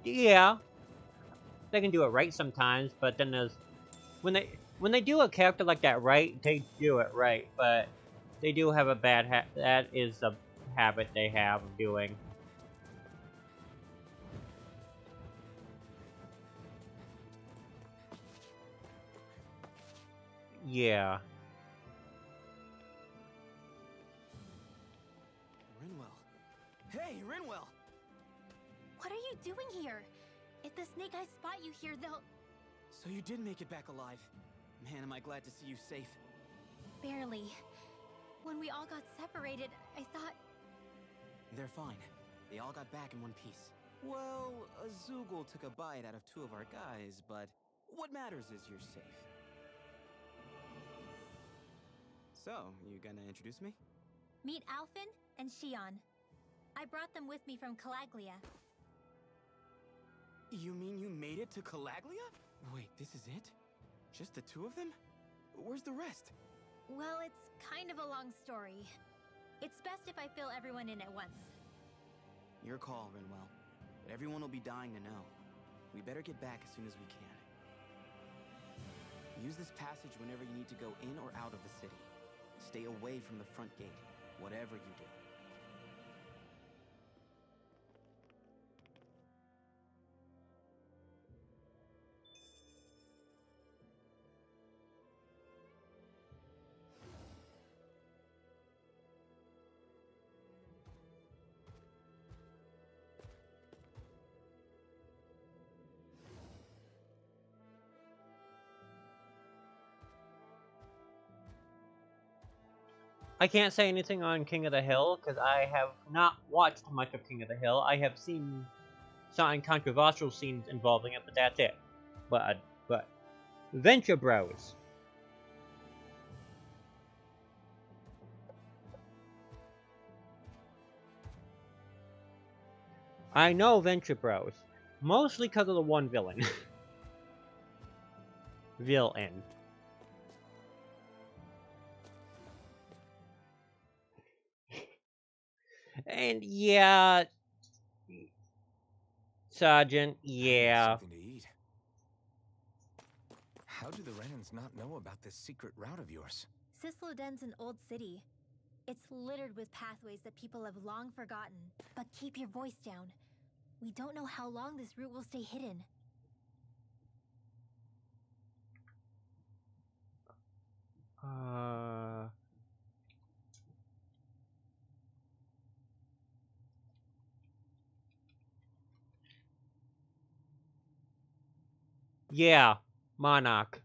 Yeah, they can do it right sometimes, but then there's when they do a character like that right, they do it right, but they do have a bad that is a habit they have of doing. Yeah. Rinwell. Hey, Rinwell! What are you doing here? If the Snake Eyes spot you here, they'll... So you did make it back alive. Man, am I glad to see you safe. When we all got separated, I thought... They're fine. They all got back in one piece. Well, Azugul took a bite out of 2 of our guys, but what matters is you're safe. So, you gonna introduce me? Meet Alphen and Shion. I brought them with me from Calaglia. You mean you made it to Calaglia? Wait, this is it? Just the 2 of them? Where's the rest? Well, it's kind of a long story. It's best if I fill everyone in at once. Your call, Rinwell. But everyone will be dying to know. We better get back as soon as we can. Use this passage whenever you need to go in or out of the city. Stay away from the front gate, whatever you do. I can't say anything on King of the Hill because I have not watched much of King of the Hill. I have seen some controversial scenes involving it, but that's it. But Venture Bros. I know Venture Bros. Mostly because of the one villain. Villain. And yeah, Sergeant, yeah. Something to eat. How do the Renans not know about this secret route of yours? Cisloden's an old city. It's littered with pathways that people have long forgotten. But keep your voice down. We don't know how long this route will stay hidden. Yeah, Monarch.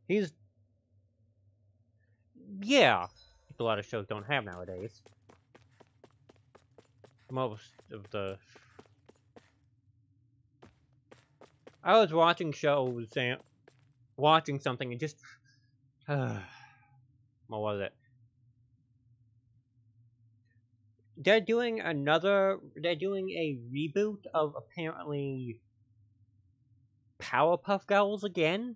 He's... yeah. A lot of shows don't have nowadays. Most of the... I was watching shows and... watching something and just... what was it? They're doing a reboot of apparently Powerpuff Girls again?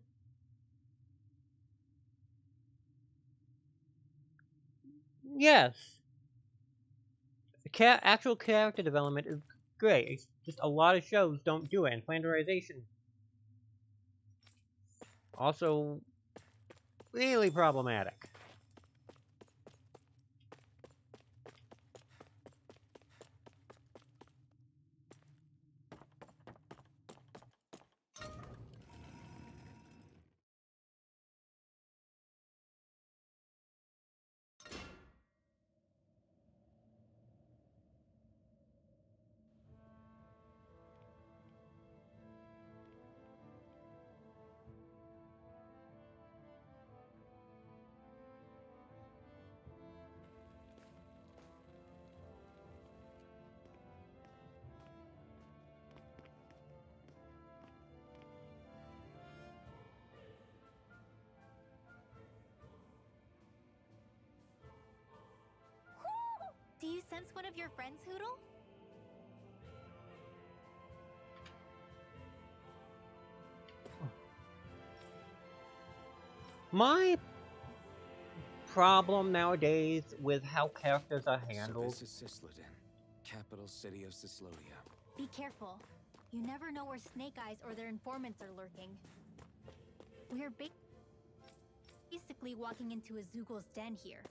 Yes. Actual character development is great. It's just a lot of shows don't do it, and flanderization also really problematic. Do you sense one of your friends, Hootle? My problem nowadays with how characters are handled. So this is Cisloden, capital city of Cyslodia. Be careful. You never know where Snake Eyes or their informants are lurking. We're basically walking into Azugul's den here.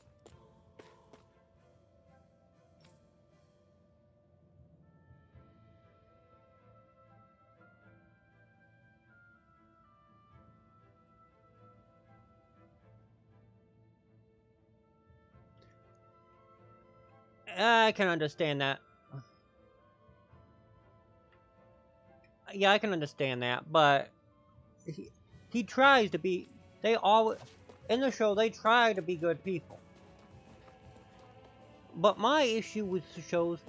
I can understand that. Yeah, I can understand that, but he tries to be. They all in the show they try to be good people. But my issue with shows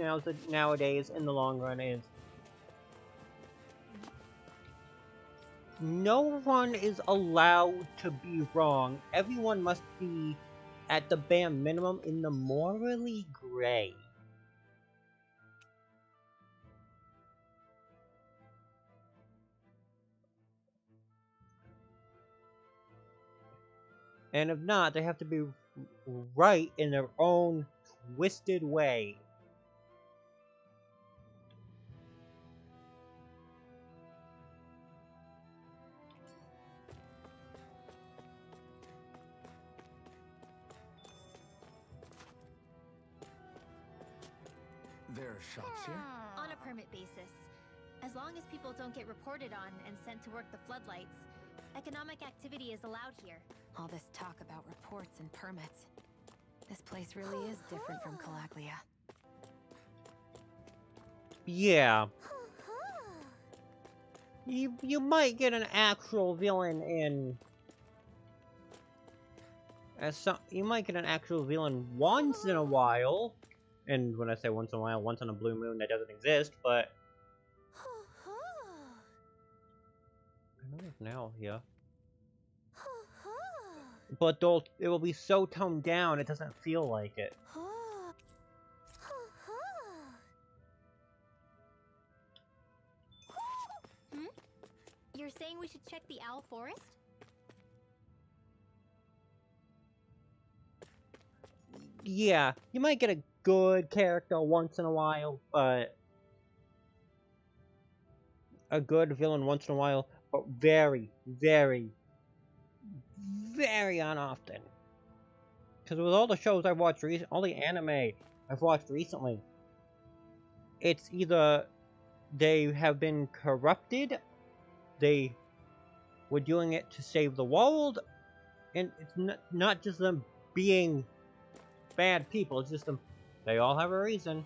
nowadays, in the long run, is no one is allowed to be wrong. Everyone must be, at the bare minimum, in the morally gray. And if not, they have to be right in their own twisted way. There are shops here? On a permit basis. As long as people don't get reported on and sent to work the floodlights, economic activity is allowed here. All this talk about reports and permits. This place really is different from Calaglia. Yeah. You might get an actual villain in... you might get an actual villain once in a while. And when I say once in a while, once on a blue moon, that doesn't exist, but... I know it's now here. But it will be so toned down, it doesn't feel like it. You're saying we should check the Owl Forest? Yeah, you might get a good character once in a while, but... a good villain once in a while, but very, very, very unoften. Because with all the shows I've watched recently, all the anime I've watched recently, it's either they have been corrupted, they were doing it to save the world, and it's not just them being bad people, it's just them, they all have a reason.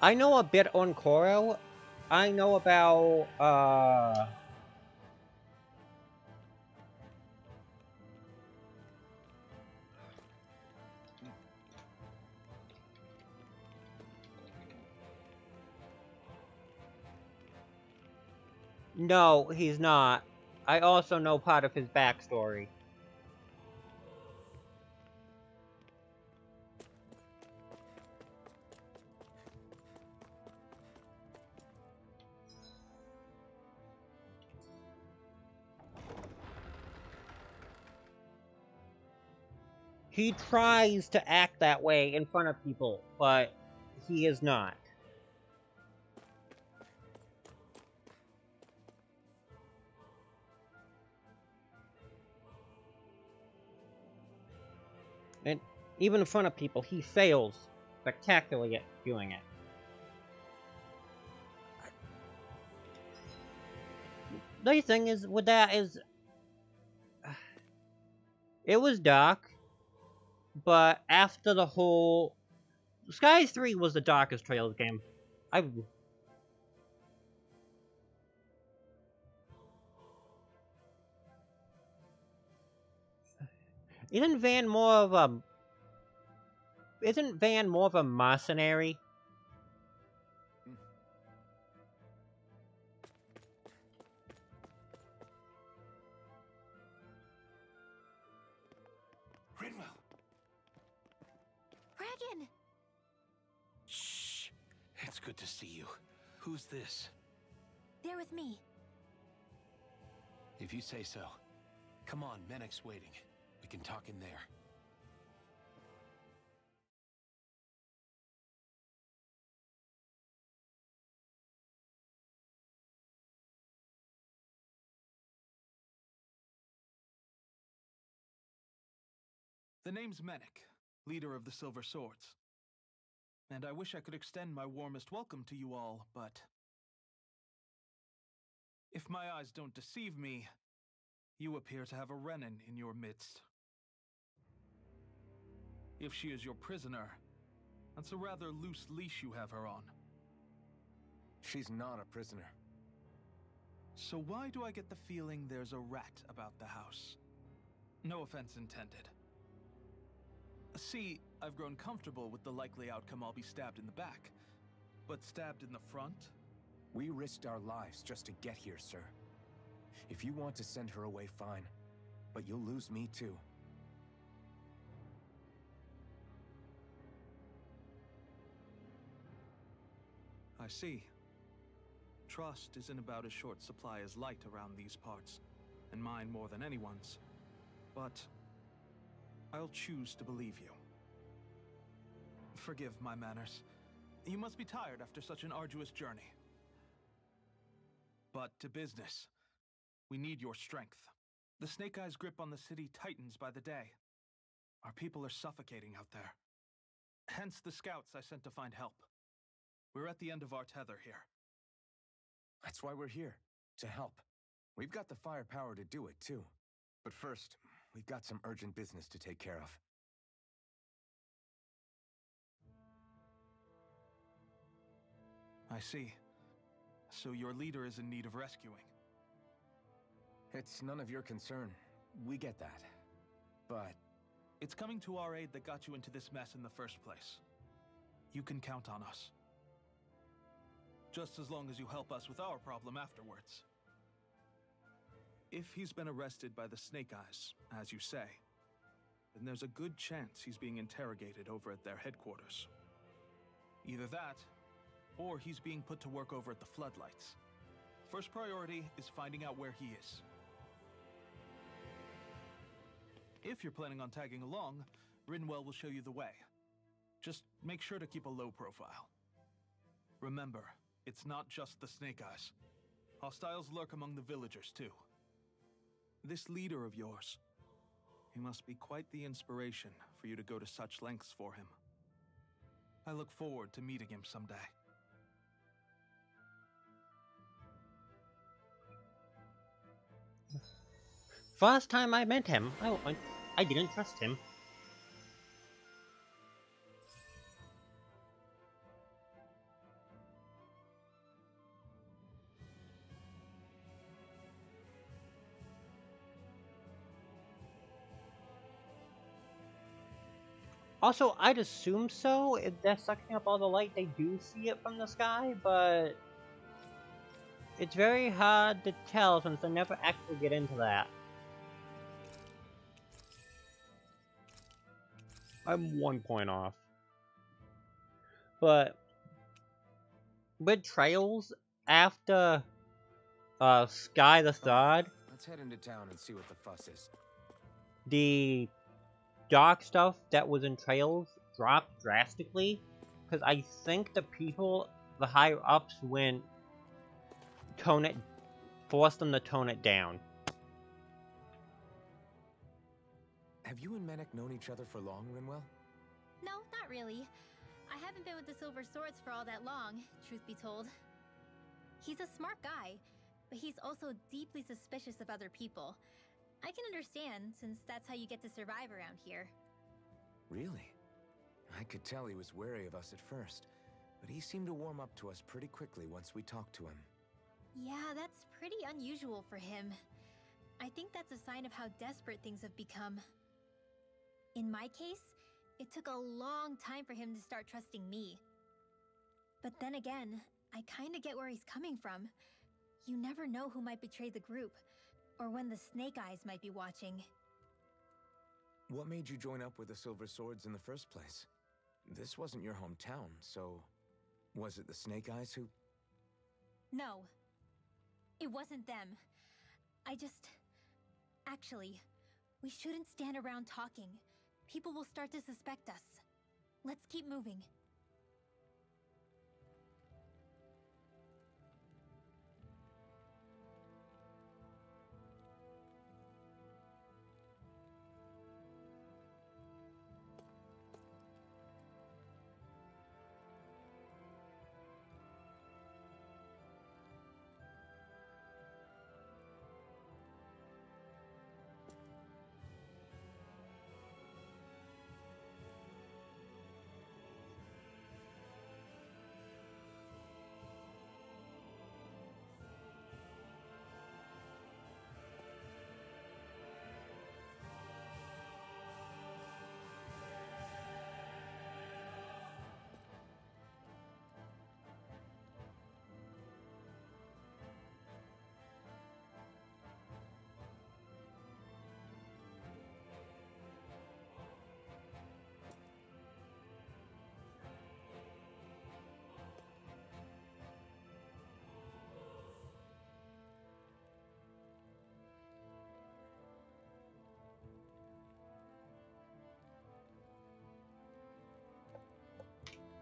I know a bit on Koro. I know about, No, he's not. I also know part of his backstory. He tries to act that way in front of people, but he is not. And even in front of people, he fails spectacularly at doing it. The only thing is, with that is... it was dark, but after the whole... Skies 3 was the darkest Trails game. Isn't Van more of a mercenary? Rinwell! Regan! Shh! It's good to see you. Who's this? They're with me. If you say so. Come on, Menek's waiting. We can talk in there. The name's Menek, leader of the Silver Swords. And I wish I could extend my warmest welcome to you all, but... if my eyes don't deceive me, You appear to have a Renin in your midst. If she is your prisoner, that's a rather loose leash you have her on. She's not a prisoner. So why do I get the feeling there's a rat about the house? No offense intended. See, I've grown comfortable with the likely outcome I'll be stabbed in the back. But stabbed in the front? We risked our lives just to get here, sir. If you want to send her away, fine. But you'll lose me too. I see. Trust is in about as short supply as light around these parts, and mine more than anyone's. But I'll choose to believe you. Forgive my manners. You must be tired after such an arduous journey. But to business. We need your strength. The Snake Eyes' grip on the city tightens by the day. Our people are suffocating out there. Hence the scouts I sent to find help. We're at the end of our tether here. That's why we're here, to help. We've got the firepower to do it, too. But first, we've got some urgent business to take care of. I see. So your leader is in need of rescuing. It's none of your concern. We get that. But it's coming to our aid that got you into this mess in the first place. You can count on us. Just as long as you help us with our problem afterwards. If he's been arrested by the Snake Eyes, as you say, then there's a good chance he's being interrogated over at their headquarters. Either that, or he's being put to work over at the Floodlights. First priority is finding out where he is. If you're planning on tagging along, Rinwell will show you the way. Just make sure to keep a low profile. Remember, it's not just the Snake Eyes. Hostiles lurk among the villagers, too. This leader of yours, he must be quite the inspiration for you to go to such lengths for him. I look forward to meeting him someday. First time I met him, I didn't trust him. Also, I'd assume so. If they're sucking up all the light, they do see it from the sky, but it's very hard to tell since they never actually get into that. I'm 1 point off. But with Trails after Sky the Third, let's head into town and see what the fuss is. The dark stuff that was in Trails dropped drastically, because I think the people, the higher ups, forced them to tone it down. Have you and Menek known each other for long, Rinwell? No, not really. I haven't been with the Silver Swords for all that long, truth be told. He's a smart guy, but he's also deeply suspicious of other people. I can understand, since that's how you get to survive around here. Really? I could tell he was wary of us at first, but he seemed to warm up to us pretty quickly once we talked to him. Yeah, that's pretty unusual for him. I think that's a sign of how desperate things have become. In my case, it took a long time for him to start trusting me. But then again, I kinda get where he's coming from. You never know who might betray the group, or when the Snake Eyes might be watching. What made you join up with the Silver Swords in the first place? This wasn't your hometown, so was it the Snake Eyes who... No. It wasn't them. Actually, we shouldn't stand around talking. People will start to suspect us. Let's keep moving.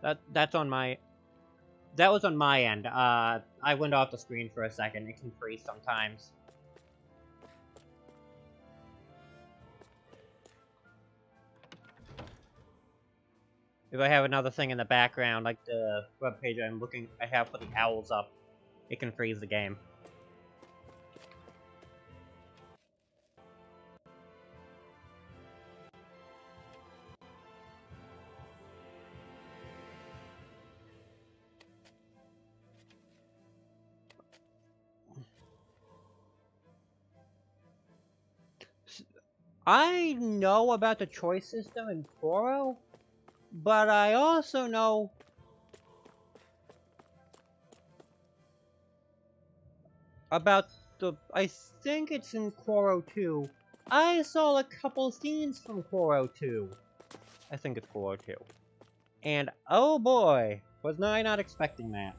That's on my... That was on my end. I went off the screen for a second. It can freeze sometimes. If I have another thing in the background, like the webpage I have for the owls up, it can freeze the game. I know about the choice system in Koro, but I also know about I think it's in Koro 2. I saw a couple scenes from Koro 2. I think it's Koro 2. And oh boy, was I not expecting that.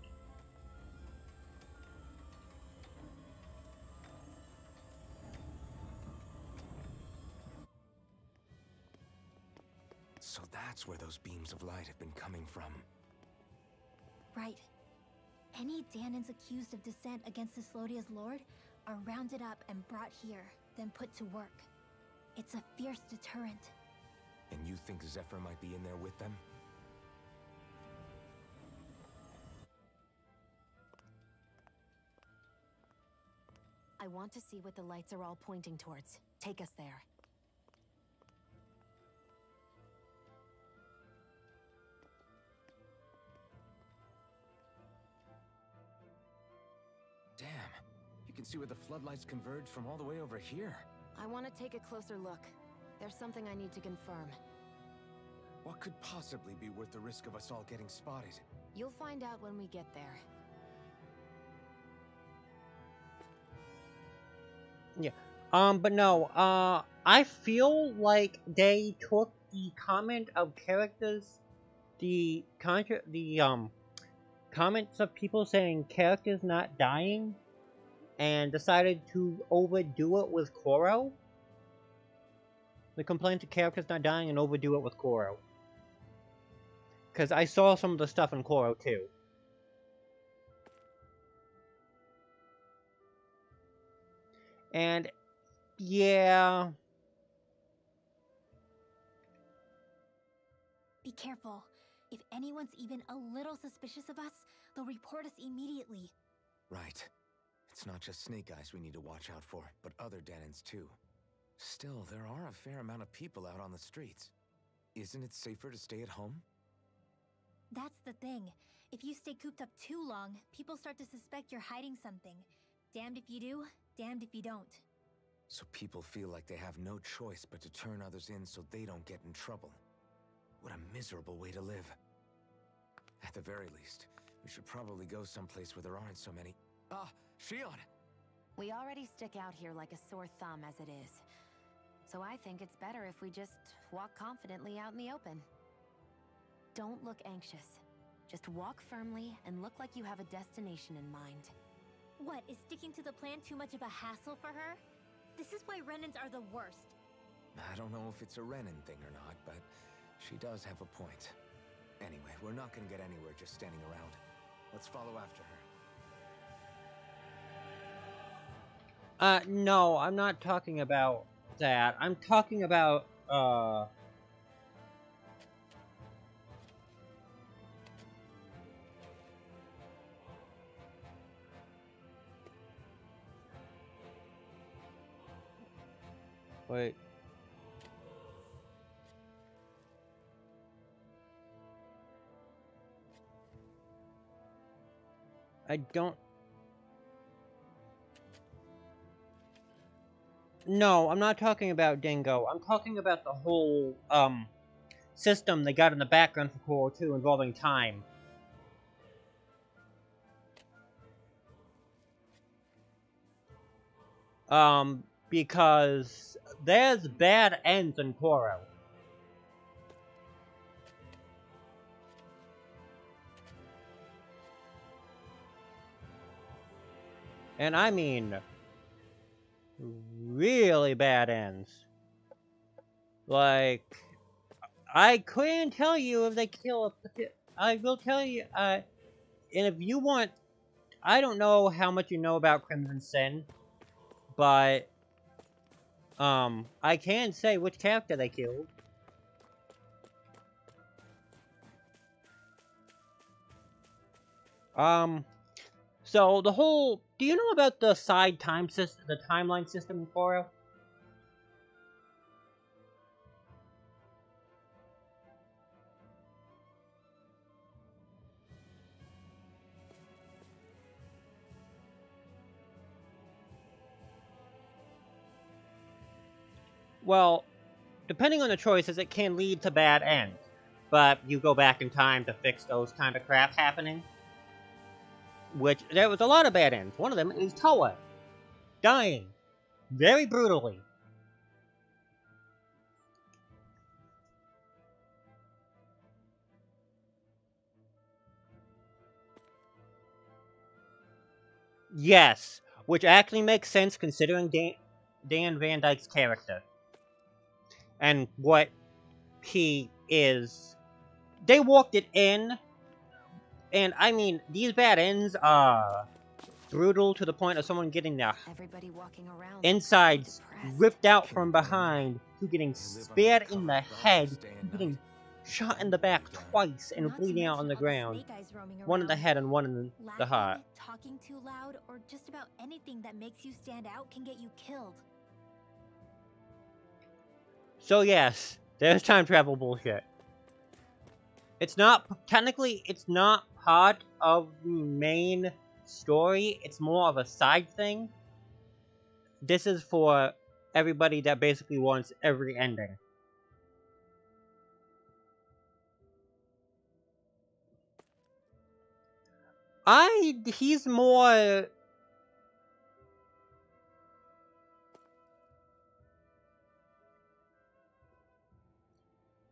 So that's where those beams of light have been coming from. Right. Any Dahnans accused of dissent against Cyslodia's lord are rounded up and brought here, then put to work. It's a fierce deterrent. And you think Zephyr might be in there with them? I want to see what the lights are all pointing towards. Take us there. Damn, you can see where the floodlights converge from all the way over here. I want to take a closer look. There's something I need to confirm. What could possibly be worth the risk of us all getting spotted? You'll find out when we get there. Yeah. But no, I feel like they took the comment of characters, comments of people saying characters not dying, and decided to overdo it with Koro. The complaints of characters not dying and overdo it with Koro. Because I saw some of the stuff in Koro too. And yeah. Be careful. If anyone's even a little suspicious of us, they'll report us immediately. Right. It's not just Snake Eyes we need to watch out for, but other Dahnans too. Still, there are a fair amount of people out on the streets. Isn't it safer to stay at home? That's the thing. If you stay cooped up too long, people start to suspect you're hiding something. Damned if you do, damned if you don't. So people feel like they have no choice but to turn others in so they don't get in trouble. What a miserable way to live. At the very least, we should probably go someplace where there aren't so many... Ah, Shion! We already stick out here like a sore thumb as it is. So I think it's better if we just walk confidently out in the open. Don't look anxious. Just walk firmly and look like you have a destination in mind. What, is sticking to the plan too much of a hassle for her? This is why Renans are the worst. I don't know if it's a Renan thing or not, but she does have a point. Anyway, we're not gonna get anywhere just standing around. Let's follow after her. No, I'm not talking about that. I'm talking about, wait. I don't... No, I'm not talking about Dingo. I'm talking about the whole, system they got in the background for Koro 2 involving time. Because there's bad ends in Koro. And I mean, really bad ends. Like, I couldn't tell you if they kill I will tell you, and if you want, I don't know how much you know about Crimson Sin, but, I can say which character they killed. So the whole, do you know about the side time system, the timeline system in Korra? Well, depending on the choices, it can lead to bad ends. But you go back in time to fix those kind of crap happening. Which, there was a lot of bad ends. One of them is Toa dying. Very brutally. Yes, which actually makes sense considering Dan Van Dyke's character. And what he is. They walked it in. And, I mean, these bad ends are brutal to the point of someone getting their insides ripped out from behind, to getting speared in the head, to getting shot in the back twice and bleeding out on the ground. One in the head and one in the heart. Talking too loud, or just about anything that makes you stand out can get you killed. So yes, there's time travel bullshit. It's not, technically, it's not part of the main story, it's more of a side thing. This is for everybody that basically wants every ending. He's more...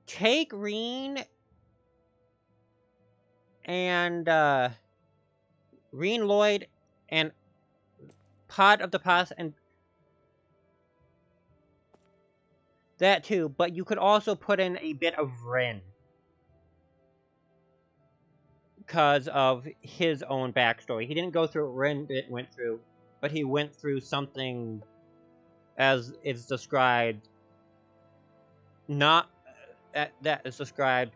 Take Reen and Reen Lloyd and part of the past and that too, but you could also put in a bit of Rin because of his own backstory. He didn't go through what Rin went through, but he went through something as it's described, not that is described.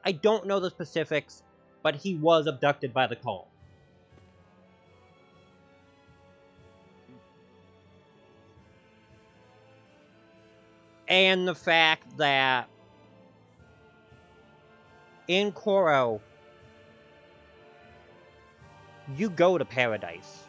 I don't know the specifics, but he was abducted by the cult. And the fact that in Koro, you go to paradise.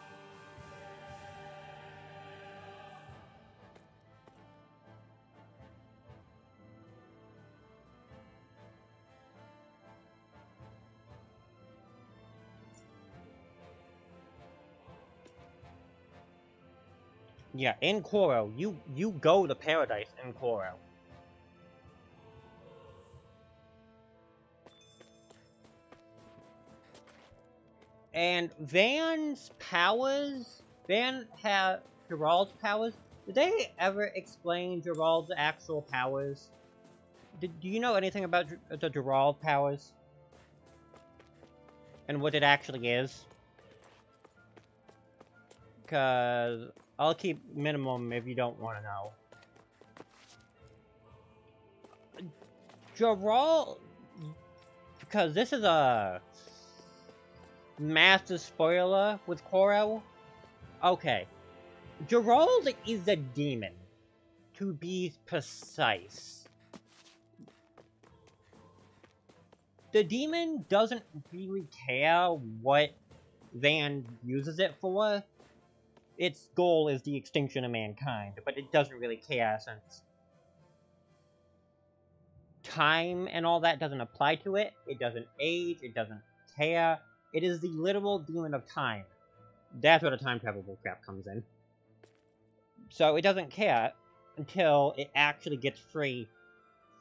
Yeah, in Koro, you go to paradise in Koro. And Van's powers, Van had Gerald's powers. Did they ever explain Gerald's actual powers? Do you know anything about the Gerald powers? And what it actually is? Because I'll keep minimum if you don't want to know. Gerald, because this is a massive spoiler with Koro. Okay. Gerald is a demon, to be precise. The demon doesn't really care what Van uses it for. Its goal is the extinction of mankind, but it doesn't really care since time and all that doesn't apply to it. It doesn't age, it doesn't care. It is the literal demon of time. That's where the time travel crap comes in. So it doesn't care until it actually gets free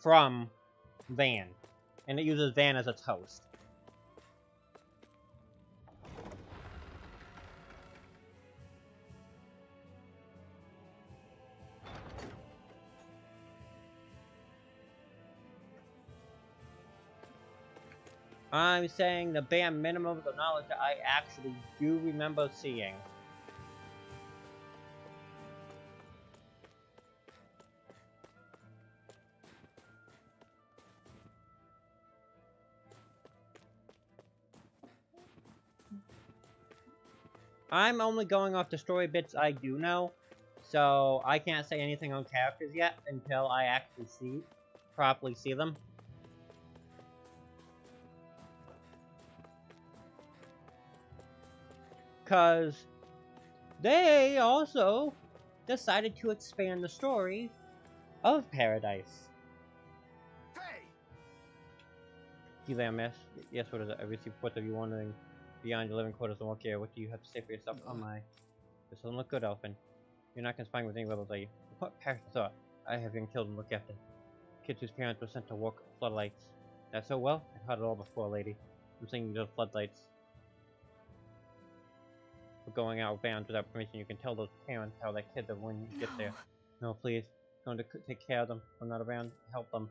from Van. And it uses Van as its host. I'm saying the bare minimum of the knowledge that I actually do remember seeing. I'm only going off the story bits I do know, so I can't say anything on characters yet until I actually properly see them. Because they also decided to expand the story of Paradise. Hey! You there, miss? Yes, what is it? I received reports of you wandering beyond your living quarters and walk here. What do you have to say for yourself? Oh my. This doesn't look good, Elfin. You're not conspiring with any rebels, are you? What Paradise thought? I have young children to look after. Kids whose parents were sent to walk floodlights. That's so well? I've heard it all before, lady. I'm saying those floodlights. For going out of bounds without permission, you can tell those parents how their kids are when you get there. No, please. I'm going to take care of them. I'm not around. Help them.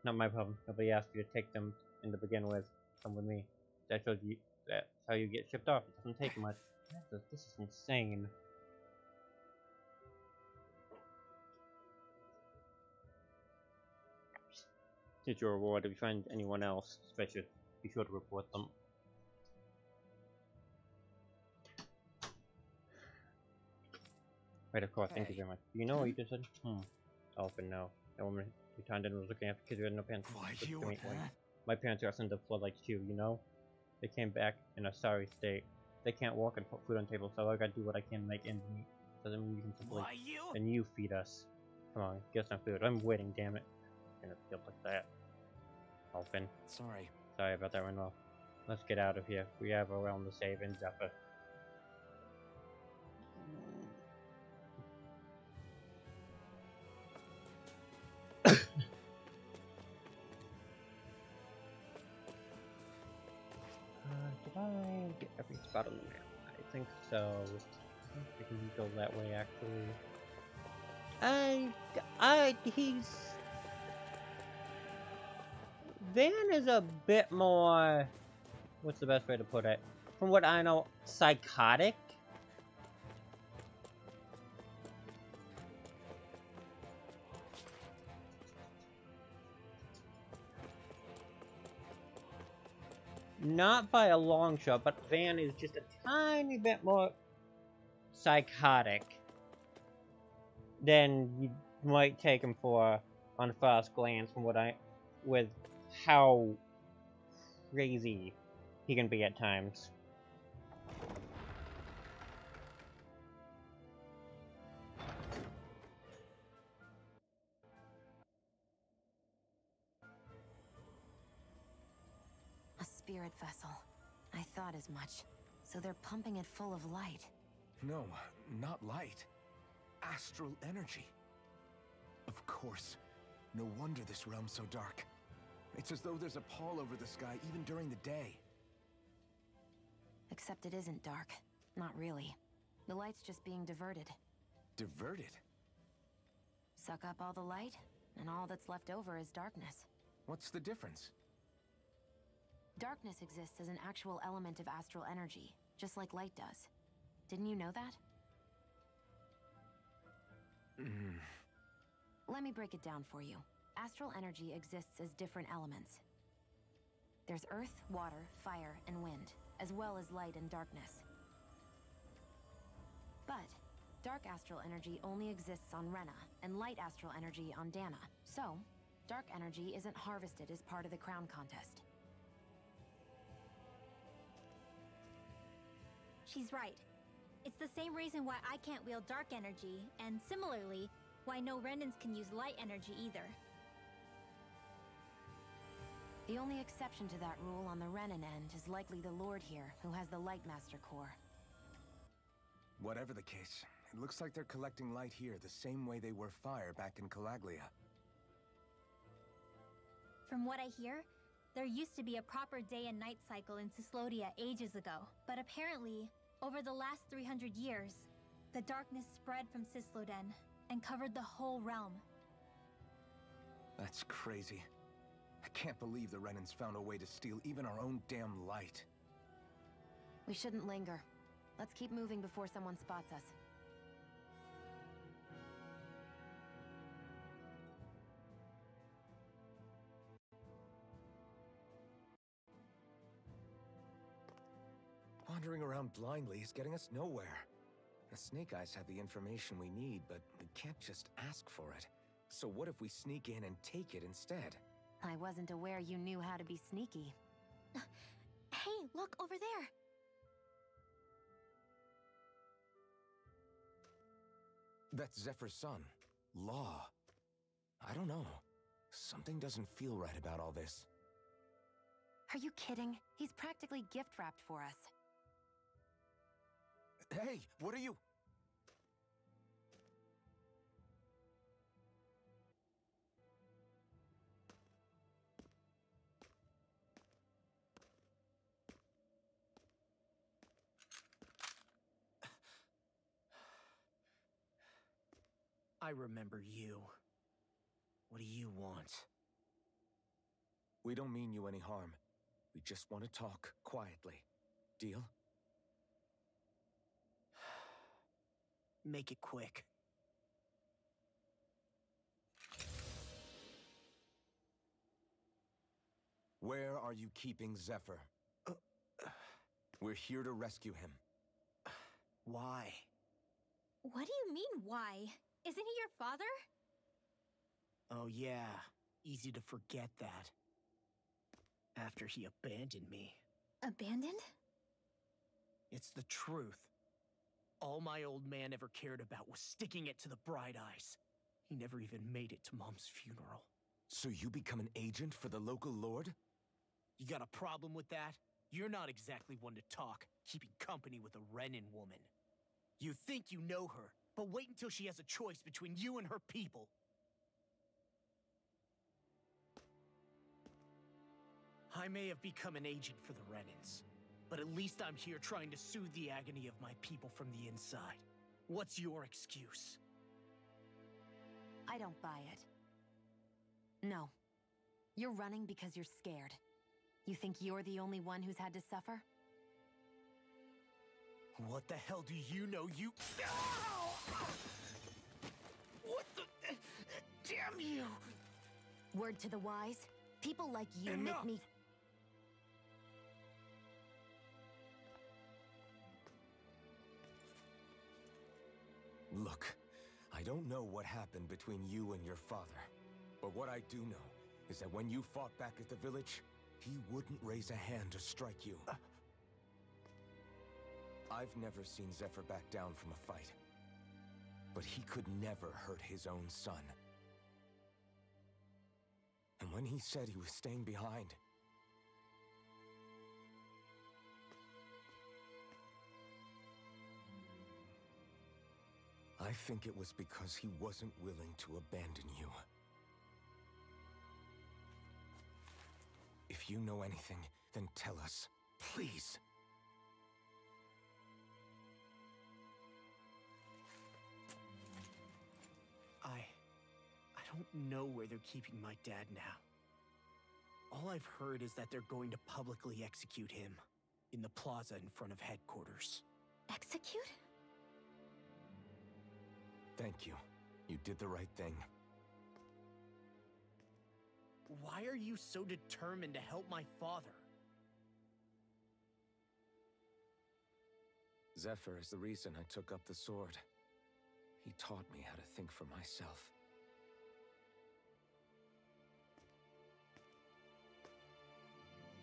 Not my problem. Nobody asked you to take them in to begin with. Come with me. That's how you get shipped off. It doesn't take much. This is insane. Here's your reward. If you find anyone else, especially, be sure to report them. Right, of course. Thank you very much. You know what you just said? Elfin, no. That woman who turned in was looking after kids who had no parents. My parents got sent to floodlights too, you know? They came back in a sorry state. They can't walk and put food on tables, so I gotta do what I can to make ends meet. Doesn't mean you can simply... And you feed us. Come on, get some food. I'm waiting, damn it. I'm gonna feel like that. Elfin. Sorry. Sorry about that, Randolph. Let's get out of here. We have a realm to save in Zephyr. Did I get every spot on the map? I think so. I can go that way, actually. He's... Van is a bit more... What's the best way to put it? From what I know, psychotic? Not by a long shot, but Van is just a tiny bit more psychotic than you might take him for on first glance from with how crazy he can be at times. A spirit vessel. I thought as much. So they're pumping it full of light. No, not light. Astral energy. Of course. No wonder this realm's so dark. It's as though there's a pall over the sky even during the day. Except it isn't dark. Not really. The light's just being diverted. Diverted? Suck up all the light, and all that's left over is darkness. What's the difference? Darkness exists as an actual element of astral energy, just like light does. Didn't you know that? Let me break it down for you. Astral energy exists as different elements. There's earth, water, fire, and wind, as well as light and darkness. But dark astral energy only exists on Rena, and light astral energy on Dana. So, dark energy isn't harvested as part of the crown contest. She's right. It's the same reason why I can't wield dark energy, and similarly, why no Renans can use light energy either. The only exception to that rule on the Renan end is likely the Lord here, who has the Lightmaster core. Whatever the case, it looks like they're collecting light here the same way they were fire back in Calaglia. From what I hear, there used to be a proper day and night cycle in Cyslodia ages ago, but apparently, over the last 300 years, the darkness spread from Cysloden and covered the whole realm. That's crazy. I can't believe the Renans found a way to steal even our own damn light. We shouldn't linger. Let's keep moving before someone spots us. Wandering around blindly is getting us nowhere. The Snake Eyes have the information we need, but we can't just ask for it. So what if we sneak in and take it instead? I wasn't aware you knew how to be sneaky. Hey, look over there! That's Zephyr's son, Law. I don't know. Something doesn't feel right about all this. Are you kidding? He's practically gift-wrapped for us. Hey, what are you? I remember you. What do you want? We don't mean you any harm. We just want to talk quietly. Deal? Make it quick. Where are you keeping Zephyr? We're here to rescue him. Why? What do you mean, why? Isn't he your father? Oh yeah, easy to forget that. After he abandoned me. Abandoned? It's the truth. All my old man ever cared about was sticking it to the Bright Eyes. He never even made it to Mom's funeral. So you become an agent for the local lord? You got a problem with that? You're not exactly one to talk, keeping company with a Renan woman. You think you know her, but wait until she has a choice between you and her people. I may have become an agent for the Renans, but at least I'm here trying to soothe the agony of my people from the inside. What's your excuse? I don't buy it. No. You're running because you're scared. You think you're the only one who's had to suffer? What the hell do you know, you— Ow! What the— Damn you! Word to the wise, people like you Enough! make me— Look, I don't know what happened between you and your father. But what I do know is that when you fought back at the village, he wouldn't raise a hand to strike you. I've never seen Zephyr back down from a fight. But he could never hurt his own son. And when he said he was staying behind, I think it was because he wasn't willing to abandon you. If you know anything, then tell us, please. I don't know where they're keeping my dad now. All I've heard is that they're going to publicly execute him in the plaza in front of headquarters. Execute? Thank you. You did the right thing. Why are you so determined to help my father? Zephyr is the reason I took up the sword. He taught me how to think for myself.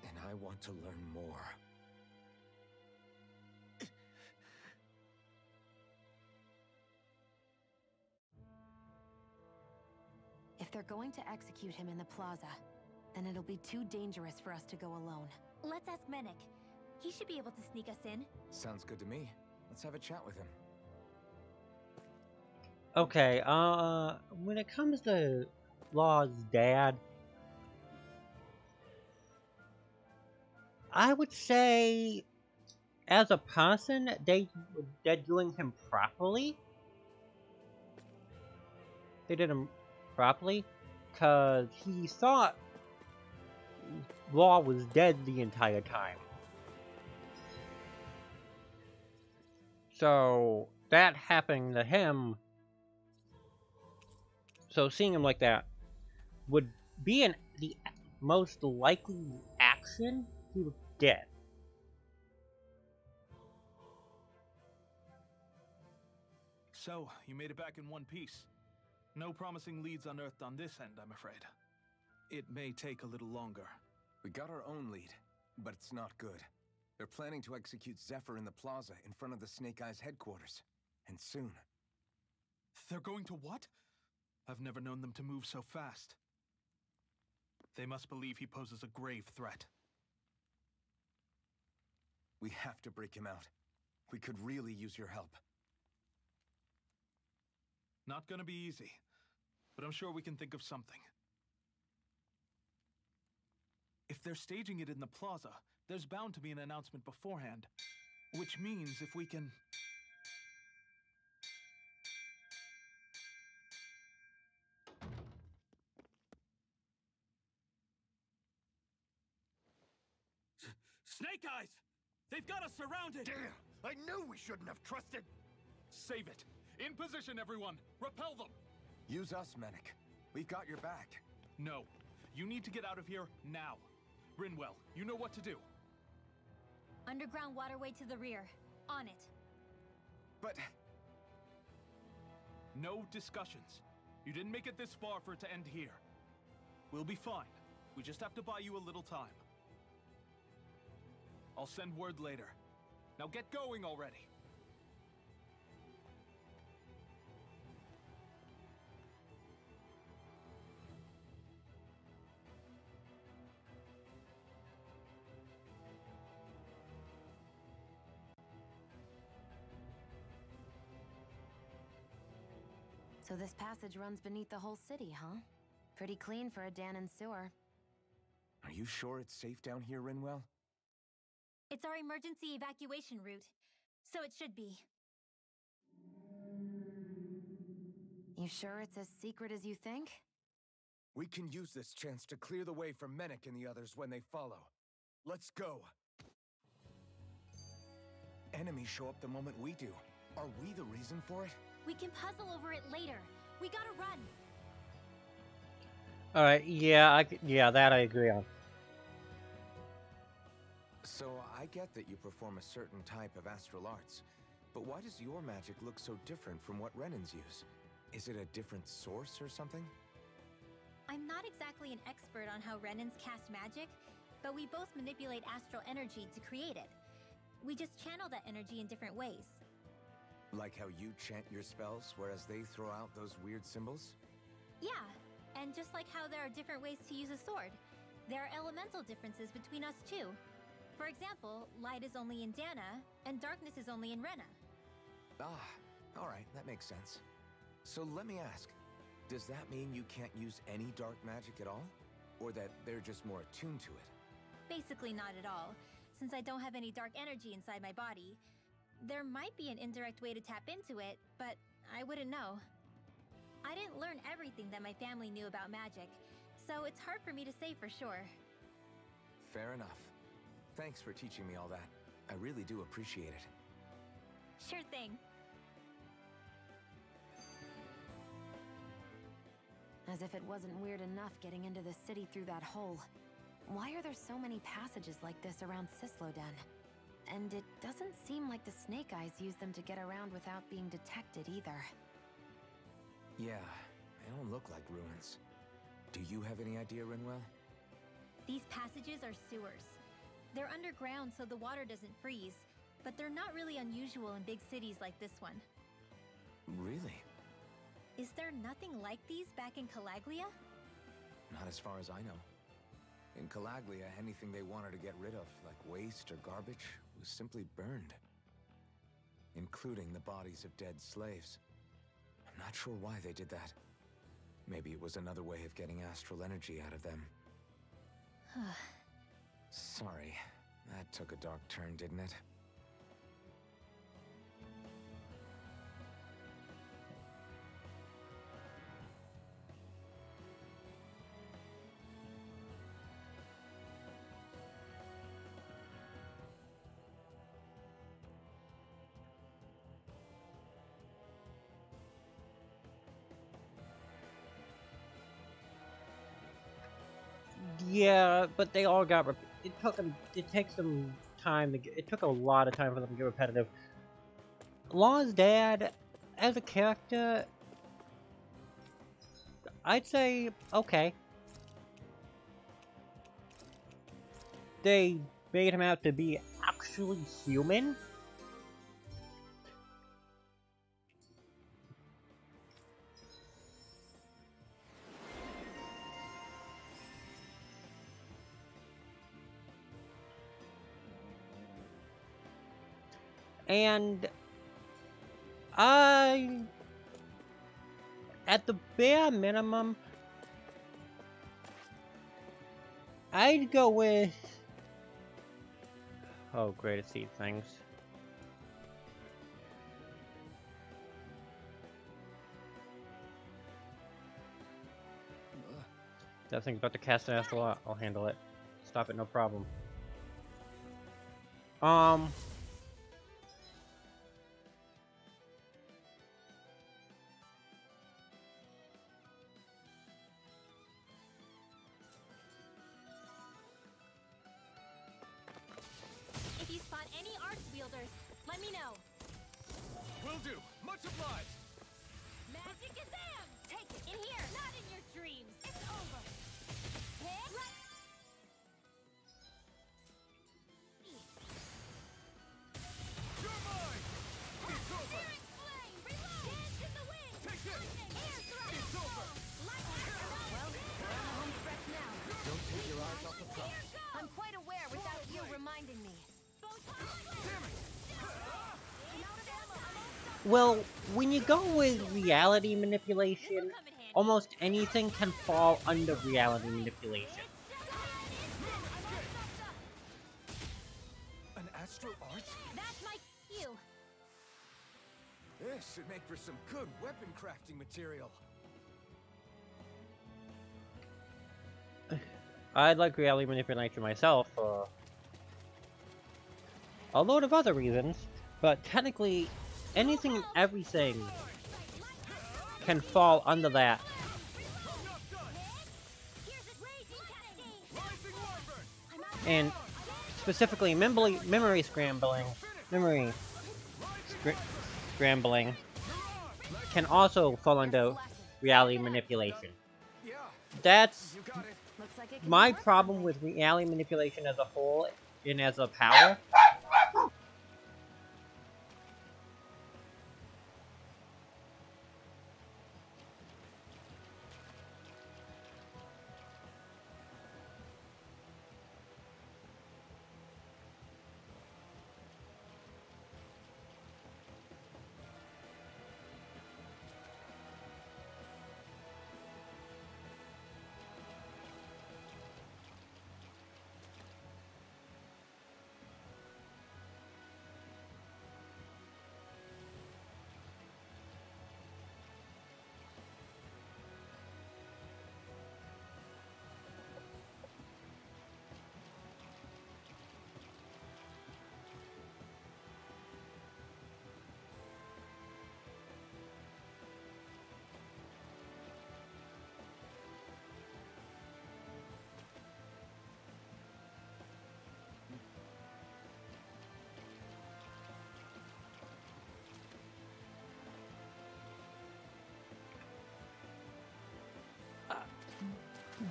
And I want to learn more. If they're going to execute him in the plaza, then it'll be too dangerous for us to go alone. Let's ask Menik. He should be able to sneak us in. Sounds good to me. Let's have a chat with him. Okay, when it comes to Law's dad, I would say, as a person, they're doing him properly. They did him properly, because he thought Law was dead the entire time. So that happening to him, so seeing him like that would be the most likely action. He was dead. So, you made it back in one piece. No promising leads unearthed on this end, I'm afraid. It may take a little longer. We got our own lead, but it's not good. They're planning to execute Zephyr in the plaza in front of the Snake Eyes headquarters. And soon. They're going to what? I've never known them to move so fast. They must believe he poses a grave threat. We have to break him out. We could really use your help. Not gonna be easy, but I'm sure we can think of something. If they're staging it in the plaza, there's bound to be an announcement beforehand. Which means if we can... Snake Eyes! They've got us surrounded! Damn! I knew we shouldn't have trusted! Save it! In position, everyone! Repel them! Use us, Mennick. We've got your back. No. You need to get out of here now. Rinwell, you know what to do. Underground waterway to the rear. On it. But... No discussions. You didn't make it this far for it to end here. We'll be fine. We just have to buy you a little time. I'll send word later. Now get going already. So this passage runs beneath the whole city, huh? Pretty clean for a Danon sewer. Are you sure it's safe down here, Rinwell? It's our emergency evacuation route, so it should be. You sure it's as secret as you think? We can use this chance to clear the way for Mennick and the others when they follow. Let's go. Enemies show up the moment we do. Are we the reason for it? We can puzzle over it later. We gotta run. Alright, yeah, that I agree on. So, I get that you perform a certain type of astral arts, but why does your magic look so different from what Renan's use? Is it a different source or something? I'm not exactly an expert on how Renans cast magic, but we both manipulate astral energy to create it. We just channel that energy in different ways. Like how you chant your spells, whereas they throw out those weird symbols? Yeah, and just like how there are different ways to use a sword, there are elemental differences between us too. For example, light is only in Dana, and darkness is only in Rena. Ah, alright, that makes sense. So let me ask, does that mean you can't use any dark magic at all? Or that they're just more attuned to it? Basically not at all, since I don't have any dark energy inside my body. There might be an indirect way to tap into it, but I wouldn't know. I didn't learn everything that my family knew about magic, so it's hard for me to say for sure. Fair enough. Thanks for teaching me all that. I really do appreciate it. Sure thing. As if it wasn't weird enough getting into the city through that hole. Why are there so many passages like this around Cisloden? And it doesn't seem like the Snake Eyes use them to get around without being detected either. Yeah, they don't look like ruins. Do you have any idea, Rinwell? These passages are sewers. They're underground so the water doesn't freeze, but they're not really unusual in big cities like this one. Really? Is there nothing like these back in Calaglia? Not as far as I know. In Calaglia, anything they wanted to get rid of, like waste or garbage, was simply burned. Including the bodies of dead slaves. I'm not sure why they did that. Maybe it was another way of getting astral energy out of them. Sorry, that took a dark turn, didn't it? Yeah, but they all got. It took them. It takes them time to. It took a lot of time for them to get repetitive. Law's dad, as a character, I'd say okay. They made him out to be actually human. And at the bare minimum, I'd go with, oh, great to see things. That thing's about to cast an astral. I'll handle it. Stop it, no problem. If you spot any arts wielders, let me know. Will do. Much obliged. Magic Kazam! Take it! In here! Not in your dreams! It's over! Hit! You're mine. It's over. Searing flame! Reload! Dance in the wind! Take this. Lightning! Air thrust! It's over. Lightning! Well, we're on the home stretch now. Don't take your eyes off the prize. I'm quite aware without you reminding me. Damn it. Well, when you go with reality manipulation, almost anything can fall under reality manipulation. An astral art? That's my cue. This should make for some good weapon crafting material. I'd like reality manipulation myself for a load of other reasons, but technically, anything and everything can fall under that. And specifically, memory scrambling can also fall under reality manipulation. That's my problem with reality manipulation as a whole and as a power.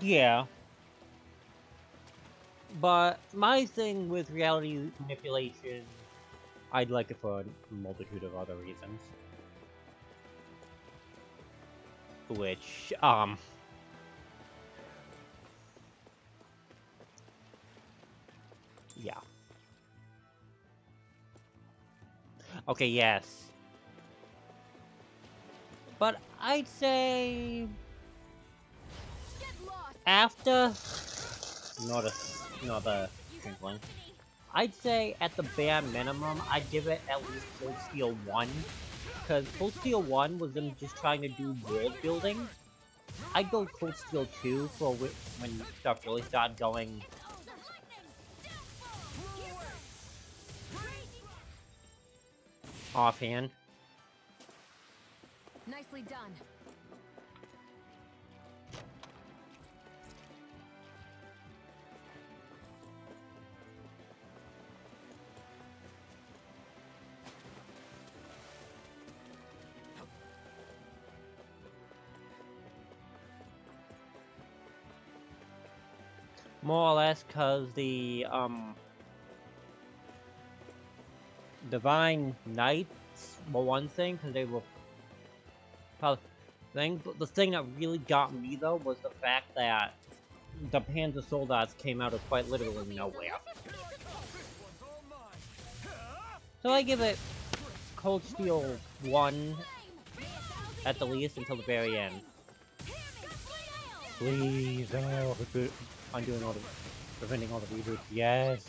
Yeah. But my thing with reality manipulation, I'd like it for a multitude of other reasons. Which, yeah. Okay, yes. But I'd say after not a twinkling. I'd say at the bare minimum, I'd give it at least Cold Steel 1. Because Cold Steel 1 was them just trying to do world building. I'd go Cold Steel 2 for when stuff really started going offhand. Nicely done. More or less, cause the Divine Knights were one thing, because they were probably the thing that really got me though was the fact that the Panzer Soldaten came out of quite literally nowhere. So I give it Cold Steel 1 at the least until the very end. Please, oh, I'm doing all the preventing all the reboots. Yes.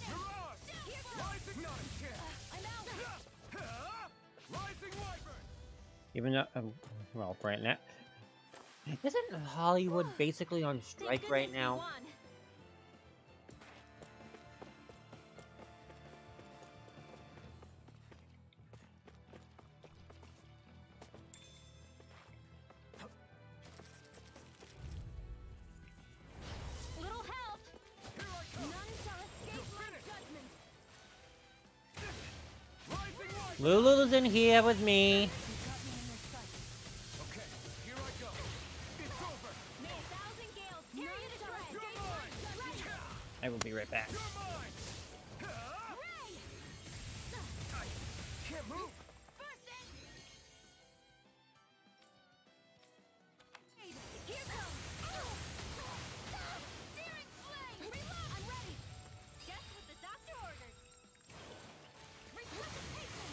Even though, well, right now, isn't Hollywood basically on strike right now? Little help. None shall escape my judgment. Lulu's in here with me. I will be right back. Can't move. Here comes. Searing flame. I'm ready. Just what the doctor ordered. Resuscitation.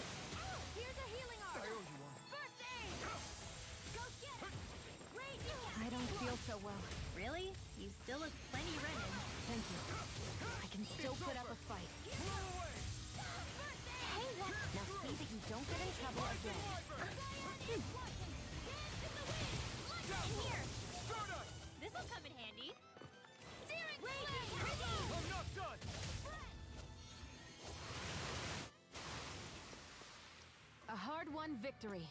Here's a healing arm. First aid. Go get it. I don't feel so well. Really? You still look plenty running. Thank you. I can still put up a fight. Hey, what? Now see that you don't get in trouble again. In here. This'll come in handy. Searing flame. I'm not done. A hard-won victory.